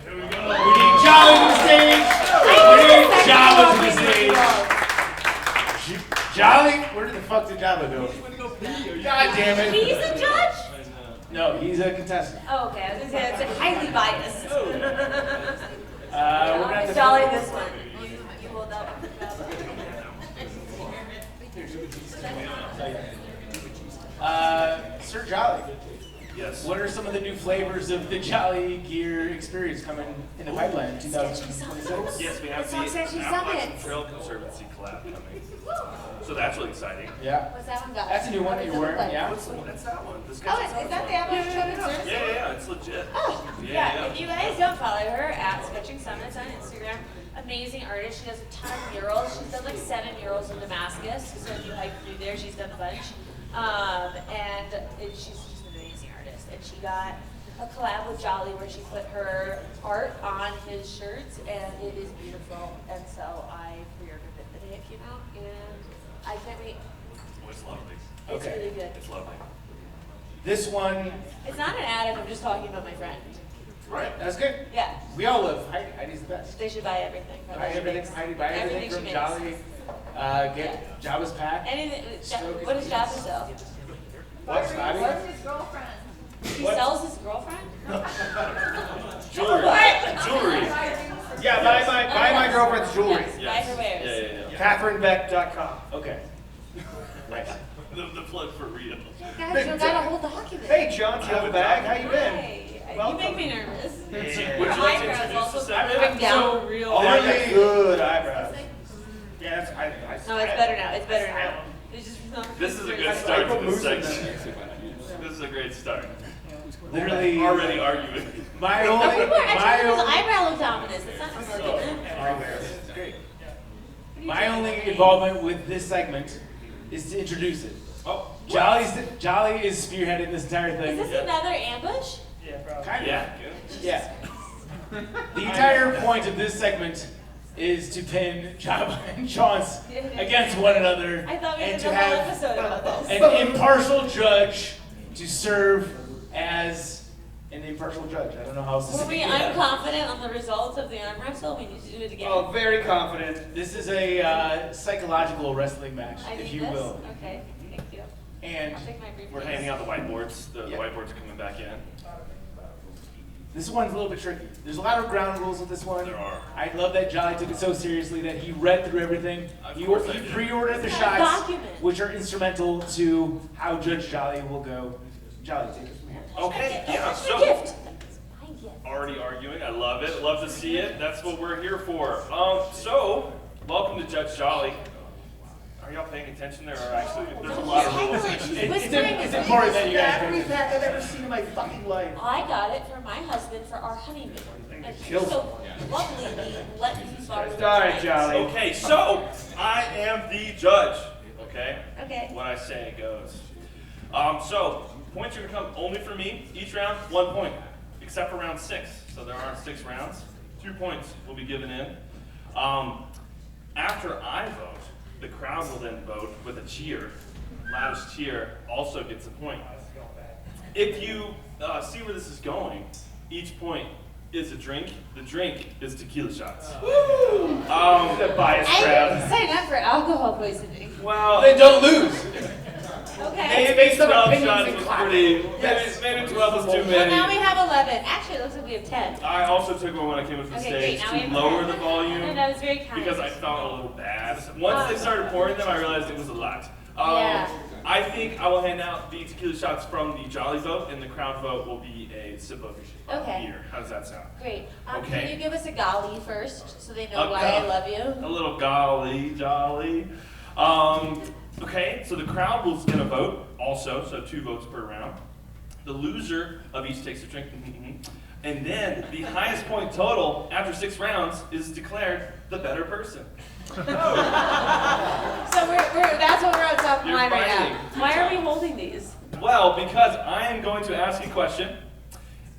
Here we go. We need Jolly to the stage. We need Jabba to the stage. Jolly? Where the fuck did Jabba go? God damn it. He's a judge? No, he's a contestant. Oh, okay. I was gonna say it's highly biased. We're gonna have to Jolly this one. You hold that one. Sir Jolly. Yes. What are some of the new flavors of the Jolly Gear experience coming in the pipeline in 2026? Yes, we have the Appalachian Trail Conservancy collab coming. So that's really exciting. Yeah. What's that one got? That's a new one that you're wearing, yeah? That's that one. This Oh, guy's is that the Appalachian Trail Conservancy? Yeah, it's legit. Oh, yeah. If you guys don't follow her at Sketching Summits on Instagram, amazing artist. She does a ton of murals. She's done like 7 murals in Damascus. So if you hike through there, she's done a bunch. She's just an amazing artist. And she got a collab with Jolly where she put her art on his shirts, and it is beautiful. And so I pre-ordered it the day it came out, and I can't wait. Oh, it's lovely. It's Okay. really good. It's lovely. This one, It's not an ad if I'm just talking about my friend. right, that's good. Yeah, We all love Heidi. Heidi's the best. they should buy everything from Buy her. everything from Heidi. Buy everything from she Jolly. makes. Get Jabba's pack. Anything, what does Jabba sell? What's Scotty? What's his girlfriend? He What? sells his girlfriend? Jewelry. Jewelry. Yeah, buy my girlfriend's jewelry. Yes, buy her wares. Yeah. CatherineBeck.com. Okay. Right. The plug for real. Guys, you gotta hold the hockey bag. Hey, John, you have a bag? How you been? Hi. You Welcome. make me nervous. Would you Your like to eyebrows introduce also the segment? bring down real. Oh, I got good eyebrows. Yeah, that's, No, it's better now. It's better now. It's just This is a good start to this section. This is a great start. Literally, Already arguing. my No, only, people are actually my, those eyebrow dominance. It's not an argument. It's great. My only involvement with this segment is to introduce it. Oh, Jolly is spearheading this entire Is thing. this another ambush? Yeah, probably. Kind of. yeah. Yeah. The entire point of this segment is to pin Jabba and Chaunce against one another I thought we and did to a whole have episode about this. an impartial judge to serve as an impartial judge. I don't know how else to Were say we that. unconfident on the results of the arm wrestle? We need to do it again. Oh, very confident. This is a psychological wrestling match, I if need you this? will. Okay, thank you. And I'll take my briefcase. We're handing out the whiteboards. The Yeah. whiteboards are coming back in. this one's a little bit tricky. There's a lot of ground rules with this one. There are. I love that Jolly took it so seriously that he read through everything. Of He course I did. pre-ordered the It's a shots, document. which are instrumental to how Judge Jolly will go. Jolly, take it from here. Okay, yeah, That's my so gift. My gift. already arguing. I love it. Love to see it. That's what we're here for. So welcome to Judge Jolly. Are y'all paying attention? There's a lot of rules. It's important that you guys pay Every attention. back I've ever seen in my fucking life. I got it for my husband for our honeymoon. And he's Kills so lovely, let me borrow it Sorry, tonight. Jolly. Okay, so I am the judge. Okay? Okay. What I say goes. So points are gonna come only for me. Each round, 1 point, except for round 6. So there are 6 rounds. 2 points will be given in. After I vote, the crowd will then vote with a cheer. Loudest cheer also gets a point. If you see where this is going, each point is a drink. The drink is tequila shots. The biased I crowd. didn't sign up for alcohol poisoning. Well, Then don't lose. Okay. based on 12 opinions shots and was classes. pretty. Yes. Maybe 12 was too Well, now we many. have 11. Actually, it looks like we have 10. I also took one when I came up to the Okay, stage great. Now we to have lower 10. the volume. No, that was very kind. Because I felt a little bad. Once they started pouring them, I realized it was a lot. Yeah. I think I will hand out the tequila shots from the Jolly vote, and the crowd vote will be a sip of Okay. beer. How does that sound? Great. Okay. Can you give us a golly first so they know A why go- I love you? A little golly jolly. Okay, so the crowd was gonna vote also, so 2 votes per round. The loser of each takes a drink, and then the highest point total after 6 rounds is declared the better person. So that's what we're on top of You're mind right fighting. now. Why are we holding these? Well, because I am going to ask a question,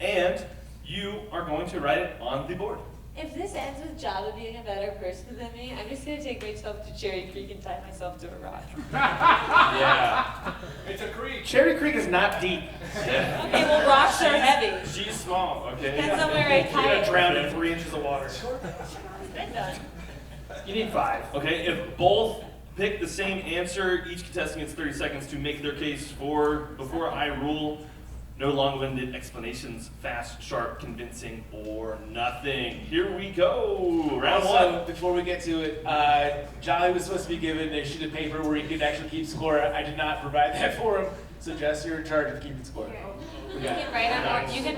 and you are going to write it on the board. If this ends with Jabba being a better person than me, I'm just gonna take myself to Cherry Creek and tie myself to a rock. Yeah. It's a creek. Cherry Creek is not deep. Yeah. Okay, well rocks are heavy. She's small, okay? Depends on where I You're tie gonna it. drown in 3 inches of water. It's been done. You need 5. Okay, if both pick the same answer, each contestant gets 30 seconds to make their case before I rule. No long-winded explanations, fast, sharp, convincing, or nothing. Here we go. Round Also, 1. before we get to it, Jolly was supposed to be given a sheet of paper where he could actually keep score. I did not provide that for him. So Jess, you're in charge of keeping score. You can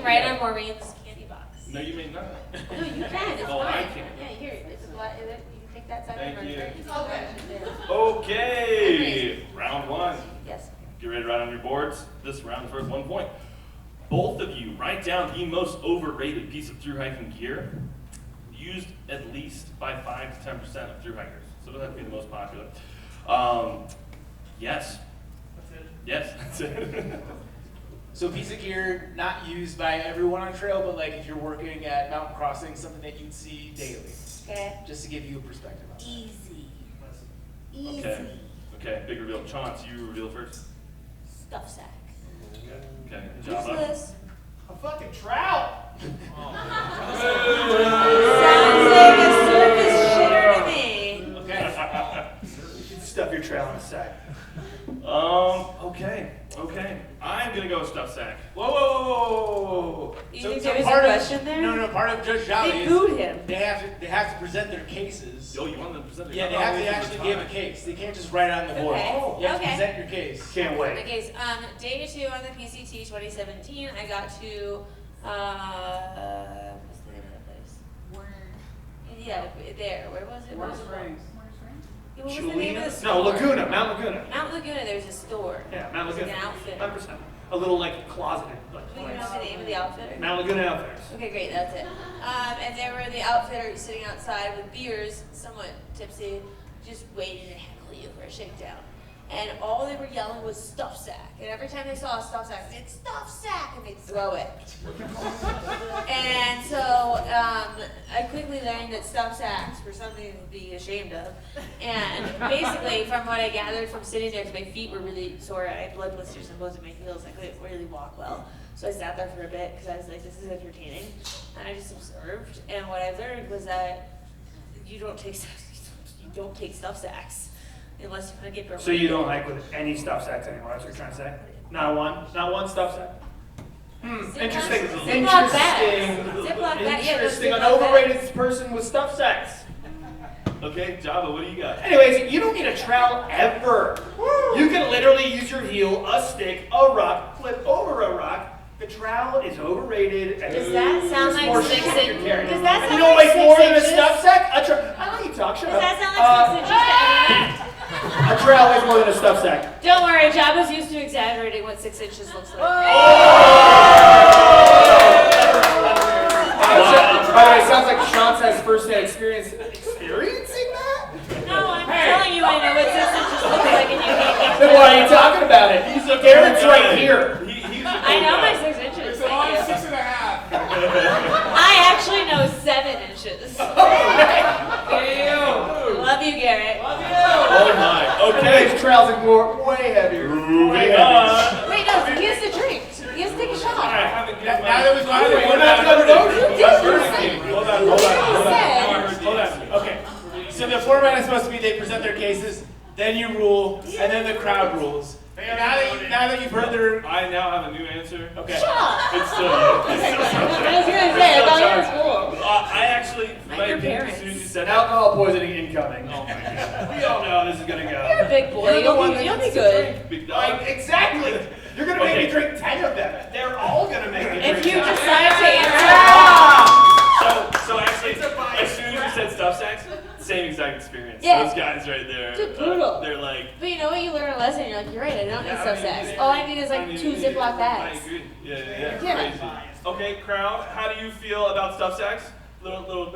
write on Maureen's candy box. No, you may not. No, you can. It's Oh, fine. I can. Yeah, here. It's what is it? You can take that side Thank of you. Okay. Okay, round 1. Yes. Get ready to write on your boards. This round is worth 1 point. Both of you write down the most overrated piece of thru hiking gear used at least by 5 to 10% of thru hikers. So it doesn't have to be the most popular. Yes. That's it. Yes, that's it. So a piece of gear not used by everyone on trail, but like if you're working at mountain crossing, something that you'd see daily. Okay. Just to give you a perspective on it. Easy. Easy. Okay. Okay, big reveal. Chauncey, you reveal first. Stuff sack. Okay, What's Jabba. this? A fucking trout. Sounds like a surface shitter to me. Okay. You should stuff your trail in a sack. Okay. I'm gonna go with stuff sack. Whoa. You think there was a question there? No, part of Judge Jolly They is booed him. they have to present their cases. Oh, you want them to present it? Yeah, they have to actually give a case. They can't just write it on the board. Okay. You have to Okay. present your case. Can't wait. Okay, so, day 2 on the PCT 2017, I got to, what's the name of that place? Yeah, there. Where was it? What was the name of the store? No, Laguna. Mount Laguna. Mount Laguna, there's a store. Yeah, Mount It's Laguna. like an outfit. 100%. A little like closeted. Like, Do you know the name of the outfitter? Mount Laguna Outfitters. Okay, great, that's it. And there were the outfitters sitting outside with beers, somewhat tipsy, just waiting to heckle you for a shakedown. And all they were yelling was stuff sack. And every time they saw a stuff sack, they'd stuff sack, and they'd throw it. And so I quickly learned that stuff sacks were something to be ashamed of. And basically, from what I gathered from sitting there, because my feet were really sore, I had blood blisters on both of my heels, I couldn't really walk well. So I sat there for a bit because I was like, this is entertaining. And I just observed. And what I learned was that you don't take stuff sacks unless you want to get your So you don't hike with any stuff sacks anymore, that's what you're trying to say? Not one? Not one stuff sack? Interesting. Ziploc bags. Ziploc bags. Yeah, those Interesting. An Ziploc overrated bags. person with stuff sacks. Okay, Jabba, what do you got? Anyways, you don't need a trowel ever. You can literally use your heel, a stick, a rock, flip over a rock. The trowel is overrated. And Does that sound it's like more 6 shit you're inches? carrying. Does that And sound you don't like weigh more 6 than a inches? stuff sack? I know you talk, shut Does up. that sound like 6 inches to anyone? A trowel is more than a stuff sack. Don't worry, Jabba's used to exaggerating what 6 inches looks like. By the way, it sounds like Chaunce has first-hand experience experiencing that? No, I'm telling you I know what 6 inches looks like and you can't Then why are you talking about it? Garrett's right here. I know my 6 inches. It's Thank you. 6.5. I actually know 7 inches. Love you, Garrett. Oh my. Okay, Okay. his trowels are way heavier. Moving on. Wait, no, he has to drink. He has to take a shot. I haven't given Now that we've gone through, We're not done voting. Hold on. Hold on. Okay. So the format is supposed to be they present their cases, then you rule, and then the crowd rules. Now that you've heard their I now have a new answer. okay. It's still I was gonna say, I thought you were cool. I actually, Like my your opinion, as parents. soon as you said that, Alcohol poisoning incoming. oh my god, we all know how this is gonna go. Your big boy. You're the one that You'll be gets to good. drink. Big dog. Like, exactly. You're gonna make me drink 10 of them. They're all gonna make me drink If you 10. decide to answer, So actually, as soon as you said stuff sacks, same exact experience. Yeah. Those guys right there. Dude, brutal. They're like. but you know what? You learn a lesson. You're like, you're right. I don't need Yeah, stuff sacks. All I need is like 2 Ziploc I bags. agree. Yeah. Yeah. Crazy. Okay, crowd, how do you feel about stuff sacks? Little. We don't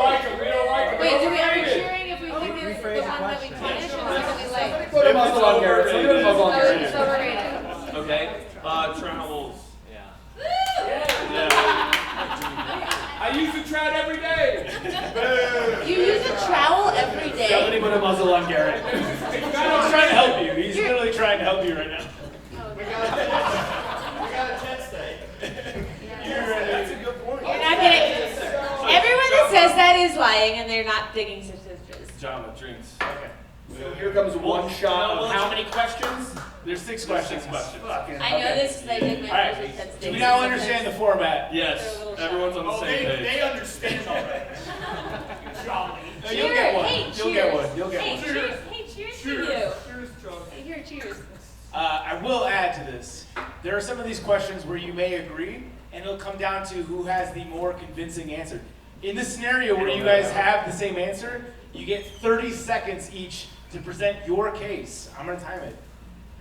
like him. We don't like him. Wait, do we are we cheering if we think it's the one that we punish or the one that we like? Put a muzzle on Garrett. Put a muzzle on Oh, Garrett. it's overrated. Okay. Travels. Yeah. I use the trout every day. You use a trowel every day. Somebody put a muzzle on Garrett. He's trying to help you. He's literally trying to help you right now. We got a test day. That's a good point. You're not getting. Everyone that says that is lying, and they're not digging statistics. Jabba, drinks. Okay. So here comes one shot of how many questions? There's 6 questions. Fucking. I know this because I did my All right. project that's Do we now understand the format? Yes, everyone's on the same page. They understand already. Jolly. No, you'll get one. Hey, You'll get one. You'll get Hey, one. cheers. Hey, cheers to you. Cheers, John. Hey, here, cheers. I will add to this. There are some of these questions where you may agree, and it'll come down to who has the more convincing answer. In the scenario where you guys have the same answer, you get 30 seconds each to present your case. I'm going to time it.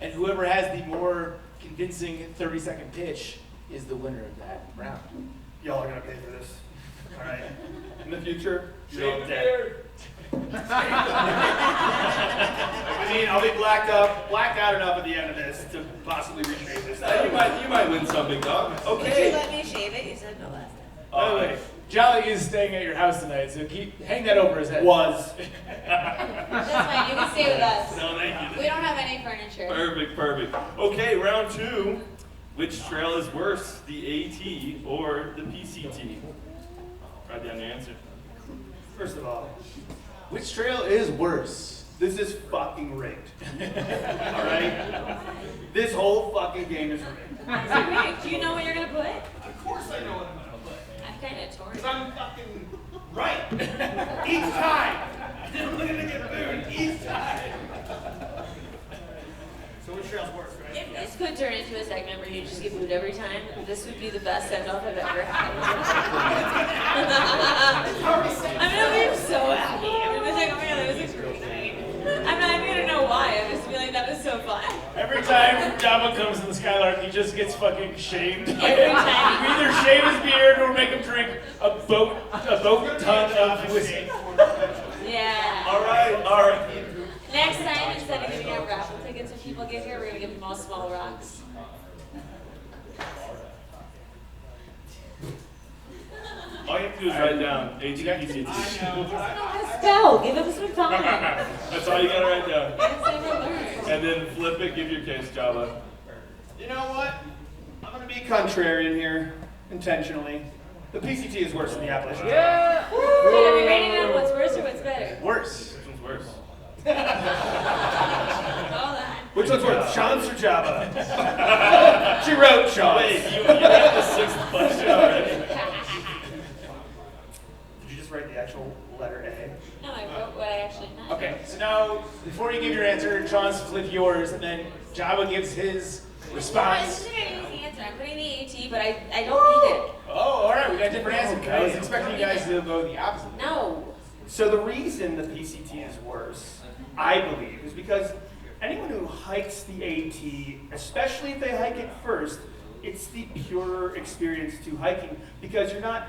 And whoever has the more convincing 30-second pitch is the winner of that round. Y'all are gonna pay for this. All right. In the future, you're all Shave dead. beard. I mean, I'll be blacked out enough at the end of this to possibly reshape this. You might win something, dog. Would you Okay. let me shave it? You said no last time. By the way, Jolly is staying at your house tonight, so hang that over his head. Was. That's fine. You can stay with us. No, thank you. We don't have any furniture. Perfect. Okay, round 2. Which trail is worse, the AT or the PCT? Write down your answer. First of all, Which trail is worse? this is fucking rigged. All right? This whole fucking game is rigged. Is it weird? Do you know what you're gonna put? Of course I know what I'm gonna put. I'm kind of torn. Because I'm fucking right. Each time. I'm gonna get booed each time. So which trail's worse, right? If this could turn into a segment where you just get booed every time, this would be the best send-off I've ever had. I'm gonna be so happy. I'm gonna be like, oh my god, that was a great night. I'm not even gonna know why. I'm just feeling that was so fun. Every time Jabba comes in the Skylark, he just gets fucking shamed. Every time. We either shave his beard or make him drink a boat ton of whiskey. Yeah. All right. Next time, instead of giving out raffle tickets when people get here, we're gonna give them all small rocks. All you have to do is write down AT/PCT. Spell. Give them some time. That's all you gotta write down. That's never learned. And then flip it, give your case, Jabba. You know what? I'm gonna be contrarian here, intentionally. The PCT is worse than the Appalachian. Yeah. Wait, are we rating on what's worse or what's better? Worse. Which one's worse? Hold on. Which one's worse, Chaunce or Jabba? She wrote Chaunce. Wait, you read the 6th question already? Did you just write the actual letter A? No, I wrote what I actually meant. Okay, so now, before you give your answer, Chauncey flip yours, and then Jabba gives his No, response. this isn't an easy answer. I'm putting the AT, but I don't need it. Oh, alright, we got different answers. I was expecting you guys to go the opposite. No. So the reason the PCT is worse, I believe, is because anyone who hikes the AT, especially if they hike it first, it's the purer experience to hiking because you're not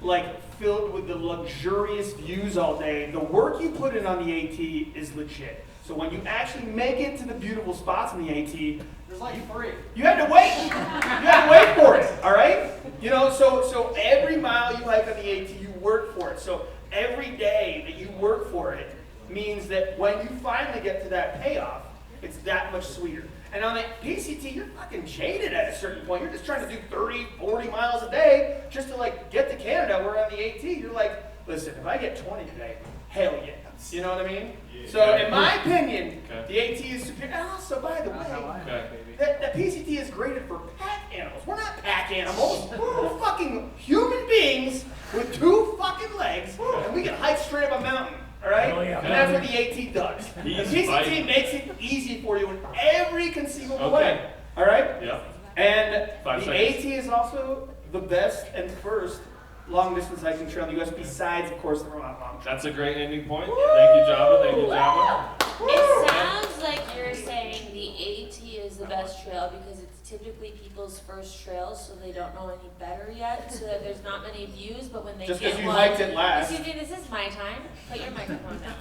like filled with the luxurious views all day. The work you put in on the AT is legit. So when you actually make it to the beautiful spots on the AT, there's like free. You had to wait. You had to wait for it. All right. You know. So every mile you hike on the AT, you work for it. So every day that you work for it means that when you finally get to that payoff, it's that much sweeter. And on the PCT, you're fucking jaded at a certain point. You're just trying to do 30, 40 miles a day just to like get to Canada. Where on the AT, you're like, listen, if I get 20 today, hell yeah. You know what I mean? Yeah. So in my opinion, Okay. the AT is superior. And also, by the way, Okay. the PCT is graded for pack animals. We're not pack animals. We're fucking human beings with 2 fucking legs, and we can hike straight up a mountain. All right? Oh, yeah. And that's what the AT does. He's The PCT fighting. first long-distance hiking trail in the U.S. besides, of course, the Vermont Long Trail. That's a great ending point. Thank you, Jabba. Thank you, Jabba. It sounds like you're saying the AT is the best trail because it's typically people's first trail, so they don't know any better yet, so that there's not many views, but when they Just get because you one... hiked it last. Excuse me, this is my time. Put your microphone down.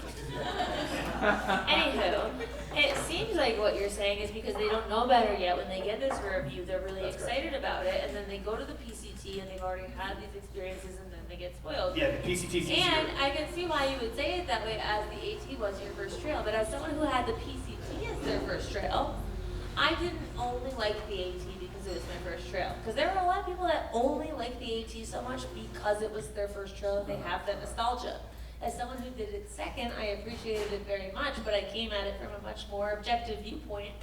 Anywho, it seems like what you're saying is because they don't know better yet, when they get this review, they're really excited about it, and then they go to the PCT and they've already had these experiences, and then they get spoiled. Yeah, the PCT's easier. And I can see why you would say it that way as the AT was your first trail, but as someone who had the PCT as their first trail, I didn't only like the AT because it was my first trail. Because there were a lot of people that only liked the AT so much because it was their first trail and they have that nostalgia. As someone who did it second, I appreciated it very much, but I came at it from a much more objective viewpoint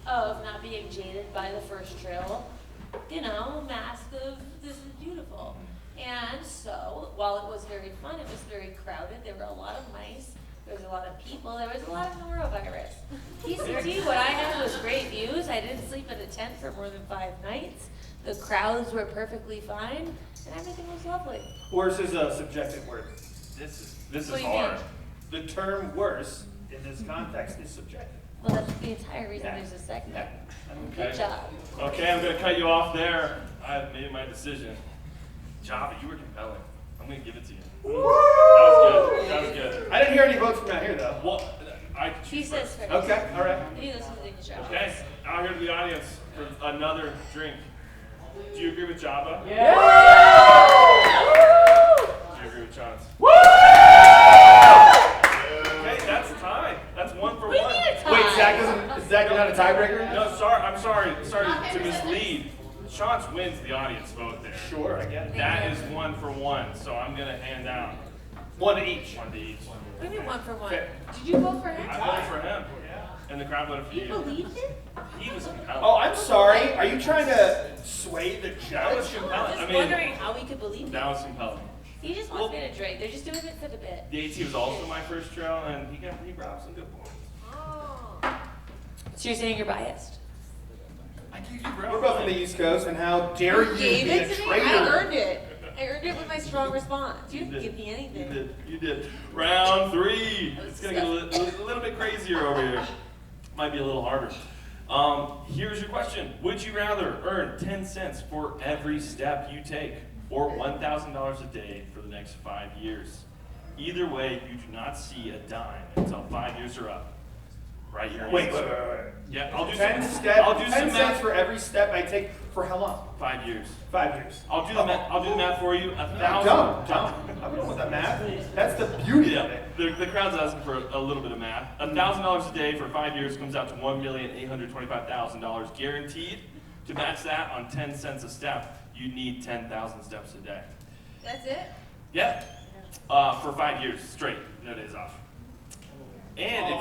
of not being jaded by the first trail, mask of this is beautiful. And so, while it was very fun, it was very crowded, there were a lot of mice, there was a lot of people, there was a lot of norovirus. PCT, what I had was great views. I didn't sleep in a tent for more than 5 nights. The crowds were perfectly fine, and everything was lovely. Worse is a subjective word. This What is do you hard. mean? The term worse in this context is subjective. Well, that's the entire reason Yeah. there's a segment. Yeah. Good Okay. job. Okay, I'm going to cut you off there. I've made my decision. Jabba, you were compelling. I'm going to give it to you. That was good. That was good. I didn't hear any votes from out here, though. Well, I can He choose says first. first. Okay, all right. You listen to the show. Okay, out here to the audience for another drink. Do you agree with Jabba? Yeah. Do you agree with Chaunce? Okay, that's a tie. That's 1 for 1. Wait, is Zach not a tiebreaker? No, sorry. I'm sorry. Sorry to mislead. Chaunce wins the audience vote there. Sure, I get it. That is 1 for 1. So I'm gonna hand out One to each. 1 to each. What do you mean 1 for 1? Fair. Did you vote for him? I voted for him, and the crowd voted for You you. believed it? He was compelling. Oh, I'm sorry. Are you trying to sway the That was judge? compelling. I'm I just mean, wondering how we could believe that it. was compelling. He just wants me to drink. They're just doing it for the bit. The AT was also my first trail, and he brought up some good points. Oh. So you're saying you're biased? I gave you bro. We're both from the East Coast, and how dare you Gave be it a to me? traitor? I earned it. I earned it with my strong response. You didn't give me You anything. did. You did. Round 3. That was It's gonna get a little bit crazier over here. Might be a little harder. Here's your question. Would you rather earn 10 cents for every step you take or $1,000 a day for the next 5 years? Either way, you do not see a dime until 5 years are up. Right here. Wait. Yeah, I'll do 10 some. step. I'll do 10 some cents math. for every step I take for how long? 5 years. 5 years. I'll do the math. I'll do the math for you. Don't. 1,000. I don't want that math. That's the beauty of Yeah, it. the crowd's asking for a little bit of math. $1,000 a day for 5 years comes out to $1,825,000 guaranteed. To match that on 10 cents a step, you need 10,000 steps a day. That's it? Yeah, for 5 years straight, no days off. And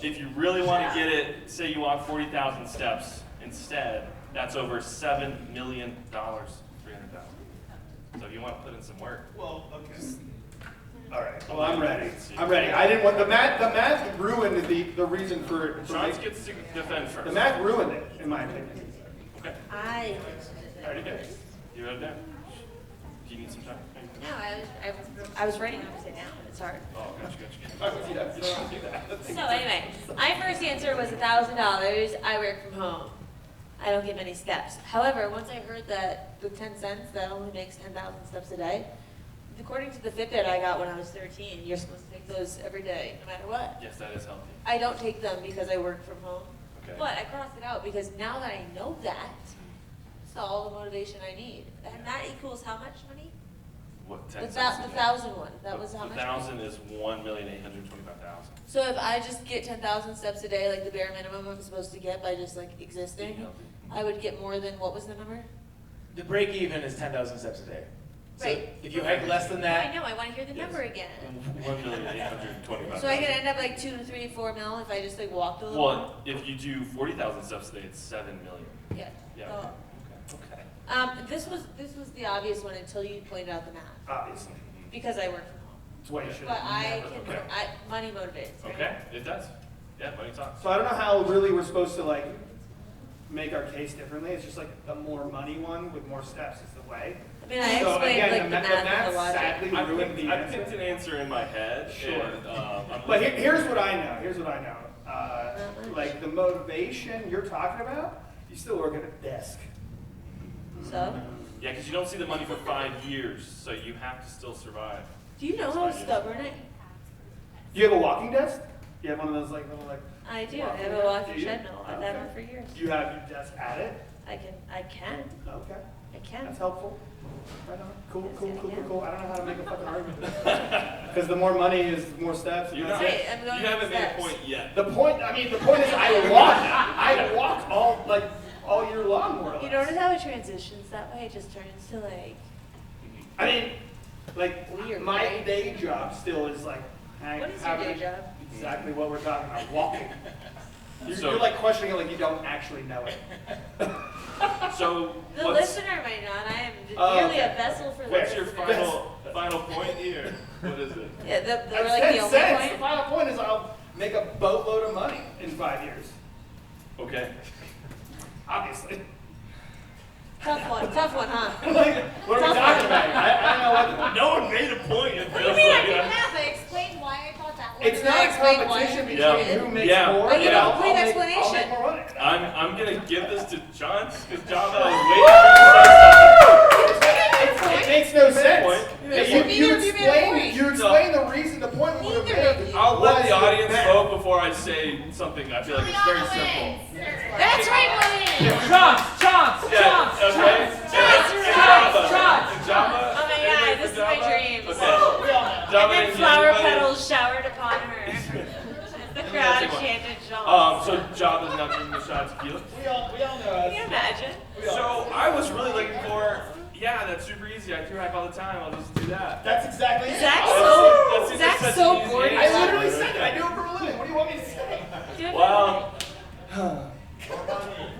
if you really want to get it, say you want 40,000 steps instead, that's over $7 million, 300,000. So if you want to put in some work. Well, okay. All right. Well, I'm ready. I'm ready. I didn't want the math ruined the reason for Chaunce gets to defend first. the math ruined it, in my opinion. Okay. I Already good. You wrote it down. Do you need some time? No, I was writing them to sit down. It's hard. Oh, gotcha. You don't want to do that. So anyway, my first answer was $1,000. I work from home. I don't get many steps. However, once I heard that the 10 cents, that only makes 10,000 steps a day, according to the Fitbit I got when I was 13, you're supposed to take those every day, no matter what. Yes, that is healthy. I don't take them because I work from home. Okay. But I crossed it out because now that I know that, it's all the motivation I need. And that equals how much money? What, The 10 cents a day? 1,000 one. That was how The much? 1,000 is 1,825,000. So if I just get 10,000 steps a day, like the bare minimum I'm supposed to get by just like existing, Being healthy. I would get more than, what was the number? The break even is 10,000 steps a day. So Right. if you hike less than I that, know, I want to hear the Yes. number again. 1,825,000. So I could end up like 2, 3, 4 mil if I just like walked a little Well, if you do 40,000 steps a day, it's 7 million. more. Yeah. Yeah. Oh. Okay. This was the obvious one until you pointed out the math, Obviously. because I work from home. That's what you should But I have. can, Okay. money motivates, right? Okay, it does. Yeah, money talks. So I don't know how really we're supposed to make our case differently. It's just like the more money one with more steps is the way. mean, I So explained again, like the the math and the logic. sadly ruined the I answer. picked an answer in my head. Sure. And, But here's what I know. Like the motivation you're talking about, you still work at a desk. So, yeah, because you don't see the money for 5 years, so you have to still survive. do you know how stubborn I am? Do you have a walking desk? Do you have one of those like little like? I do. I have a walking Do you? treadmill. I've had one for years. Do you have your desk at it? I can. Okay, I can. that's helpful. Right on. Cool. I don't know how to make a fucking argument. Because the more money is more steps. You And that's Right, it. I'm going haven't made a steps. point yet. The point is, I walk all year long, more or less. You notice how it transitions that way? It just turns to like, I mean, like Weird, my right? day job still is like. what is your day job? Exactly what we're talking about. Walking. So- You're like questioning it like you don't actually know it. So, The what's listener might not. I am Oh, merely okay. a vessel for what's the your final point here? What is it? Yeah, we're That's like the 10 only cents. The point. final point is I'll make a boatload of money in 5 years. Okay. Obviously. Tough one, huh? Like, what are we talking about? I don't know what. No one made a point. It What do you feels mean I like did it. math? I explained why I thought that was. It's not a competition between Yeah. who makes Yeah. more. But you and have a I'll complete make explanation. more money. I'm gonna give this to Chauncey because Jabba is It makes no sense. Point. Yeah, you explain the reason the point would have Neither of made. you. I'll let the was audience bet. vote before I say something. I feel like it's very simple. That's right, Willie. Chaunce! Yeah, okay. Jabba. Oh my god, this is my dream. Okay. And Jabba then and flower anybody? petals showered upon her. As the crowd take one. chanted Jean. So Jabba's not drinking the shot of tequila. We all know Can you imagine? So I was really looking for, that's super easy. I threw hack all the time. I'll just do that. That's exactly it. Zach's That's such so an easy boring. answer. I literally said it. I do it for a living. What do you want me to say? Do it Well,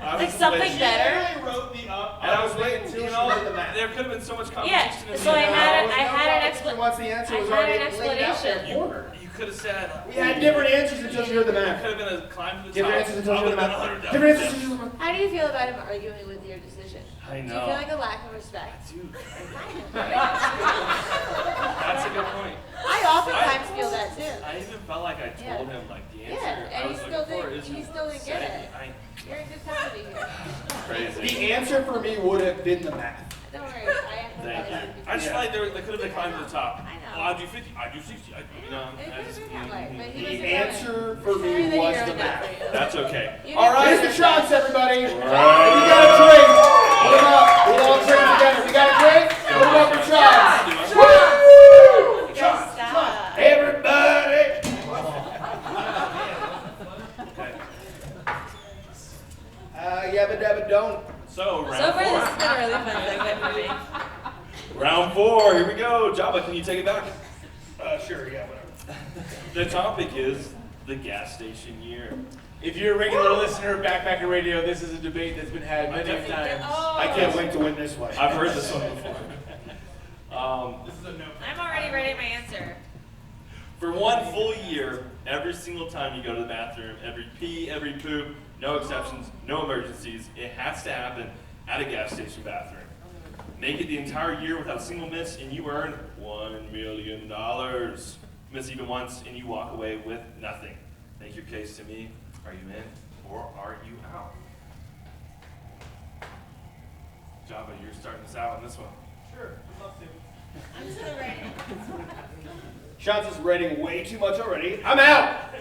I like was something waiting- better. Literally wrote me up. And I was waiting, until you she know, read the math. there could have been so much Yeah, competition. in so the I end. had an Once the answer was I had already an laid out explanation. there for her. You could have said, We had different answers until she heard the it math. could have been a climb to the Different top. answers until she I heard the would have math. been Different answers until she heard the math. How do you feel about him arguing with your decision? I Do you know. feel like a lack of respect? Dude, that's a good point. I oftentimes feel that too. I even felt like I told him like the answer Yeah, and I was he looking still for didn't- isn't he still didn't get said. it. You're in good company here. Crazy. The answer for me would have been the math. Don't worry, I am Thank you. competitive. I just felt like they could have been climbing to the top. I know. Oh, I do 50, I do 60, It could have been that way, but he The doesn't answer for Sorry me that was you're the on that math. for you. That's okay. You All right, didn't Mr. finish Chaunce, that. everybody. If you got a drink, put them up. We'll all drink together. We got a drink? Put them up for Chaunce. Woo! You guys Chaunce, stop. Chaunce. Everybody. Okay. Yabba dabba don't. So, round So far, this four. has been a really fun segment for me. Round 4, here we go. Jabba, can you take it back? Sure, yeah, whatever. The topic is the gas station year. If you're a regular listener of Backpacker Radio, this is a debate that's been had many times. I can't wait to win this one. I've heard this one before. I'm already ready my answer. For 1 full year, every single time you go to the bathroom, every pee, every poop, no exceptions, no emergencies, it has to happen at a gas station bathroom. Make it the entire year without a single miss, and you earn $1 million. Miss even once, and you walk away with nothing. Make your case to me. Are you in, or are you out? Jabba, you're starting us out on this one. Sure, I'd love to. I'm so ready. Chaunce is writing way too much already. I'm out!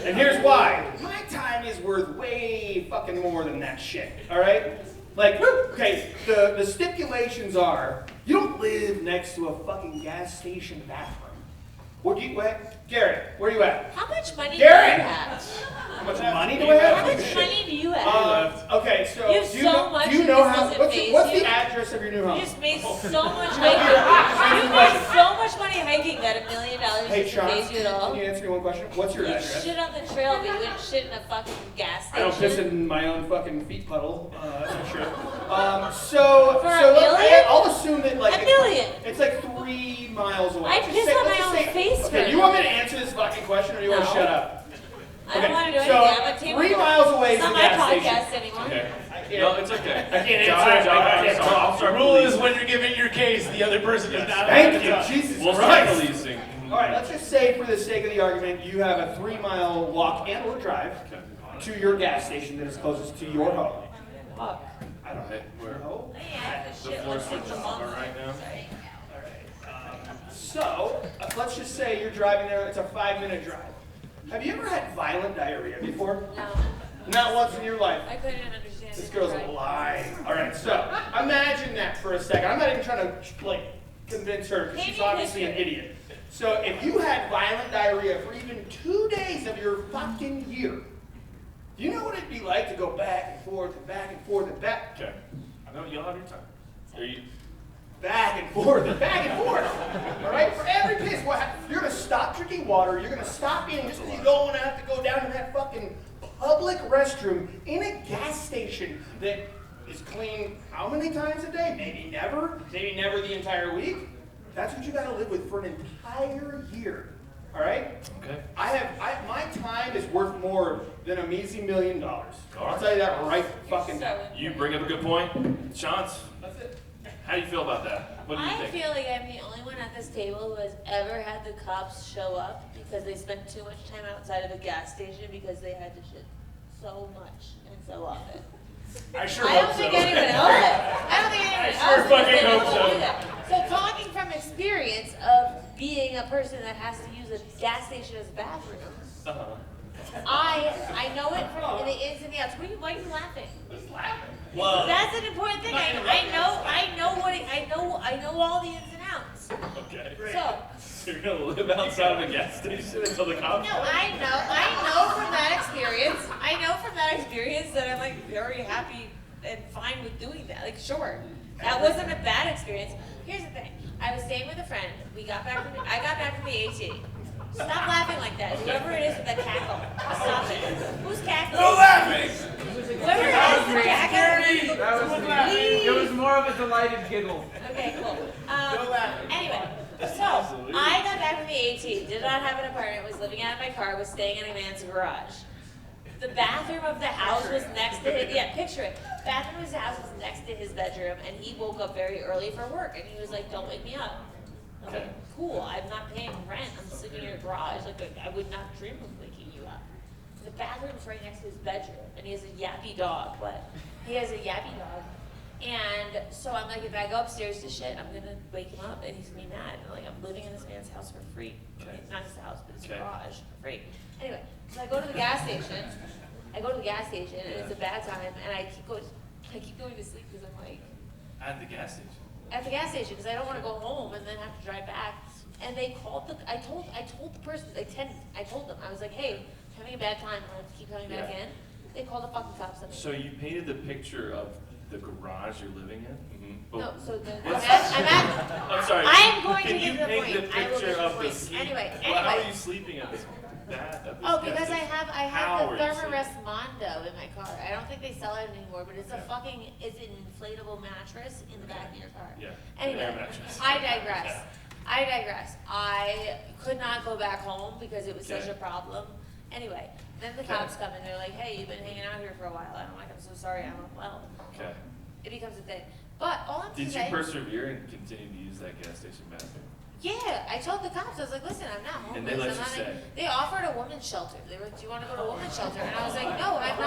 And here's why. My time is worth way fucking more than that shit, alright? Like, okay, the stipulations are, you don't live next to a fucking gas station bathroom. Garrett, where you at? How much money Garrett! do you have? How much money do I have? How much money do you have? Okay, so You have do so much do you and know this how? doesn't What's, faze what's you? the address of your new home? You just made so much hiking. You made so much money hiking that $1 million Hey, doesn't Chaunce, faze you at all. can you answer me one question? What's your You address? shit on the trail, but you wouldn't shit in a fucking gas I don't piss station. in my own fucking feet puddle. That's for sure. So For a so million? I'll assume that like $1 million. It's like 3 miles away. I Just piss say- on let's my just own say- face Okay, for do you want me to answer this fucking question or do you want to No. shut up? I don't want to do anything. So I'm a team 3 member. miles away is It's the not my gas station. podcast anymore. Okay. I can't. No, it's okay. I can't John, answer. John, I can't I'll talk. start The rule is policing. when you're giving your case, the other person is not allowed Thank to you, talk. Jesus We'll start Christ. policing. All right, let's just say for the sake of the argument, you have a 3-mile walk and or drive to your gas station that is closest to your home. I don't Okay, we're know. the floor switches on right now. So, let's just say you're driving there, it's a 5-minute drive. Have you ever had violent diarrhea before? No, Not once in your life. I couldn't understand. This it. girl's Right. lying. All right, so imagine that for a second. I'm not even trying to like convince her because she's Maybe obviously an idiot. So if you had violent diarrhea for even 2 days of your fucking year, do you know what it'd be like to go back and forth and back and forth and back? Okay. No, you'll have your time. Are you? Back and forth and back and forth. All right, for every piss, you're gonna stop drinking water. You're gonna stop eating just because you don't want to have to go down to that fucking public restroom in a gas station that is clean how many times a day? Maybe never the entire week. That's what you gotta live with for an entire year. All right. Okay. My time is worth more than a measly $1 million. I'll tell you that right fucking now. You bring up a good point. Chauncey, That's it. how do you feel about that? What do you I think? feel like I'm the only one at this table who has ever had the cops show up because they spent too much time outside of a gas station because they had to shit so much and so often. I sure I hope don't so. think anyone else. I don't think anyone sure else fucking is able hope to so. do that. So talking from experience of being a person that has to use a gas station as a bathroom, Uh-huh. I know it from the ins and the outs. Why are you laughing? Well, That's an important thing. I know all the ins and outs. okay. So You're gonna live outside of a gas station until the cops no, come? I know from that experience. I know from that experience that I'm like very happy and fine with doing that. Like sure, that wasn't a bad experience. Here's the thing. I was staying with a friend. I got back from the AT. Stop laughing like that. Whoever it is with that cackle, stop it. Who's cackling? No laughing! Whoever it is with cackling. That was me. It was more of a delighted giggle. Okay, cool. No laughing. Anyway, so I got back from the AT, did not have an apartment, was living out of my car, was staying in a man's garage. The bathroom of the house was next to his, picture it. Bathroom of his house was next to his bedroom, and he woke up very early for work, and he was like, don't wake me up. I was like, cool, I'm not paying rent, I'm sleeping in your garage, like I would not dream of waking you up. The bathroom's right next to his bedroom, and he has a yappy dog, and so I'm like, if I go upstairs to shit, I'm gonna wake him up, and he's gonna be mad. And like, I'm living in this man's house for free. Not his house, but his garage for free. Anyway, so I go to the gas station. And it's a bad time, and I keep going to sleep because I'm like, At the gas station. at the gas station because I don't want to go home and then have to drive back. And they called I told the person, I told them, I was like, hey, I'm having a bad time, I have to keep coming back in. They called the fucking cops on me. So you painted the picture of the garage you're living in? Mm-hmm. No, so What's- I'm sorry. I'm going to Can get you to the paint point. the I will picture get to the of the point. sleep? Anyway. Well, how are you sleeping at this gas Because I station? have How the are you sleeping? Thermarest Mondo in my car. I don't think they sell it anymore, but it's it's an inflatable mattress in the back of your car. Yeah. Anyway, Air mattress. I digress. Yeah. I digress. I could not go back home because it was such Okay. a problem. Anyway, then the cops come and they're like, hey, you've been hanging out here for a while. And I'm like, I'm so sorry, I'm unwell. Okay. It becomes a thing. But all I'm Did you saying, persevere and continue to use that gas station bathroom? yeah, I told the cops, I was like, listen, I'm not homeless. And they let I'm you not stay. They offered a women's shelter. They were like, do you want to go to a women's shelter? And I was like, no, I'm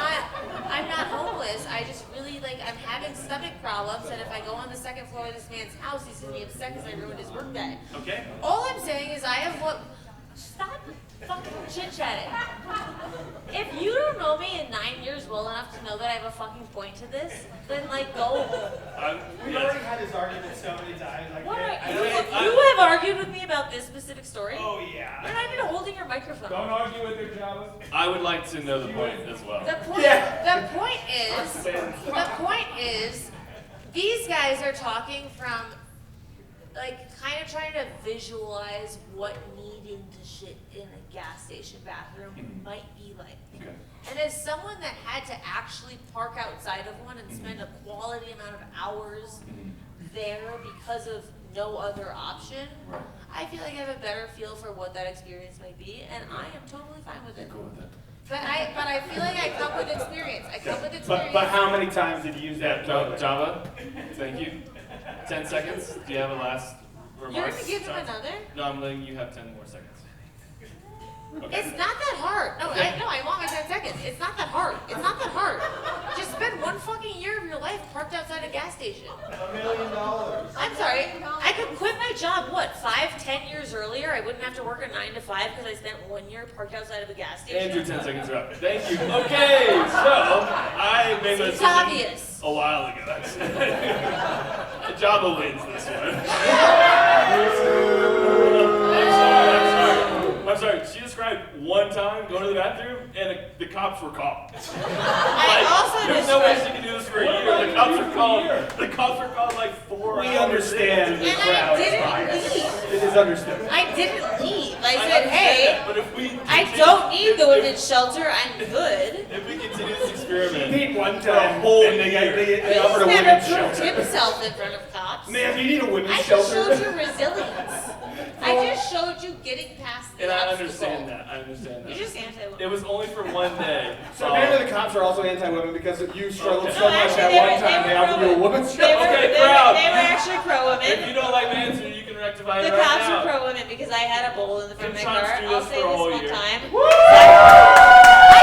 not homeless. I just really, I'm having stomach problems, and if I go on the second floor of this man's house, he's going to be upset because I ruined his work day. Okay. All I'm saying is stop fucking chit-chatting. If you don't know me in 9 years well enough to know that I have a fucking point to this, then, go. We've already had this argument so many times. You have argued with me about this specific story? Oh yeah. You're not even holding your microphone. Don't argue with her, Jabba. I would like to know the point as well. The point is, these guys are talking from, kind of trying to visualize what needing to shit in a gas station bathroom might be like. Okay. And as someone that had to actually park outside of one and spend a quality amount of hours there because of no other option, I feel like I have a better feel for what that experience might be, and I am totally fine with it. Cool with that. But I feel like I come with experience. I come with experience. But how many times did you use that? Java, thank you. 10 seconds. Do you have a last remark? You're gonna give him another? No, I'm letting you have 10 more seconds. Okay. It's not that hard. No, I want my 10 seconds. It's not that hard. It's not that hard. Just spend one fucking year of your life parked outside a gas station. $1 million. I'm sorry. I could quit my job, 5-10 years earlier? I wouldn't have to work a 9 to 5 because I spent 1 year parked outside of a gas station. And your 10 seconds are up. Thank you. Okay, so I made my It's decision obvious. a while ago. Java wins this one. I'm sorry. She described one time going to the bathroom and the cops were called. There's no way she can do this for a year. The cops were called. The cops were called like 4 hours. We understand the And crowd I is didn't biased. leave. It is understood. I didn't leave. I said, hey, But if we I don't need the women's shelter. I'm good. If we continue this experiment, You need one for a time, whole and they year. offered a He's never women's proved shelter. himself in front of cops. Ma'am, you need a women's I just shelter. showed you resilience. I just showed you getting past the And I obstacle. understand that. I understand that. You're just anti-women. It was only for one day. So apparently the cops are also anti-women because you struggled Okay. so much at one time they offered you a women's They were, shelter. Okay, they crowd. were actually If pro-women. you don't like my answer, you can rectify The it right cops now. were pro-women because I had a bowl in the front of my Can Chaunce car. do I'll this say for a this whole one year? time. I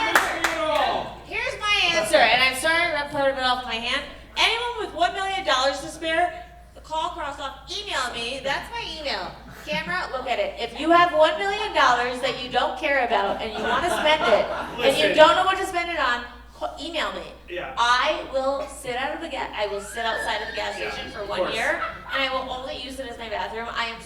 can! Here's my answer, and I'm sorry I ripped part of it off my hand. Anyone with $1 million to spare, the call crossed off, email me. That's my email. Camera, look at it. If you have $1 million that you don't care about and you want to spend it, and you don't know what to spend it on, email me. Yeah. I will sit outside of the gas station for 1 year, and I will only use it as my bathroom. I am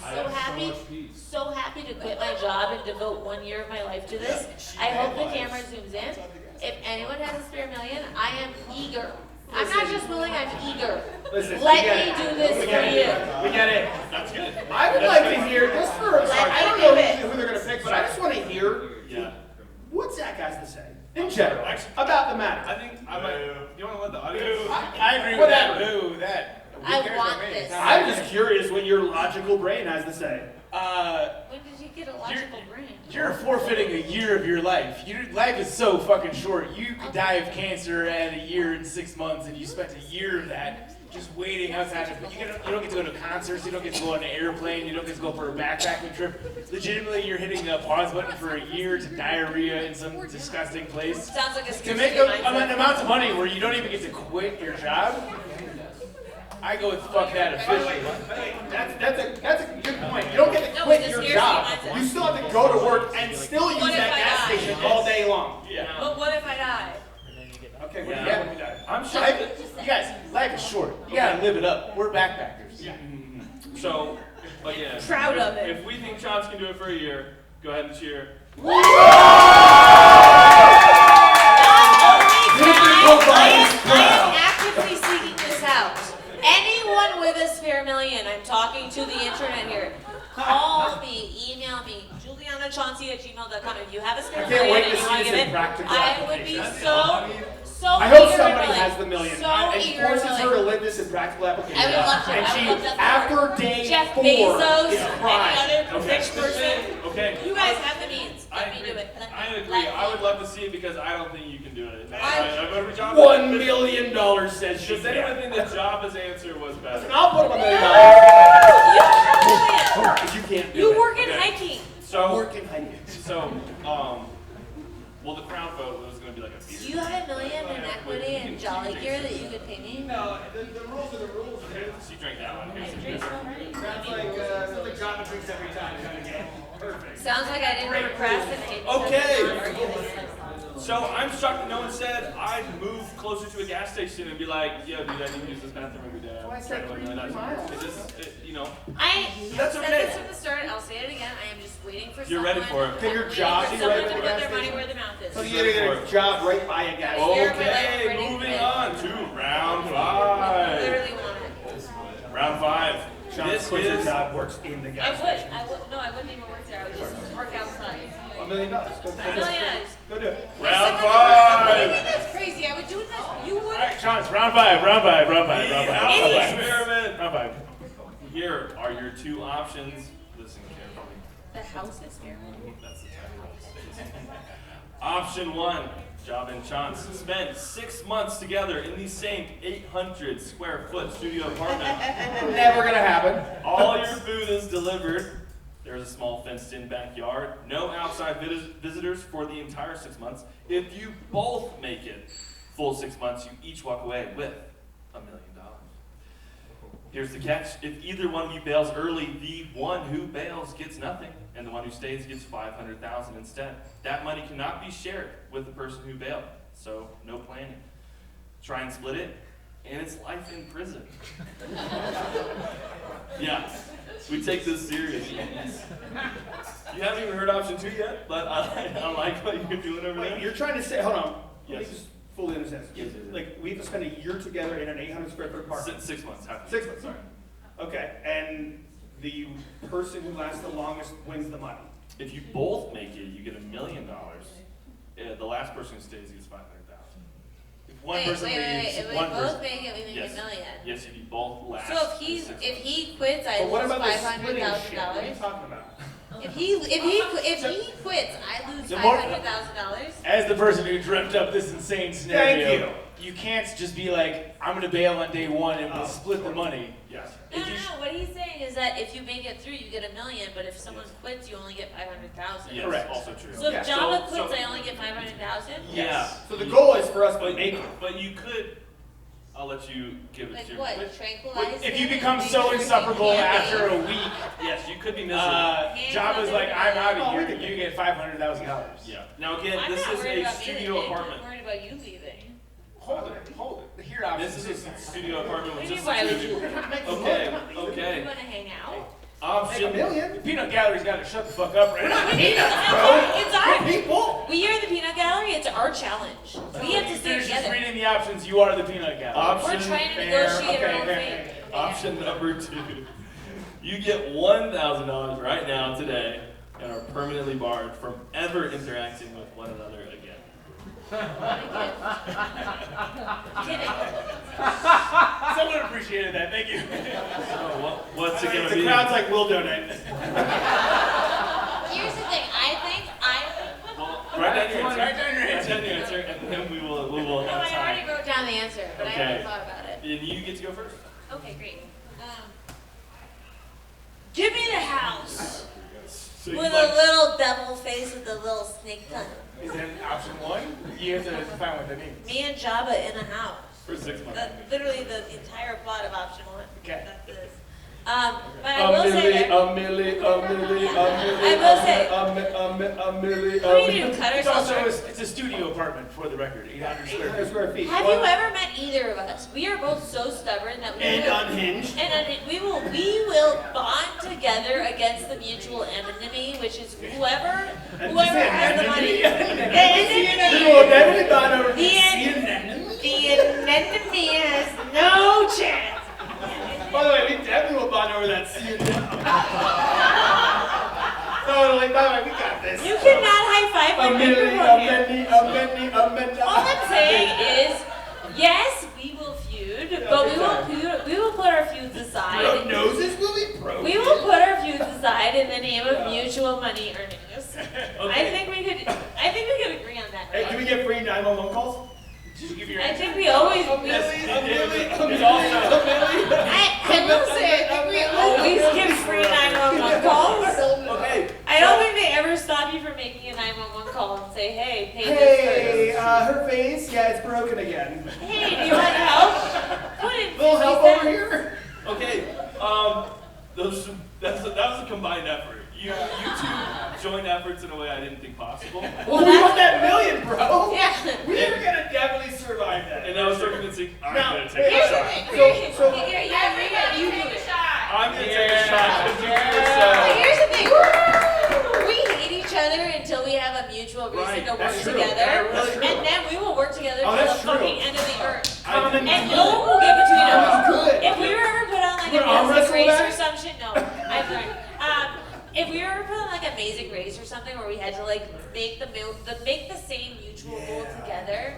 so happy to quit my job and devote 1 year of my life to this. I hope the camera zooms in. If anyone has a spare million, I am eager. I'm not just willing, I'm eager. Listen, Let we get me it. do this We for get it. you. We get it. That's good. I would like to hear, just for, sorry, I don't me know do it. who they're going to pick, but I just want to hear Yeah. what Zach has to say, in general, Actually, about the matter. I think I might. You want to let the audience? I agree with Whatever. that. Who that? Who I cares want about me? this. It's not I'm my just curious what your logical brain has to say. When did you get a logical brain? You're forfeiting a year of your life. Life is so fucking short. You could die of cancer at a year and 6 months, and you spent a year of that just waiting outside. You don't get to go to concerts. You don't get to go on an airplane. You don't get to go for a backpacking trip. Legitimately, you're hitting the pause button for a year to diarrhea in some disgusting place. Sounds like a To make an amount of money where you don't even get to quit your job. I go with fuck that officially. That's a good point. You don't get to quit your job. You still have to go to work and still use that gas station all day long. Yeah. But what if I die? Okay, Yeah. yeah. What if you die? I'm sure. You guys, life is short. You gotta live it up. We're backpackers. Yeah. So, again, Proud of it. if we think Chaunce can do it for a year, go ahead and cheer. I am actively seeking this out. Anyone with a spare million, I'm talking to the internet here. Call me, email me, julianachauncey@gmail.com. If you have a spare I can't million wait and to you see want to this give in it, practical I would be application. so I hope eager somebody and has willing. the million So and eager and forces her to willing. live this in practical application. I would love to. And I she, would love that. after day Jeff 4, Bezos, is any crying. other rich person. Okay. You guys have the means. I Let me agree. do it. Let I me- agree. let I would me. love to see it because I don't think you can do it. I- go to Java. $1 million says she's Does anyone think that Java's answer was better? I'll put up $1 million. You have a million. But you can't do You it. work in Okay. hiking. So, Working hiking. well, the crowd vote was going to be like a beer. Do you have $1 million in equity in Jolly Gear that you could pay me? No, the rules are the rules. Okay, she drank that one. I drink so many. Sounds like Java drinks every time kind of game. Perfect. Sounds like I didn't procrastinate. Okay. So I'm shocked that no one said I'd move closer to a gas station and be like, yo, dude, I need to use this bathroom every day. Why is that 3 miles? It's just, you know. I That's said okay. this from the start. I'll say it again. I am just waiting for You're someone. ready for it. Can your I'm job waiting be for right someone at to the put gas their money station? where their mouth is. So you get a job right by a gas Oh. station. Okay, moving on to round I 5. literally want it. Round 5. Sean This quits his is job, works in the I gas would. station. I would. No, I wouldn't even work there. I would just work outside. $1 million. Go $1 do million. it. Go do it. round I 5. think that's crazy. I would do that. You would. All right, Chaunce, round 5. The house experiment. Round 5. Here are your 2 options. Listen carefully. The house experiment. That's the title. Option 1, Jabba and Chaunce spent 6 months together in the same 800 square foot studio apartment. Never gonna happen. All your food is delivered. There's a small fenced-in backyard. No outside visitors for the entire 6 months. If you both make it full 6 months, you each walk away with $1 million. Here's the catch. If either one of you bails early, the one who bails gets nothing, and the one who stays gets $500,000 instead. That money cannot be shared with the person who bailed, so no planning. Try and split it, and it's life in prison. Yeah, we take this seriously. You haven't even heard option 2 yet, but I like what you're doing over there. Wait, you're trying to say, hold on. Let me Yes. just fully understand. Yes. Like, we have to spend a year together in an 800 square foot apartment. 6 months. 6 months, sorry. Okay, and the person who lasts the longest wins the money. If you both make it, you get $1 million. The last person who stays gets $500,000. If one Wait, person wait, wait, leaves, wait. If we one both person. make it, we make Yes. $1 million. Yes, if you both last. So the 6 months. if he quits, I But what lose about this splitting shit? What are you $500,000. talking about? If he quits, I lose The more- $500,000. As the person who dreamt up this insane scenario, Thank you can't just be like, I'm gonna bail on day 1 and we'll split the money. Yes. No, what he's saying is that if you make it through, you get $1 million, but if someone quits, you only get $500,000. Yes, Correct. also true. So Yeah. if Jabba So- quits, I only get $500,000. Yeah. So the goal is for us to make it. But you could. I'll let you give it Like to what? but- Tranquilize If him you and become make so sure he insufferable can't after be- a week, Yes, you could be miserable. Jabba's like, I'm out Oh, of we here. can- You get $500,000. Yeah. Now again, I'm this not is worried a about me studio leaving. apartment. I'm worried about you leaving. Hold it. Here, option This is a studio apartment What with do you just mean, why would two. you? Okay. You Okay. want to hang out? Make Option. $1 million. The peanut gallery's gotta shut the fuck up right now. It's our. People. We are the peanut gallery. It's our challenge. We have to stay Finish just together. reading the options. You are the peanut gallery. Option. We're trying to fair. negotiate our own Okay, fate. Option number 2. You get $1,000 right now today and are permanently barred from ever interacting with one another again. Kidding. Someone appreciated that. Thank you. So what's it gonna The be? crowd's like, we'll donate. Here's the thing. I think. Well, write down your answer. Write down your Write down your answer, and then we will No, have I already time. wrote down the answer, but I Okay. haven't thought about it. And you get to go first. Okay, great. Give me the house So you with like- a little devil face with a little snake tongue. Is that option 1? You have to define what that means. Me and Jabba in a house. for 6 months. That's literally the entire plot of option 1. Okay. That's this. But I will say that. a milli. I will say. A milli. What do you do? Cut It's ourselves also short? it's a studio apartment for the record. 800 square 800 feet. square feet. Have you ever met either of us? We are both so stubborn that we And will, unhinged. we will bond together against the mutual enemy, which is whoever has the money. We will definitely bond over The enemy has no chance. By the way, we definitely will bond over that CNN. Totally. By the way, we got this. You cannot high five A my milli, microphone here. a milli. All I'm saying is, yes, we will feud, but we will put our feuds aside. Broke noses will be broken. We will put our feuds aside in the name of mutual money earnings. I think we could agree on that. Hey, Right? do we get free 911 calls? Did you give your I answer? think we always. A milli. I will say, I think we always give free 911 calls. Okay. I don't think they ever stop you from making a 911 call and say, hey, pay Hey, this her face, yeah, it's broken again. first. Hey, do you want help? Put in Little 50 help cents. over here. Okay, that was a combined effort. You two joined efforts in a way I didn't think possible. Well, we want that million, bro. Yeah. We're gonna definitely survive that. And I was so convincing, I'm Now, gonna take a Here's the shot. thing. So- You do it. I'm gonna take a shot because you But yourself. here's the thing. We hate each other until we have a mutual reason Right, to work that's true. together. That's true. And then we will work together Oh, till the that's true. fucking end of the earth. Common And good. no one will get between us. Common good. If we were ever put on like We're arm Amazing wrestle Race that? or some shit, no, I've learned. If we were ever put on like Amazing Race or something, something where we had to like make the same mutual goal together,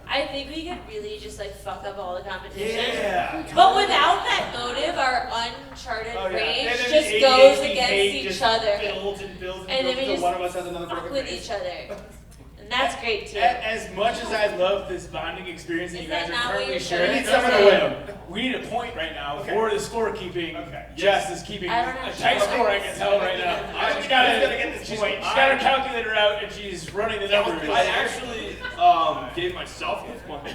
I think we could really just like fuck up all the competition. Yeah. But without that motive, our uncharted rage And then just the goes ADHD against hate each just other. Builds and builds and And then builds we until just one of us has another fuck broken with face. each other. And that's great too. As much as I love this bonding experience that Is you guys that are not what currently you're sharing, showing? We need someone to win. we need a point right now Okay. for the scorekeeping. Okay. Jess is keeping I a don't know. tight score, I can tell right now. She's gonna get this point. She's got her calculator out and she's running the numbers. I actually gave myself this one. You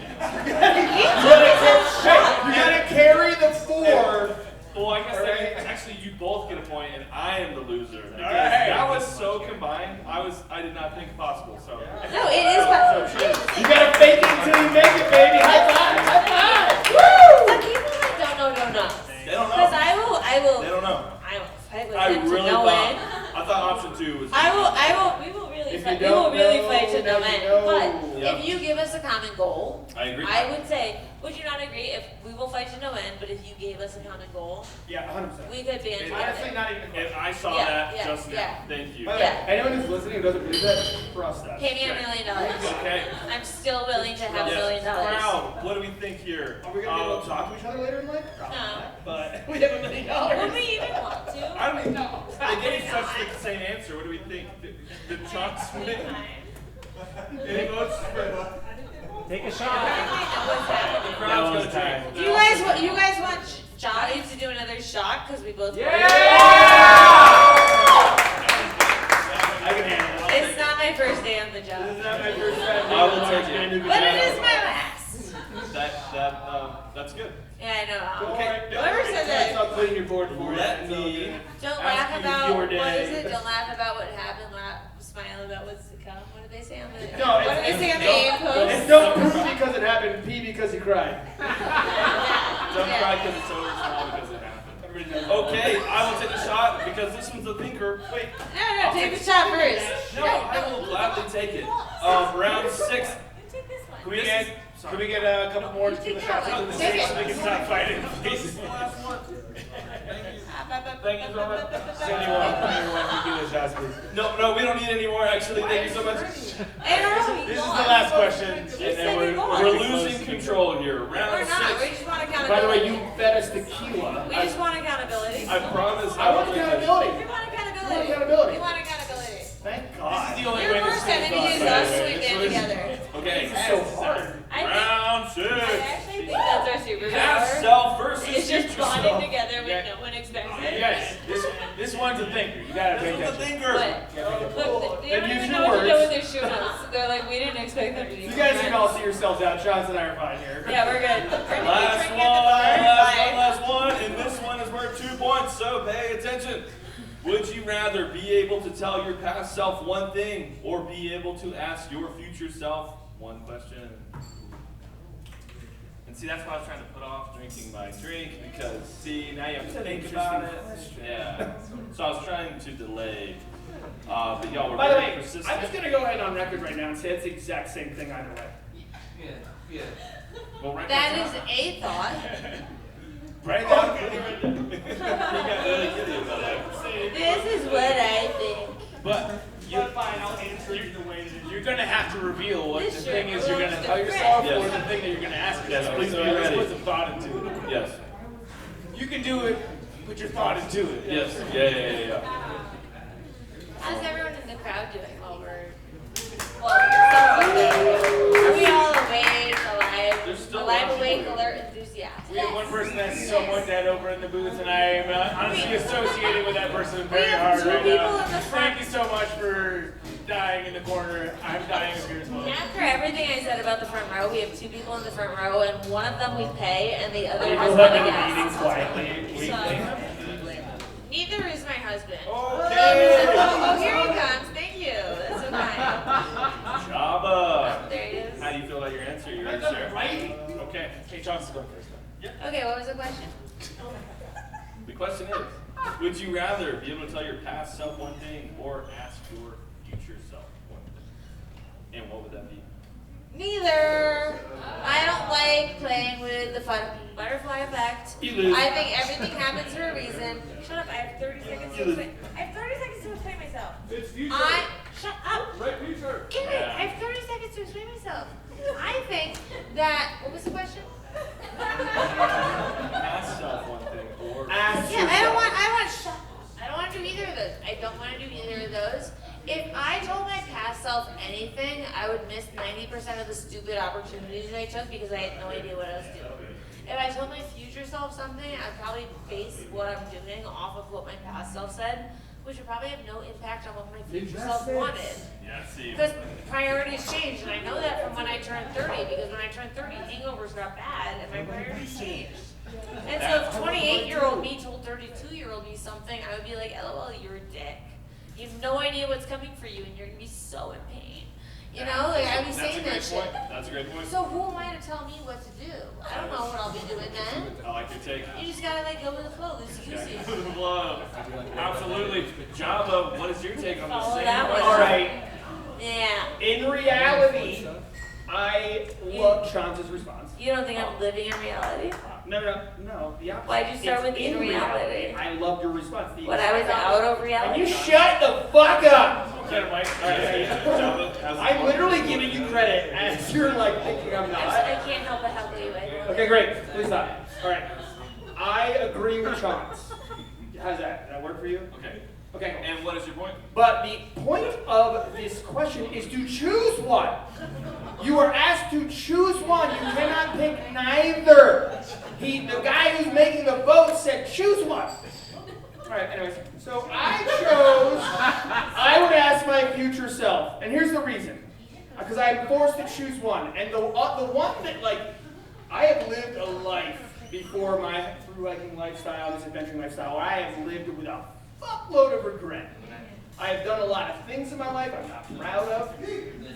gotta carry the 4. Well, I guess actually you both get a point, and I am the loser because right. that was so combined. I did not think possible. So No, it is possible. You gotta fake it until you make it, baby. High five! High five! The people that don't know. they don't Because know. I will They don't know. fight with I them to really no thought. end. I thought option 2 was. We will really If fight. you We will don't really know, fight to no then end. you know. But Yeah. if you give us a common goal, I agree. I would say, would you not agree? If we will fight to no end, but if you gave us a common goal, Yeah, 100%. we could band Honestly, together. not even a question. And I saw Yeah, that yeah, just now. yeah. Thank you. By the way, Yeah. anyone who's listening who doesn't believe that, trust us. Pay me $1 million. Okay. I'm still willing to have $1 Yes. million. Crowd, what do we think here? Are we gonna be able to talk to each other later in life? Probably No. not, but we have $1 million. Would we even want to? I don't know. They gave such the same answer. What do we think? Did Chauncey win? Any votes for? Take a I shot. don't really know what's happening. Crowd's was gonna time. drink. Do you guys want Johnny to do another shot? Because we both. I can handle it. It's not my first day on the job. This is not my first time. I will take it. But it is my last. That's good. Yeah, I know. Okay. Whoever said that, I'll clean your board for you. Let It's all me- good. don't Ask laugh you about, your what day. is it? Don't laugh about what happened, smile about what's to come. What did they say on the, No, what did they say on the game post? It's don't poop because it happened, pee because you cried. Don't Yeah. cry because it's over, smile because it happened. Okay, I will take a shot because this one's a thinker. Wait. No, take the shot first. No, I will gladly take it. Round 6. You take this one. Can we get a couple more tequila shots into the Take six it. so we can stop fighting, please? This is the last one. Thank you so much. Anyone tequila shots, please. No, we don't need any more actually. Thank you so much. Hey, no, This is the last question, and said then we we're won. We're pretty close. losing control here. We're Round not. We 6. just want accountability. By the way, you fed us tequila. We just want accountability. I promise I want accountability. We want accountability. We want accountability. We want accountability. Thank This God. is the only Your way this worst is enemy done, is by the us, way. so we This band was- together. Okay. It's so hard. Round I 6. actually think that's our superpower. Past self versus It's just future bonding self. together when Yeah. no one expects it. Yes, this one's a thinker. You gotta pay This is the attention. thinker. Look, they don't Then use even your know what to do words. with their shoe notes. They're like, we didn't expect them to be. You guys can all see yourselves out. Chauncey and I are fine here. Yeah, we're good. We're Last drinking one, at the bar. Bye. last one, and this one is worth 2 points, so pay attention. Would you rather be able to tell your past self one thing or be able to ask your future self one question? And see, that's why I was trying to put off drinking my drink because, see, now you have to think about it. Yeah. So I was trying to delay. But y'all were By the very way, persistent. I'm just gonna go ahead on record right now and say it's the exact same thing either way. Well, right That now- is a thought. Right You now, got really giddy about that. This is what I think. but Fine, I'll answer it the way that it is. you're gonna have to reveal what This the shirt thing is you're gonna belongs tell to yourself Fred. or Yes. the thing that you're gonna ask Yes, yourself. please So be let's ready. put some thought into it. Yes. You can do it. Put your thought into it. Yes. Yeah. How's everyone in the crowd doing while we're... Are we all awake, There's still alive, lots of awake, people. alert, enthusiastic? We have one person that's somewhat dead over in the booth, and I am honestly associated with that person very hard two right people now. in the front. Thank you so much for dying in the corner. I'm dying up here as well. After everything I said about the front row, we have 2 people in the front row, and one of them we pay, and the other People has have been a been guest. meeting quietly, weekly. Neither is my husband. Okay. Oh, here he comes. Thank you. That's so kind. Jabba. There he is. How do you feel about your answer? You're ready to share? Okay. Hey, Chauncey, go first then. Okay, what was the question? The question is, would you rather be able to tell your past self one thing or ask your future self one thing? And what would that be? Neither. I don't like playing with the butterfly effect. You lose. I think everything happens for a reason. Shut up, I have 30 seconds to explain. I have 30 seconds to explain myself. It's future. Shut up. Right future. Garrett, I have 30 seconds to explain myself. I think that, what was the question? Ask yourself one thing, or Yeah, I don't want to do either of those. I don't want to do either of those. If I told my past self anything, I would miss 90% of the stupid opportunities I took because I had no idea what I was doing. If I told my future self something, I'd probably base what I'm doing off of what my past self said, which would probably have no impact on what my future self wanted. yeah, see. Because priorities change, and I know that from when I turned 30, because when I turned 30, hangovers got bad, and my priorities changed. And so if 28-year-old me told 32-year-old me something, I would be like, LOL, you're a dick. You have no idea what's coming for you, and you're going to be so in pain. You know, like, I'd be saying that shit. That's a great point. So who am I to tell me what to do? I don't know what I'll be doing then. I like your take. You just gotta like go with the flow, loosey-goosey. Love. Absolutely. Jabba, what is your take on the Follow same that one. question? All right. Yeah. In reality, I love Chaunce's response. You don't think I'm living in reality? No. The opposite. Why'd you start It's with in reality? I loved your response. When I was out of And reality? you shut the fuck up! Okay, Mike. All right. Jabba has the I'm floor. literally giving you credit as you're like thinking I'm I not. can't help but help you. Okay, great. Please stop. All right. I agree with Chaunce. How's that? Does that work for you? Okay. Okay. And what is your point? But the point of this question is to choose one. You are asked to choose one. You cannot pick neither. The guy who's making the vote said choose one. All right, anyways. So I would ask my future self. And here's the reason. Because I'm forced to choose one. And the one that, like, I have lived a life before my through hiking lifestyle, this adventuring lifestyle. I have lived with a fuckload of regret. I have done a lot of things in my life I'm not proud of.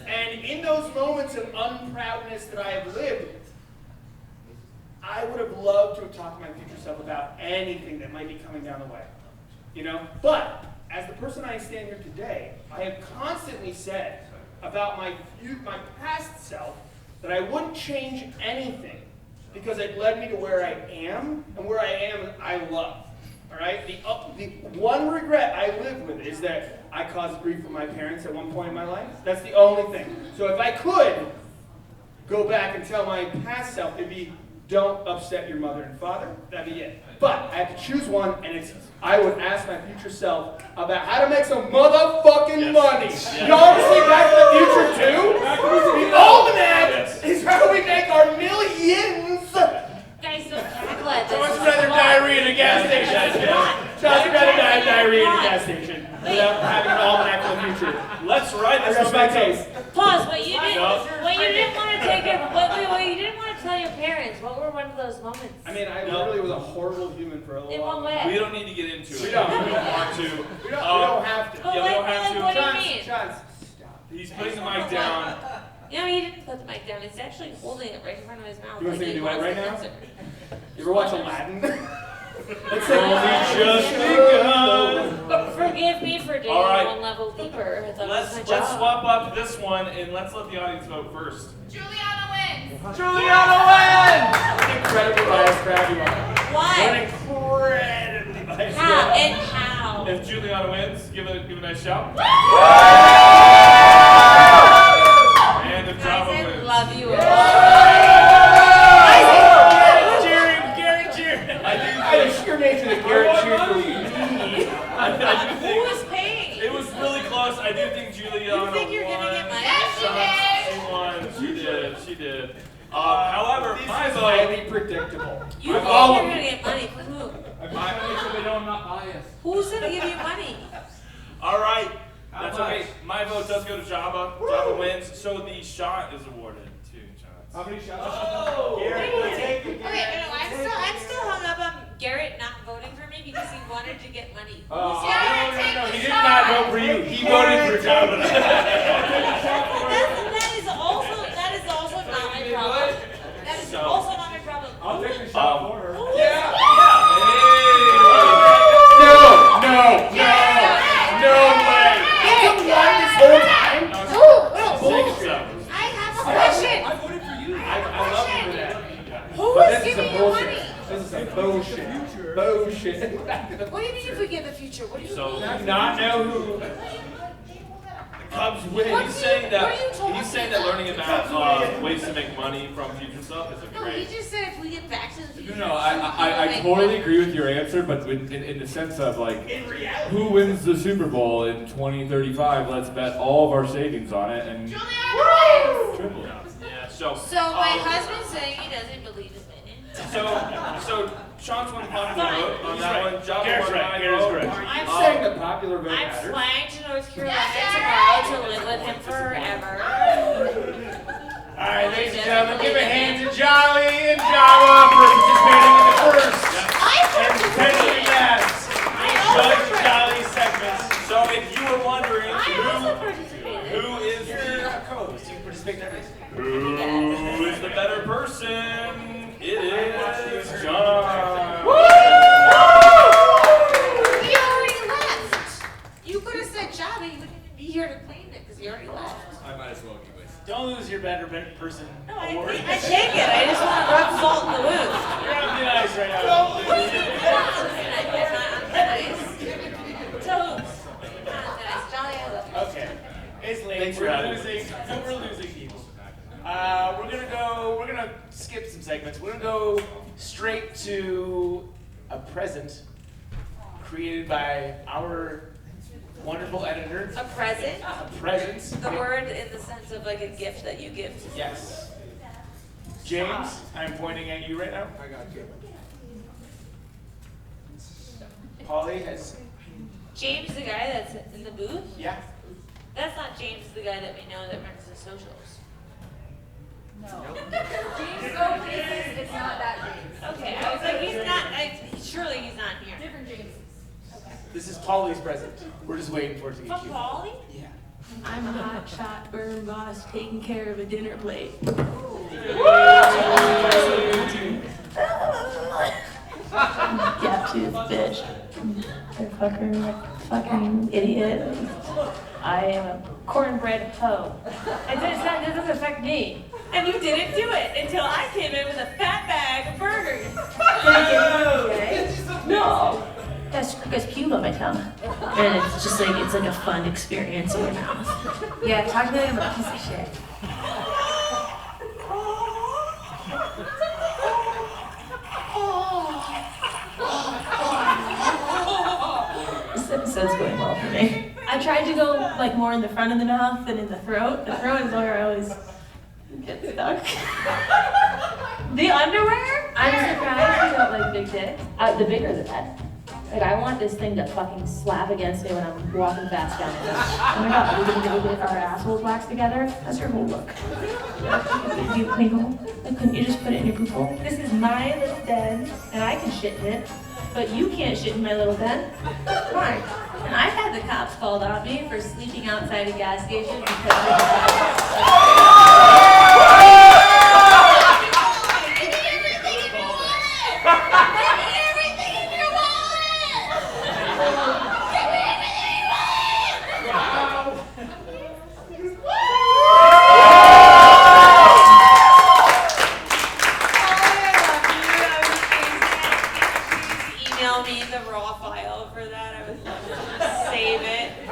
And in those moments of unproudness that I have lived, I would have loved to have talked to my future self about anything that might be coming down the way. You know? But as the person I stand here today, I have constantly said about my past self that I wouldn't change anything because it led me to where I am, and where I am, I love. All right? The one regret I live with is that I caused grief for my parents at one point in my life. That's the only thing. So if I could go back and tell my past self, it'd be, don't upset your mother and father. That'd be it. But I have to choose one, and I would ask my future self about how to make some motherfucking money. Y'all ever see Back to the Future 2? The almanac is how we make our millions. Guys, don't tackle it. So much rather diarrhea in a gas station. So much rather die of diarrhea in a gas station without having an almanac for the future. Let's ride this. That's my case. Pause. What you didn't want to take it. What you didn't want to tell your parents. What were one of those moments? I mean, I literally was a horrible human for a little while. In what way? We don't need to get into it. We don't. We don't want to. We don't have to. But Yeah, we don't have to. what do you mean? Chauncey, stop. He's putting the mic down. You know, he didn't put the mic down. He's actually holding it right in front of his mouth. You want to like see he me do it wants right to now? answer. You ever watch Aladdin? Let's Just begun. But forgive me for digging All right. one level deeper. I thought it was my Let's job. swap up this one and let's let the audience vote first. Juliana wins. Juliana wins! Incredibly biased crowd you are. Why? What an incredibly biased How? crowd. And how? If Juliana wins, give it a nice shout. And if Guys, Jabba I wins. love you. Garrett cheered. I think sheer nature that Garrett cheered for me. Who was paying? It was really close. I do think Juliana You think you're won. gonna get money? She won. She did. However, my This is vote. highly predictable. You think All you're of gonna you. get money from who? I'm trying to make sure they know I'm not biased. Who's gonna give you money? All right. That's much? okay. My vote does go to Jabba. Jabba wins. So the shot is awarded to Chauncey. How many shots? Oh! Garrett, take it. Okay, no, I'm still hung up on Garrett not voting for me because he wanted to get money. No, Garrett, he take did the not shot. vote for you. He voted for Jabba. That is also not my problem. That is also not my problem. I'll take the shot for her. Yeah. Hey. No way. You won this whole time? I have a question. I voted for you. I love you for that. Who But is this is giving a you bullshit. money? This is a bullshit. Bullshit. What do you mean if we give the future? What do you So- mean? Do you not know who? Cubs win. He's saying What are you talking he's saying that learning about ways to make money from future stuff is a No, he great. just said if we get back to the future. No, I totally agree with your answer, but in the sense of like, In reality. who wins the Super Bowl in 2035? Let's bet all of our savings on it and Juliana! triple it. Yeah. So. So my husband's saying he doesn't believe in it. So Chaunce won popular vote on that one. Jabba Garrett's won right. my Garrett's vote. correct. I'm saying the popular vote I'm matters. flying to North Carolina tomorrow to live with him forever. All right, ladies and gentlemen, give a hand to Jolly and Jabba for participating in the first and potentially last Judge Jolly segment. So if you were wondering who is You're a co-host. You participate in everything. who is the better person, it is John. He already left. You could have said Jabba, he wouldn't be here to claim it because he already left. I might as well anyways. Don't lose your better person award. I take it. I just want to rub salt in the wound. You're on thin ice right now. Okay. It's late. Thanks for We're having me. losing people. We're gonna skip some segments. We're gonna go straight to a present created by our wonderful editor. A present? A present. The word in the sense of like a gift that you give to Yes. James, I'm pointing at you right now. I got you. Polly has. James, the guy that's in the booth? Yeah. That's not James, the guy that we know that runs the socials. No. James go places, it's not that James. Okay, I was like, he's not, surely he's not here. Different James. This is Polly's present. We're just waiting for it to get From cute. Polly? Yeah. I'm a hot shot burn boss taking care of a dinner plate. Gap-toothed bitch. Fucking idiot. I am a cornbread hoe. It doesn't affect me. And you didn't do it until I came in with a fat bag of burgers. No. Guys pube on my tongue. And it's just like, it's like a fun experience in your mouth. Yeah, talk to me like I'm a piece of shit. This episode's going well for me. I tried to go like more in the front of the mouth than in the throat. The throat is where I always get stuck. The underwear? I'm surprised you don't like big dicks. The bigger the better. Like, I want this thing to fucking slap against me when I'm walking fast down the road. Oh my god, we're gonna go get our assholes waxed together? That's your whole look. Do you clean hole? Like, couldn't you just put it in your poop hole? This is my little den, and I can shit in it, but you can't shit in my little den. Fine. And I've had the cops called on me for sleeping outside a gas station because email me the raw file for that. I would love to save it. I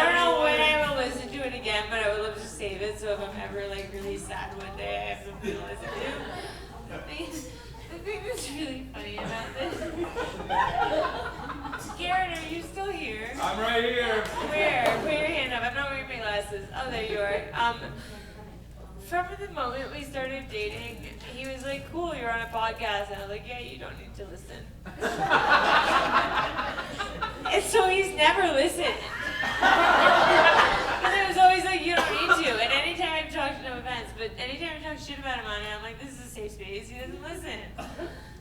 don't know when I will listen to it again, but I would love to save it so if I'm ever like really sad one day, I have something to listen to. The thing that's really funny about this. Garrett, are you still here? I'm right here. Where? Put your hand up. I'm not wearing my glasses. Oh, there you are. From the moment we started dating, he was like, cool, you're on a podcast. And I was like, yeah, you don't need to listen. And so he's never listened. Because I was always like, you don't need to. And anytime I've talked, no offense, but anytime I talk shit about him on it, I'm like, this is a safe space. He doesn't listen.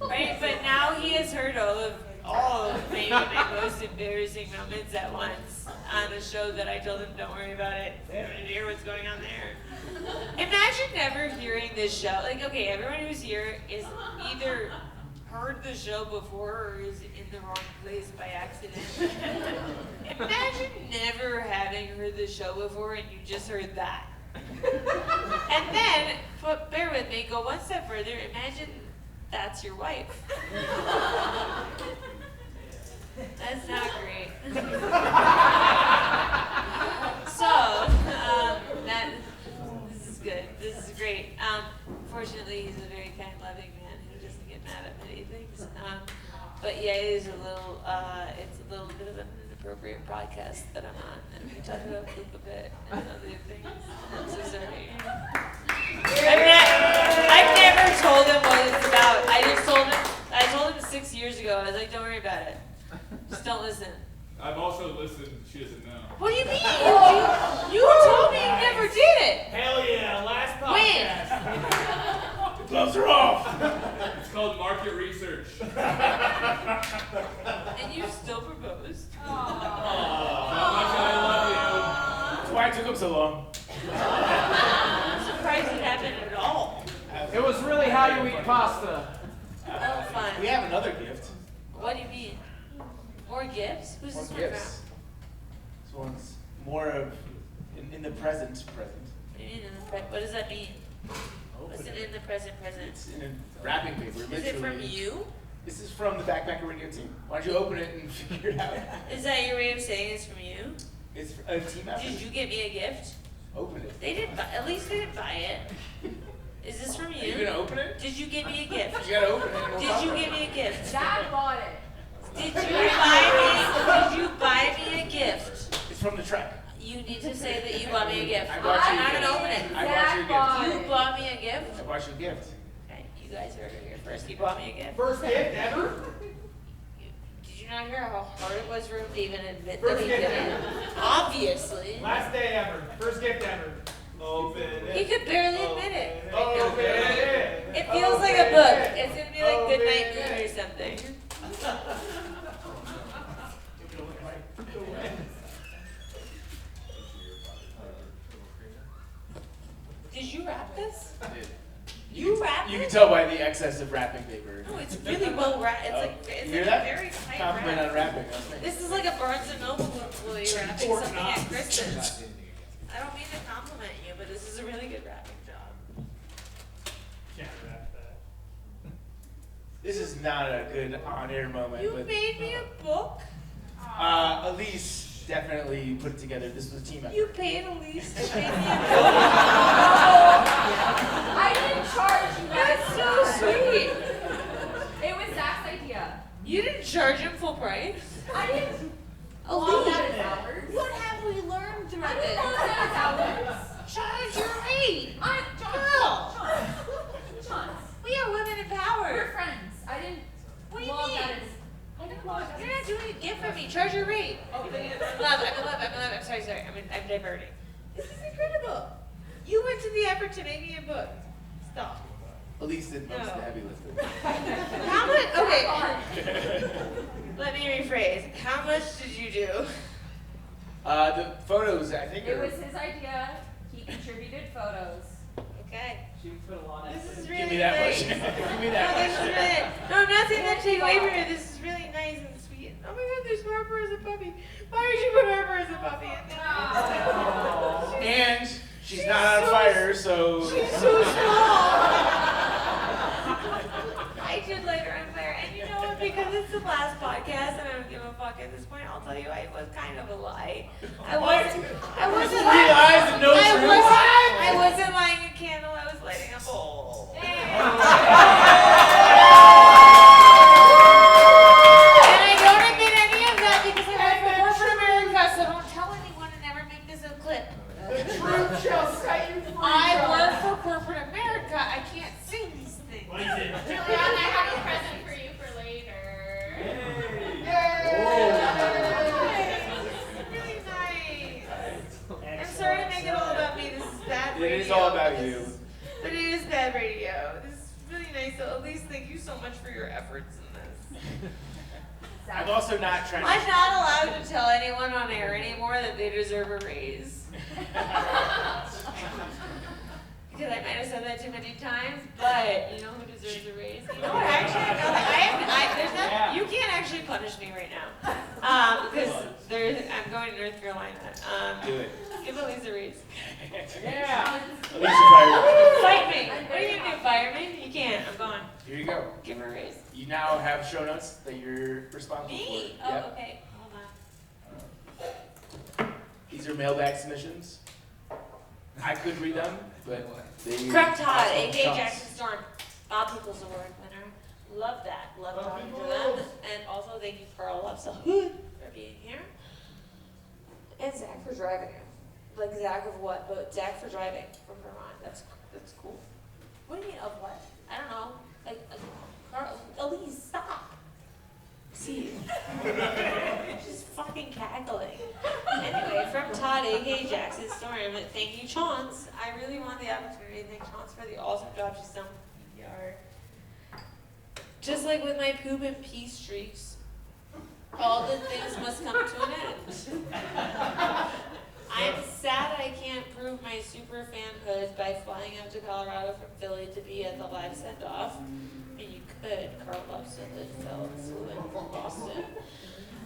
Right? But now he has heard all of maybe my most embarrassing moments at once on a show that I told him, don't worry about it. I don't need to hear what's going on there. Imagine never hearing this show. Like, okay, everyone who's here is either heard the show before or is in the wrong place by accident. Imagine never having heard the show before and you just heard that. And then, but bear with me, go one step further. Imagine that's your wife. That's not great. So, is a little, it's a little bit of an inappropriate podcast that I'm on, and we talk about poop a bit and other things. I'm so sorry. I've never told him what it's about. I told him 6 years ago. I was like, don't worry about it. Just don't listen. I've also listened. She doesn't know. What do you mean? You told me you never did it. Hell yeah, last podcast. The gloves are off. It's called market research. And you still proposed. That's why it took him so long. I'm surprised it happened at all. It was really how you eat pasta. Oh, fine. We have another gift. What do you mean? More gifts? Who's More this one gifts. This one's more of in the present. from? What does that mean? What's it in the present? It's in a wrapping paper. Is it from you? This is from the Backpacker Radio team. Why don't you open it and figure it out? Is that your way of saying it's from you? It's a team effort. Did you get me a gift? Open it. They didn't. At least they didn't buy it. Is this from Are you? you gonna open it? Did you get me a gift? You gotta open it. And we'll Did talk you about get it. me a gift? Dad bought it. Did you buy me a gift? It's from the track. You need to say that you bought me a gift. I bought you I'm a not gift. gonna open it. I bought you a gift. You bought me a gift? I bought you a gift. Okay, you guys heard it here first. You bought me a gift. First gift ever? Did you not hear how hard it was for him to even admit First that he gift did it? ever. Obviously. Last day ever. First gift ever. Open it. He could barely admit it. Open it. It feels like a book. It's gonna be like Good Night Moon or something. Did you wrap this? I did. You wrapped You it? can tell by the excess of wrapping paper. No, it's really well wrapped. It's like You it's hear like that? a very tight Compliment wrap. on wrapping. That's nice. This is like a Barnes and Noble employee wrapping something at Christmas. I don't mean to compliment you, but this is a really good wrapping job. Can't wrap that. This is not a good on-air moment. You but, made me a book. Elise definitely put it together. This was a team effort. You paid Elise to make me a book. I didn't charge you guys. That's so sweet. It was Zach's idea. You didn't charge him full price. I didn't log Elise, that as hours. what have we learned through I didn't log this? that as hours. Charge your rate. I'm Chauncey. We are women in power. We're friends. I didn't What do you log mean? that as. I didn't log that You're not doing a gift for me. Charge your rate. I'm in love. I'm sorry. I'm diverting. This is incredible. You went to the effort to make me a book. Stop. Elise did most of the No. heavy lifting. How much? Okay. Let me rephrase. How much did you do? The photos, I think, It are. was his idea. He contributed photos. Okay. She put a lot of This is effort. really Give me that nice. much. Give me No, that this is much. really, no, I'm not saying that to take away from it. This is really nice and sweet. Oh my God, there's Harper as a puppy. Why would you put Harper as a puppy in there? And she's not on fire, so. She's so small. I did light her on fire, and you know what? Because it's the last podcast, and I don't give a fuck at this point. I'll tell you, it was kind of a lie. I wasn't. Three lies and no truth. I wasn't lighting a candle. I was lighting a bowl. And I don't admit any of that because I work for corporate America, so don't tell anyone and never make this a clip. The truth shall set you free. I work for corporate America. I can't sing these things. What is it? Juliana, I have a present for you for later. Really nice. I'm sorry to make it all about me. This is bad radio. It is all about you. But it is bad radio. This is really nice. So Elise, thank you so much for your efforts in this. I'm also not trying I'm to. not allowed to tell anyone on air anymore that they deserve a raise. Because I might have said that too many times, but you know who deserves a raise? You know what? Actually, no, there's not, you can't actually punish me right now. Because I'm going to North Carolina. Do it. Give Elise a raise. Yeah. Elise, fire. Fight me. What are you going to do? Fire me? You can't. I'm gone. Here you go. Give her a raise. You now have show notes that you're responsible Me? for. Oh, Yep. okay. Hold on. These are mailbag submissions. I could read them, but they. Crumb Todd, also a.k.a. chunks. Jackson Storm, Bob Pickles Award winner. Love that. Love talking to them. And also thank you, Carl Lobson, for being here. And Zach for driving. Like Zach of what? But Zach for driving from Vermont. That's cool. What do you mean of what? I don't know. Like Carl, Elise, stop. See, she's fucking cackling. Anyway, from Todd, aka Jackson Storm, thank you, Chaunce. I really want the opportunity to thank Chaunce for the awesome job she's done with PPR. Just like with my poop and pee streaks, all good things must come to an end. I'm sad I can't prove my super fanhood by flying out to Colorado from Philly to be at the live Sendoff. And you could, Carl Lobson flew in from Boston.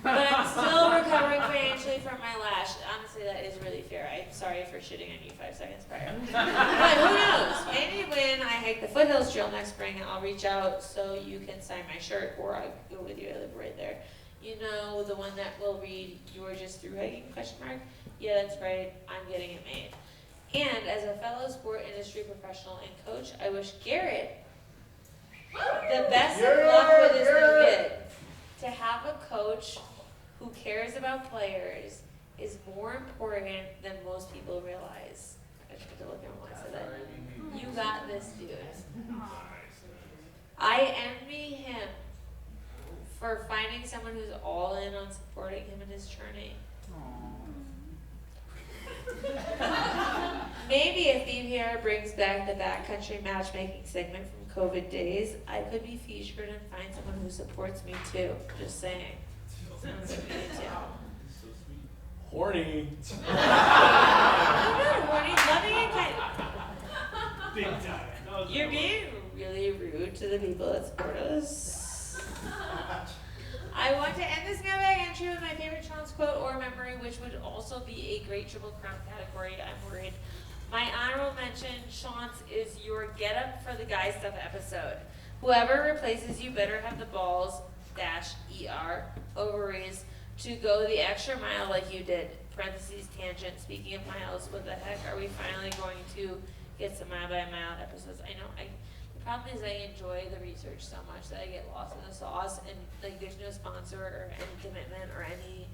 But I'm still recovering financially from my lash. Honestly, that is really fair. I'm sorry for shitting on you 5 seconds prior. But who knows? Maybe when I hike the Foothills Trail next spring, I'll reach out so you can sign my shirt, or I'll go with you. I live right there. You know, the one that will read, "You're just through hiking?" ? Yeah, that's right. I'm getting it made. And as a fellow sport industry professional and coach, I wish Garrett the best of luck with his new gig. To have a coach who cares about players is more important than most people realize. I tried to look at him when I said that. You got this, dude. I envy him for finding someone who's all in on supporting him in his journey. Maybe if BPR brings back the backcountry matchmaking segment from COVID days, I could be featured and find someone who supports me too. Just saying. Sounds like me too. Horny. I'm not horny, loving and kind. Big time. You're being really rude to the people that support us. I want to end this mailbag entry with my favorite Chaunce quote or memory, which would also be a great Triple Crown category, I'm worried. My honorable mention, Chaunce, is your Get Up for the Guy Stuff episode. Whoever replaces you better have the balls, -ER, ovaries, to go the extra mile like you did. Parentheses, tangent. Speaking of miles, what the heck are we finally going to get some mile by mile episodes? I know, the problem is I enjoy the research so much that I get lost in the sauce, and like there's no sponsor or any commitment or any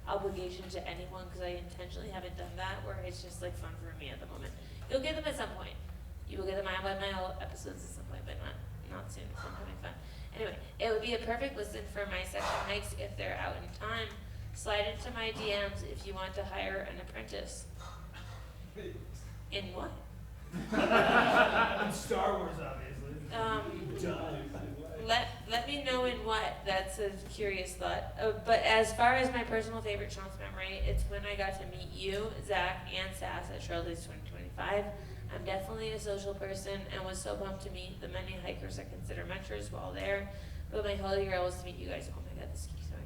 obligation to anyone because I intentionally haven't done that, where it's just like fun for me at the moment. You'll get them at some point. You will get the mile by mile episodes at some point, but not soon. So I'm having fun. Anyway, it would be a perfect listen for my section hikes if they're out in time. Slide into my DMs if you want to hire an apprentice. In what? In Star Wars, obviously. Let me know in what. That's a curious thought. But as far as my personal favorite Chaunce memory, it's when I got to meet you, Zach, and Sass at Trail Days 2025. I'm definitely a social person and was so pumped to meet the many hikers I consider mentors while there. But my holy grail was to meet you guys. Oh my god, this keeps going.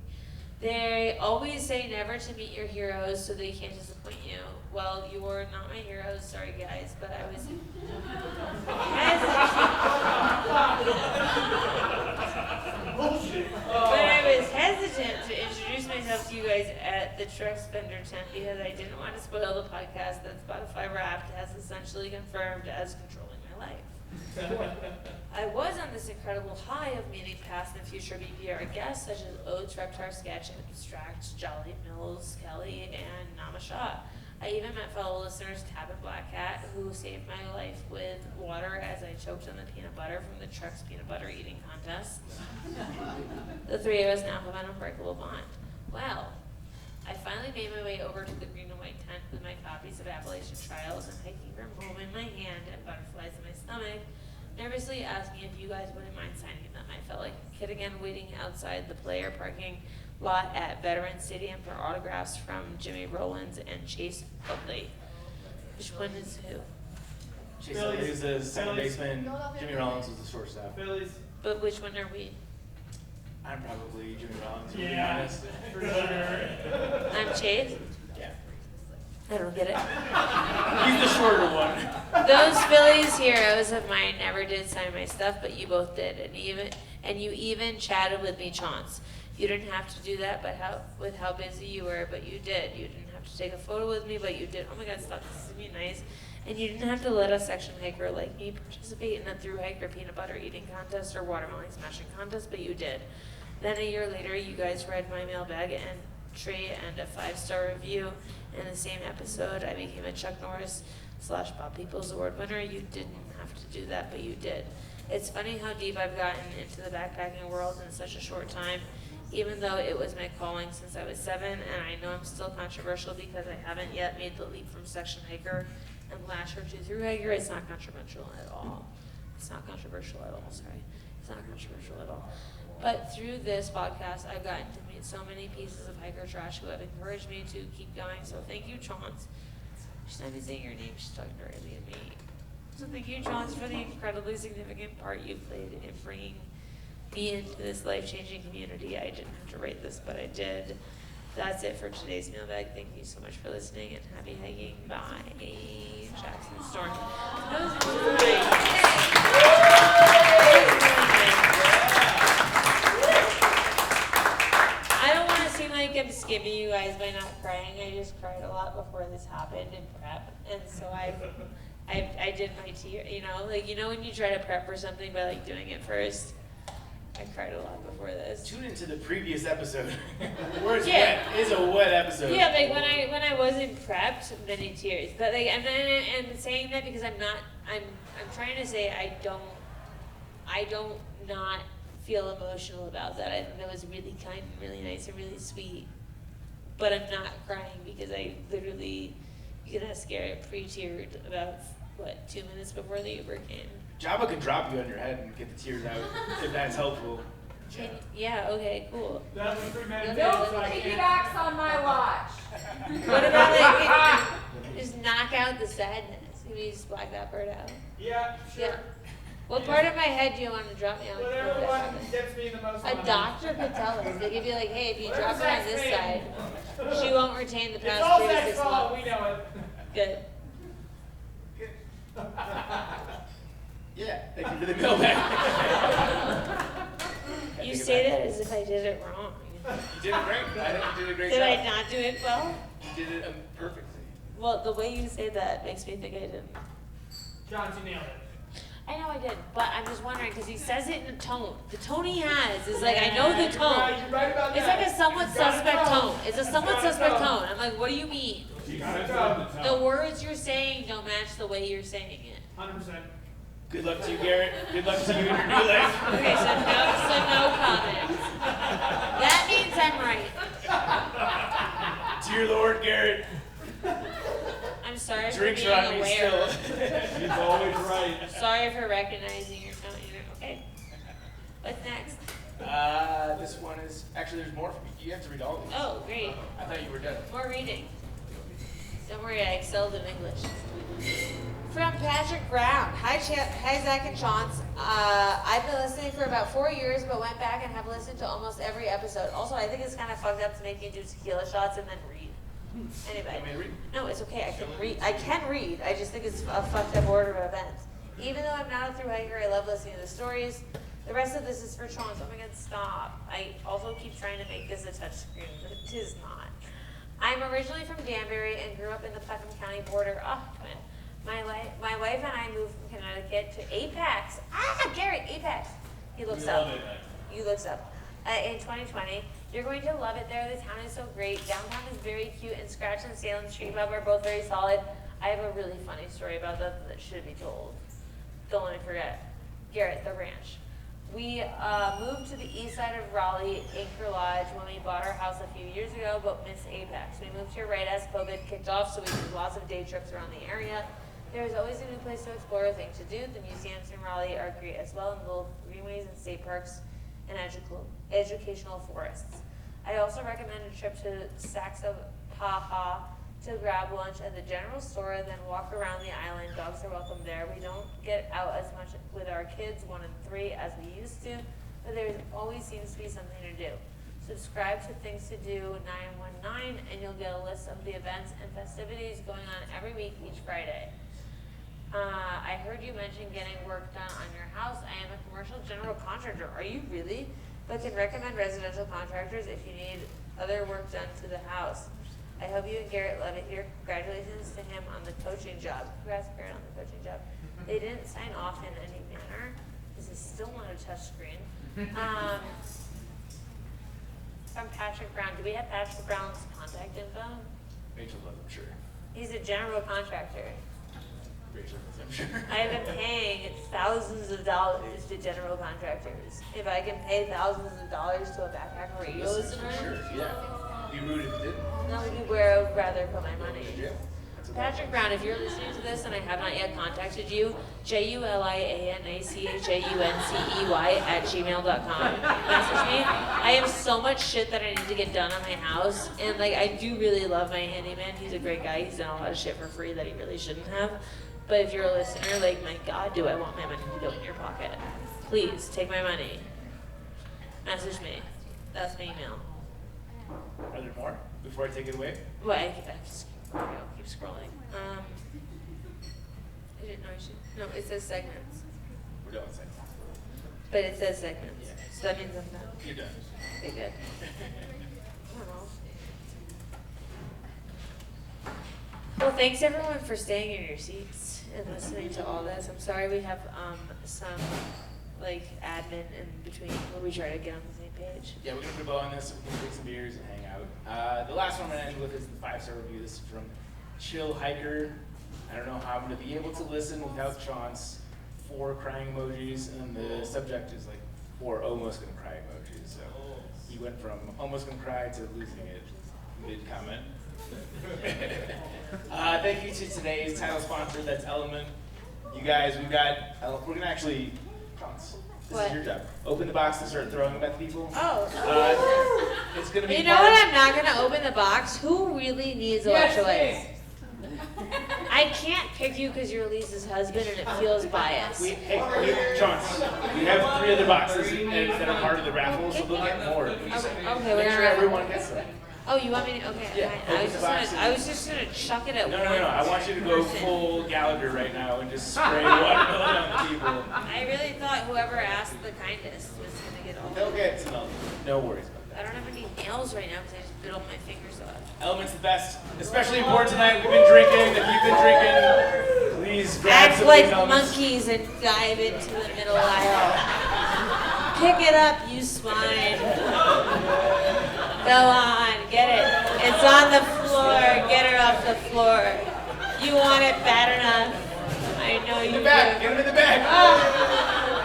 They always say never to meet your heroes so they can't disappoint you. Well, you were not my heroes, sorry guys, but I was hesitant to introduce myself to you guys at the truck spender tent because I didn't want to spoil the podcast that Spotify Wrapped has essentially confirmed as controlling my life. I was on this incredible high of meeting past and future BPR guests such as Oates, Reptar, Sketch, Abstract, Jolly, Mills, Kelly, and Namasha. I even met fellow listeners Tab and Black Cat, who saved my life with water as I choked on the peanut butter from the truck's peanut butter eating contest. The three of us now have an unbreakable bond. Well, I finally made my way over to the green and white tent with my copies of Appalachian Trials and hiking room home in my hand and butterflies in my stomach, nervously asking if you guys wouldn't mind signing them. I felt like a kid again waiting outside the player parking lot at Veterans Stadium for autographs from Jimmy Rollins and Chase Utley. Which one is who? Chase Utley is the second baseman. Jimmy Rollins was the shortstop. But which one are we? I'm probably Jimmy Rollins, to be honest. For sure. I'm Chase? Yeah. I don't get it. He's the shorter one. Those Phillies heroes of mine never did sign my stuff, but you both did, and you even chatted with me, Chaunce. You didn't have to do that, but with how busy you were, but you did. You didn't have to take a photo with me, but you did. Oh my God, stop, this is being nice. And you didn't have to let a section hiker like me participate in a through hike or peanut butter eating contest or watermelon smashing contest, but you did. Then a year later, you guys read my mailbag entry and a 5-star review. In the same episode, I became a Chuck Norris / Pop People's Award winner. You didn't have to do that, but you did. It's funny how deep I've gotten into the backpacking world in such a short time, even though it was my calling since I was 7, and I know I'm still controversial because I haven't yet made the leap from section hiker and lasher to through hiker. It's not controversial at all. It's not controversial at all, sorry. It's not controversial at all. But through this podcast, I've gotten to meet so many pieces of hiker trash who have encouraged me to keep going. So thank you, Chaunce. She's not even saying your name, she's talking directly to me. So thank you, Chaunce, for the incredibly significant part you played in bringing me into this life-changing community. I didn't have to write this, but I did. That's it for today's mailbag. Thank you so much for listening, and happy hiking. Bye. Jackson Storm. I don't want to seem like I'm skimming you guys by not crying. I just cried a lot before this happened in prep, and so I did my tear. When you try to prep for something by like doing it first. I cried a lot before this. Tune into the previous episode. Wet. It's a wet episode. Yeah, like when I wasn't prepped, many tears. But like I'm saying that because I'm trying to say I don't not feel emotional about that. I think that was really kind and really nice and really sweet. But I'm not crying because I literally, you can ask Garrett, pre-teared about 2 minutes before the Uber came. Jabba can drop you on your head and get the tears out if that's helpful. Yeah, okay, cool. That was premeditated. No piggybacks on my watch. What about just knock out the sadness? Can we just black that part out? Yeah, sure. Yeah. What part of my head do you want to drop me on? Whatever one gets me the most. A doctor could tell us. They could be like, hey, if you drop her on this side, she won't retain the It's past all 3 to sex 6 fault, months. we know it. Good. Yeah, thank you for the mailbag. You say that as if I did it wrong. You did it great. I think you did a great Did job. I not do it well? You did it perfectly. Well, the way you say that makes me think I didn't. Chauncey nailed it. I know I did, but I'm just wondering because he says it in a tone. The tone he has is like, I know the tone. You're right about It's that. like a somewhat suspect tone. It's a somewhat suspect tone. I'm like, what do you mean? The words you're saying don't match the way you're saying it. 100%. Good luck to you, Garrett. Good luck to you in your new life. Okay, so no comment. That means I'm right. Dear Lord, Garrett. I'm sorry Drinks for are being on me aware. still. He's always right. Sorry for recognizing your tone. Okay. What's next? This one is actually there's more for me. You have to read all of these. Oh, great. I thought you were done. More reading. Don't worry, I excelled in English. From Patrick Brown. Hi, Zach and Chaunce. I've been listening for about 4 years, but went back and have listened to almost every episode. Also, I think it's kind of fucked up to make you do tequila shots and then read. Anyway. Want me to read? No, it's okay. I can read. I just think it's a fucked up order of events. Even though I'm not a through hiker, I love listening to the stories. The rest of this is for Chaunce. Oh my God, stop. I also keep trying to make this a touchscreen, but it is not. I'm originally from Danbury and grew up in the Putnam County border. Oh, twin. My wife and I moved from Connecticut to Apex. Garrett, Apex. He looks up. You looks up. In 2020. You're going to love it there. The town is so great. Downtown is very cute, and Scratch and Salem Street Pub are both very solid. I have a really funny story about that should be told. Don't let me forget. Garrett, the ranch. We moved to the east side of Raleigh, Anchor Lodge, when we bought our house a few years ago, but missed Apex. We moved here right as COVID kicked off, so we did lots of day trips around the area. There is always a new place to explore, a thing to do. The museums in Raleigh are great as well, and little greenways and state parks and educational forests. I also recommend a trip to Sassafras to grab lunch at the general store, then walk around the island. Dogs are welcome there. We don't get out as much with our kids, 1 and 3, as we used to, but there always seems to be something to do. Subscribe to Things to Do 919, and you'll get a list of the events and festivities going on every week, each Friday. I heard you mention getting work done on your house. I am a commercial general contractor. Are you really? but can recommend residential contractors if you need other work done to the house. I hope you and Garrett love it here. Congratulations to him on the coaching job. Congrats, Garrett, on the coaching job. They didn't sign off in any manner. This is still not a touch screen. From Patrick Brown. Do we have Patrick Brown's contact info? Rachel does, I'm sure. He's a general contractor. Rachel does, I'm sure. I have been paying thousands of dollars to general contractors. If I can pay thousands of dollars to a backpack radio listener, Sure, yeah. Be rude if you didn't. that would be where I would rather put my money. Yeah. Patrick Brown, if you're listening to this and I have not yet contacted you, julianaceY@gmail.com. Message me. I have so much shit that I need to get done on my house, and like I do really love my handyman. He's a great guy. He's done a lot of shit for free that he really shouldn't have. But if you're a listener, like my God, do I want my money to go in your pocket? Please take my money. Message me. That's my email. Are there more before I take it away? Well, keep scrolling. I didn't know I should. No, it says segments. We're done with segments. But it says segments. Yeah. So that means I'm done. You're done. Okay, good. I don't know. Well, thanks everyone for staying in your seats and listening to all this. I'm sorry we have some like admin in between where we try to get on the same page. Yeah, we're gonna put a bow on this so we can drink some beers and hang out. The last one I'm gonna end with is the 5-star review. This is from Chill Hiker. I don't know how I'm gonna be able to listen without Chaunce. 4 crying emojis, and the subject is like 4 almost gonna cry emojis. So he went from almost gonna cry to losing it mid-comment. Thank you to today's title sponsor, that's LMNT. You guys, we're gonna actually, Chaunce, this is your job. Open the box and start throwing them at people. Oh. It's gonna be. You know what? I'm not gonna open the box. Who really needs electrolytes? I can't pick you because you're Elise's husband and it feels biased. Chaunce, we have 3 other boxes that are part of the raffle, so we'll get more. Okay, Make sure everyone gets them. Oh, you want me to? Okay. Yeah, I was just gonna chuck it at No. one. I want you to go full Gallagher right now and just spray watermelon on the people. I really thought whoever asked the kindest was gonna get all. They'll get some. No worries about that. I don't have any nails right now because I just bit all my fingers off. LMNT's the best, especially important tonight. We've been drinking. If you've been drinking, please grab Act some like of these elements. monkeys and dive into the middle aisle. Pick it up, you swine. Go on, get it. It's on the floor. Get her off the floor. You want it bad enough. I know you do. In the back. Get him in the back. Oh,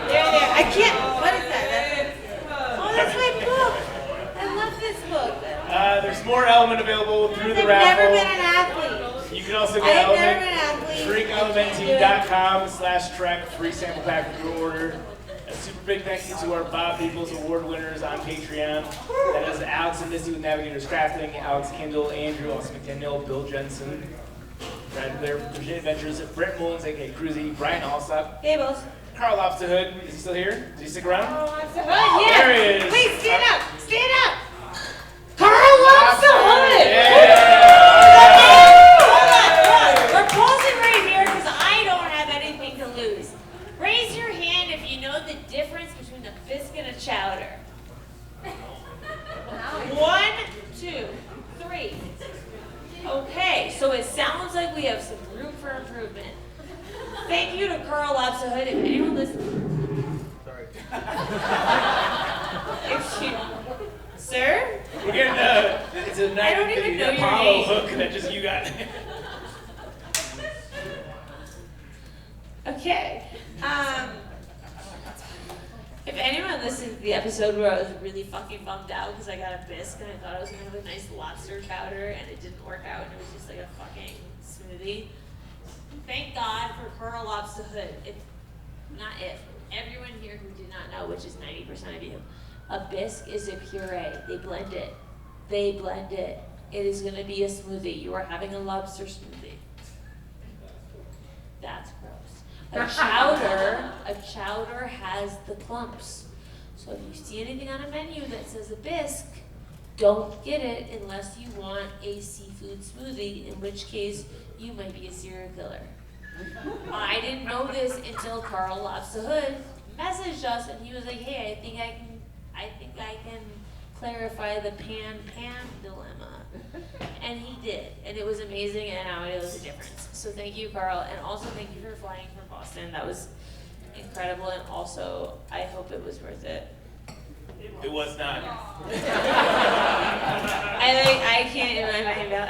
there. I can't. What is that? That's my book. I love this book. There's more LMNT available through the I've raffle. never been an athlete. You can also I get have never been an LMNT. athlete. DrinkLMNT.com/Trek. Free sample pack with your order. A super big thank you to our Bob Peoples Award winners on Patreon. That is Alex and Misty with Navigators Crafting, Alex Kindle, Andrew, Austin McDaniel, Bill Jensen, Brad Blair with Virginia Adventures, Brett Mullins, aka Cruzy, Brian Allsop, Hey, boss. Carl Lobsterhood. Is he still here? Does he stick around? Carl Lobsterhood, yeah. There he is. Wait, stand up. Stand up. Carl Lobsterhood. Yeah. Hold on. We're pausing right here because I don't have anything to lose. Raise your hand if you know the difference between a biscuit and a chowder. 1, 2, 3. Okay, so it sounds like we have some room for improvement. Thank you to Carl Lobsterhood. If anyone listens. Sorry. Sir? We're getting it's a I don't even know your Apollo name. hook that just you got. Okay. If anyone listened to the episode where I was really fucking bummed out because I got a bisque and I thought I was gonna have a nice lobster chowder and it didn't work out and it was just like a fucking smoothie. Thank God for Carl Lobsterhood. Everyone here who did not know, which is 90% of you, a bisque is a puree. They blend it. It is gonna be a smoothie. You are having a lobster smoothie. That's gross. A chowder has the clumps. So if you see anything on a menu that says a bisque, don't get it unless you want a seafood smoothie, in which case you might be a serial killer. I didn't know this until Carl Lobsterhood messaged us and he was like, hey, I think I can clarify the pan-pan dilemma. And he did, and it was amazing, and now it was a difference. So thank you, Carl, and also thank you for flying from Boston. That was incredible, and also I hope it was worth it. It was not. I can't in my mind out.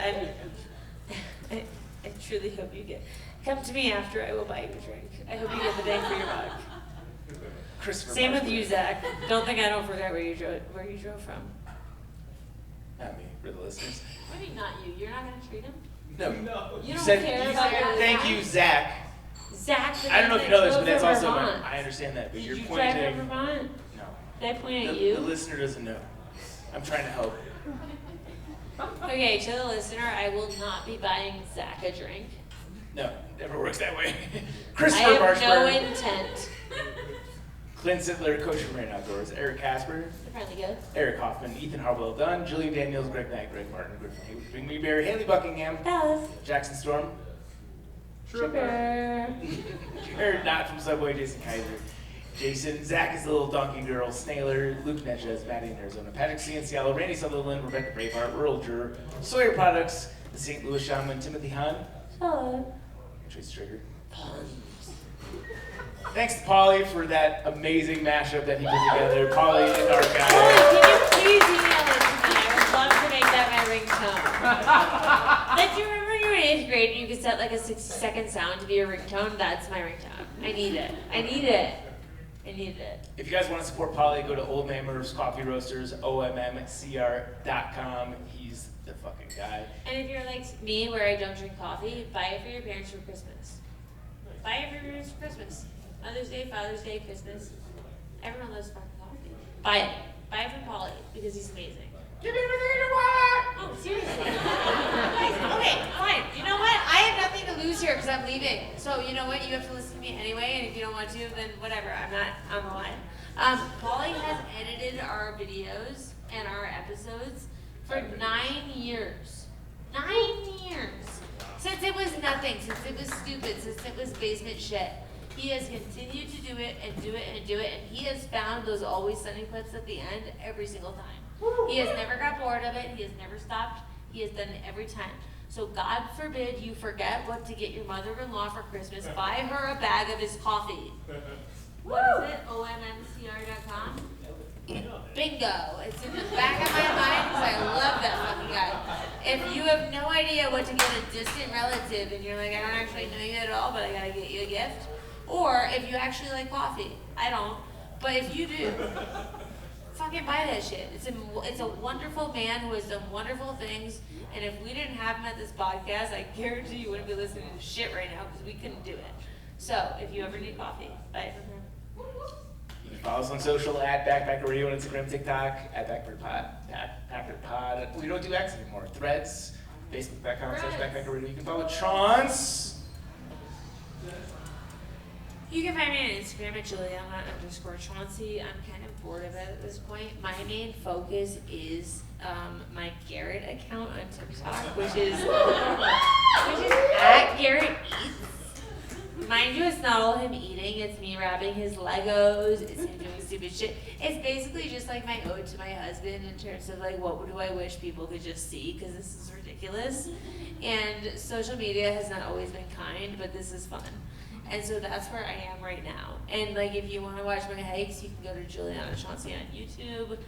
I truly hope you come to me after. I will buy you a drink. I hope you get the bang for your buck. Same with you, Zach. Don't think I don't forget where you drove from. Not me, for the listeners. What do you mean not you? You're not gonna treat him? No. You don't said, care about that. thank you, Zach. Zach. I don't know if you know this, but that's also Vermont. I understand that, but Did you're you pointing. drive to Vermont? No. Did I point at The you? listener doesn't know. I'm trying to help. Okay, to the listener, I will not be buying Zach a drink. No, never works that way. I Christopher have no Marshburn. intent. Clint Sittler, Coach from Rain Outdoors. Eric Casper. Apparently good. Eric Hoffman, Ethan Harwell Dunn, Julian Daniels, Greg Knight, Greg Martin, Griffin Me Bear, Haley Buckingham, Dallas. Jackson Storm. Sugar. Jared Knott from Subway, Jason Kaiser. Jason, Zach is the little donkey girl, Snailer, Luke Netches, Maddie in Arizona, Patrick C. in Seattle, Randy Sutherland, Rebecca Braveheart, Earl Juror, Sawyer Products, the St. Louis Shaman, Timothy Hahn, Hello. Trace Trigger. Thanks to Polly for that amazing mashup that he put together. Polly is our guy. Can you please email it to me? I would love to make that my ringtone. Like, do you remember when you were in 8th grade and you could set like a 60-second sound to be your ringtone? That's my ringtone. I need it. I need it. I need it. If you guys want to support Polly, go to Old Man Murph's Coffee Roasters, ommcr.com. He's the fucking guy. And if you're like me, where I don't drink coffee, buy it for your parents for Christmas. Buy it for your parents for Christmas. Mother's Day, Father's Day, Christmas. Everyone loves fucking coffee. Buy it. Buy it from Polly because he's amazing. Give me everything you want! Oh, seriously. Okay, fine. You know what? I have nothing to lose here because I'm leaving. So you know what? You have to listen to me anyway, and if you don't want to, then whatever. I'm not on the line. Polly has edited our videos and our episodes for 9 years. 9 years. Since it was nothing, since it was stupid, since it was basement shit. He has continued to do it and do it and do it, and he has found those Always Sunny clips at the end every single time. He has never got bored of it. He has never stopped. He has done it every time. So God forbid you forget what to get your mother-in-law for Christmas. Buy her a bag of his coffee. What is it? ommcr.com? Bingo. It's in the back of my mind because I love that fucking guy. If you have no idea what to get a distant relative and you're like, I don't actually know you at all, but I gotta get you a gift. Or if you actually like coffee. I don't. But if you do, fucking buy that shit. It's a wonderful man who has done wonderful things. And if we didn't have him at this podcast, I guarantee you wouldn't be listening to shit right now because we couldn't do it. So if you ever need coffee, buy it from him. You can follow us on social at Backpacker Radio on Instagram, TikTok, at Backpacker Pod. We don't do X anymore. Threads, Facebook.com/Backpacker Radio. You can follow Chaunce. You can find me on Instagram at Juliana_Chauncey. I'm kind of bored of it at this point. My main focus is my Garrett account on TikTok, which is at Garrett Eats. Mind you, it's not all him eating. It's me wrapping his Legos. It's him doing stupid shit. It's basically just like my ode to my husband in terms of like, what do I wish people could just see? Because this is ridiculous. And social media has not always been kind, but this is fun. And so that's where I am right now. And like, if you want to watch my hikes, you can go to Juliana Chauncey on YouTube.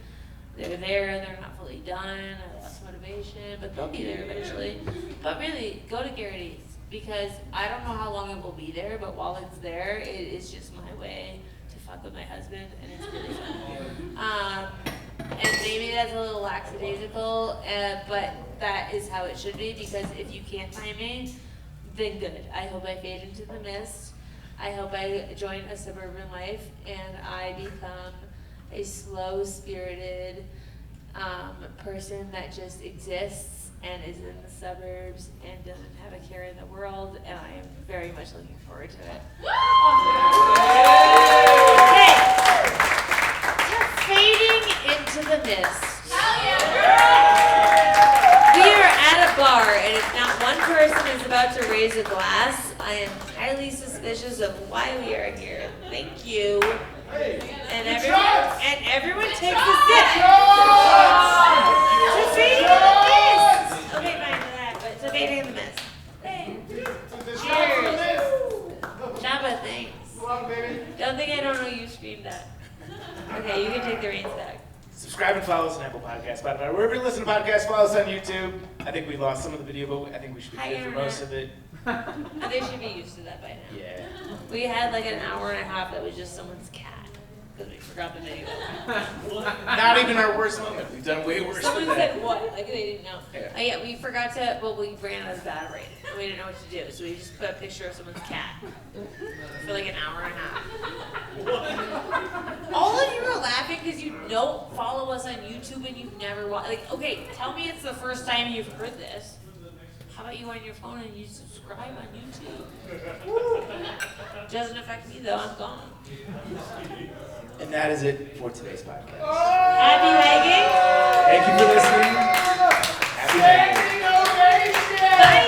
They're there. They're not fully done. I lost motivation, but they'll be there eventually. But really, go to Garrett Eats. Because I don't know how long it will be there, but while it's there, it is just my way to fuck with my husband, and it's really fun. And maybe that's a little lackadaisical, but that is how it should be, because if you can't find me, then good. I hope I fade into the mist. I hope I join a suburban life, and I become a slow-spirited person that just exists and is in the suburbs and doesn't have a care in the world, and I am very much looking forward to it. Okay, to fading into the mist. We are at a bar, and if not one person is about to raise a glass, I am highly suspicious of why we are here. Thank you. And everyone takes a sip. It's okay to miss. Okay, fine for that, but it's okay to miss. Cheers. Jabba, thanks. Don't think I don't know you screamed that. Okay, you can take the reins back. Subscribe and follow us on Apple Podcasts, Spotify, wherever you listen to podcasts. Follow us on YouTube. I think we lost some of the video, but I think we should be Hi, good for most of it. They should be used to that by now. Yeah. We had like an hour and a half that was just someone's cat because we forgot the video. Not even our worst moment. We've done way worse Someone than that. said what? Like they didn't know. Yeah. Yeah, we forgot to. Well, we ran out of battery. We didn't know what to do, so we just put a picture of someone's cat for like an hour and a half. All of you are laughing because you don't follow us on YouTube and you've never watched. Like, okay, tell me it's the first time you've heard this. How about you on your phone and you subscribe on YouTube? Doesn't affect me though. I'm gone. And that is it for today's podcast. Happy hiking. Thank you for listening. Happy hiking. Bye.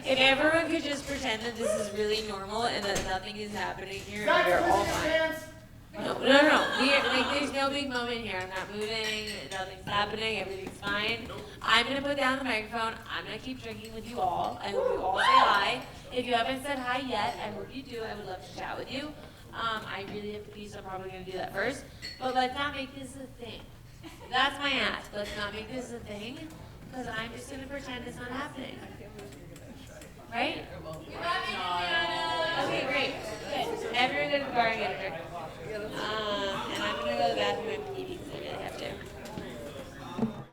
If everyone could just pretend that this is really normal and that nothing is happening here, we're all fine. No. There's no big moment here. I'm not moving. Nothing's happening. Everything's fine. I'm gonna put down the microphone. I'm gonna keep drinking with you all. I hope you all say hi. If you haven't said hi yet, I hope you do. I would love to chat with you. I really have to pee, so I'm probably gonna do that first. But let's not make this a thing. That's my ask. Let's not make this a thing, because I'm just gonna pretend it's not happening. Right? Okay, great. Good. Everyone go to the bar and get a drink.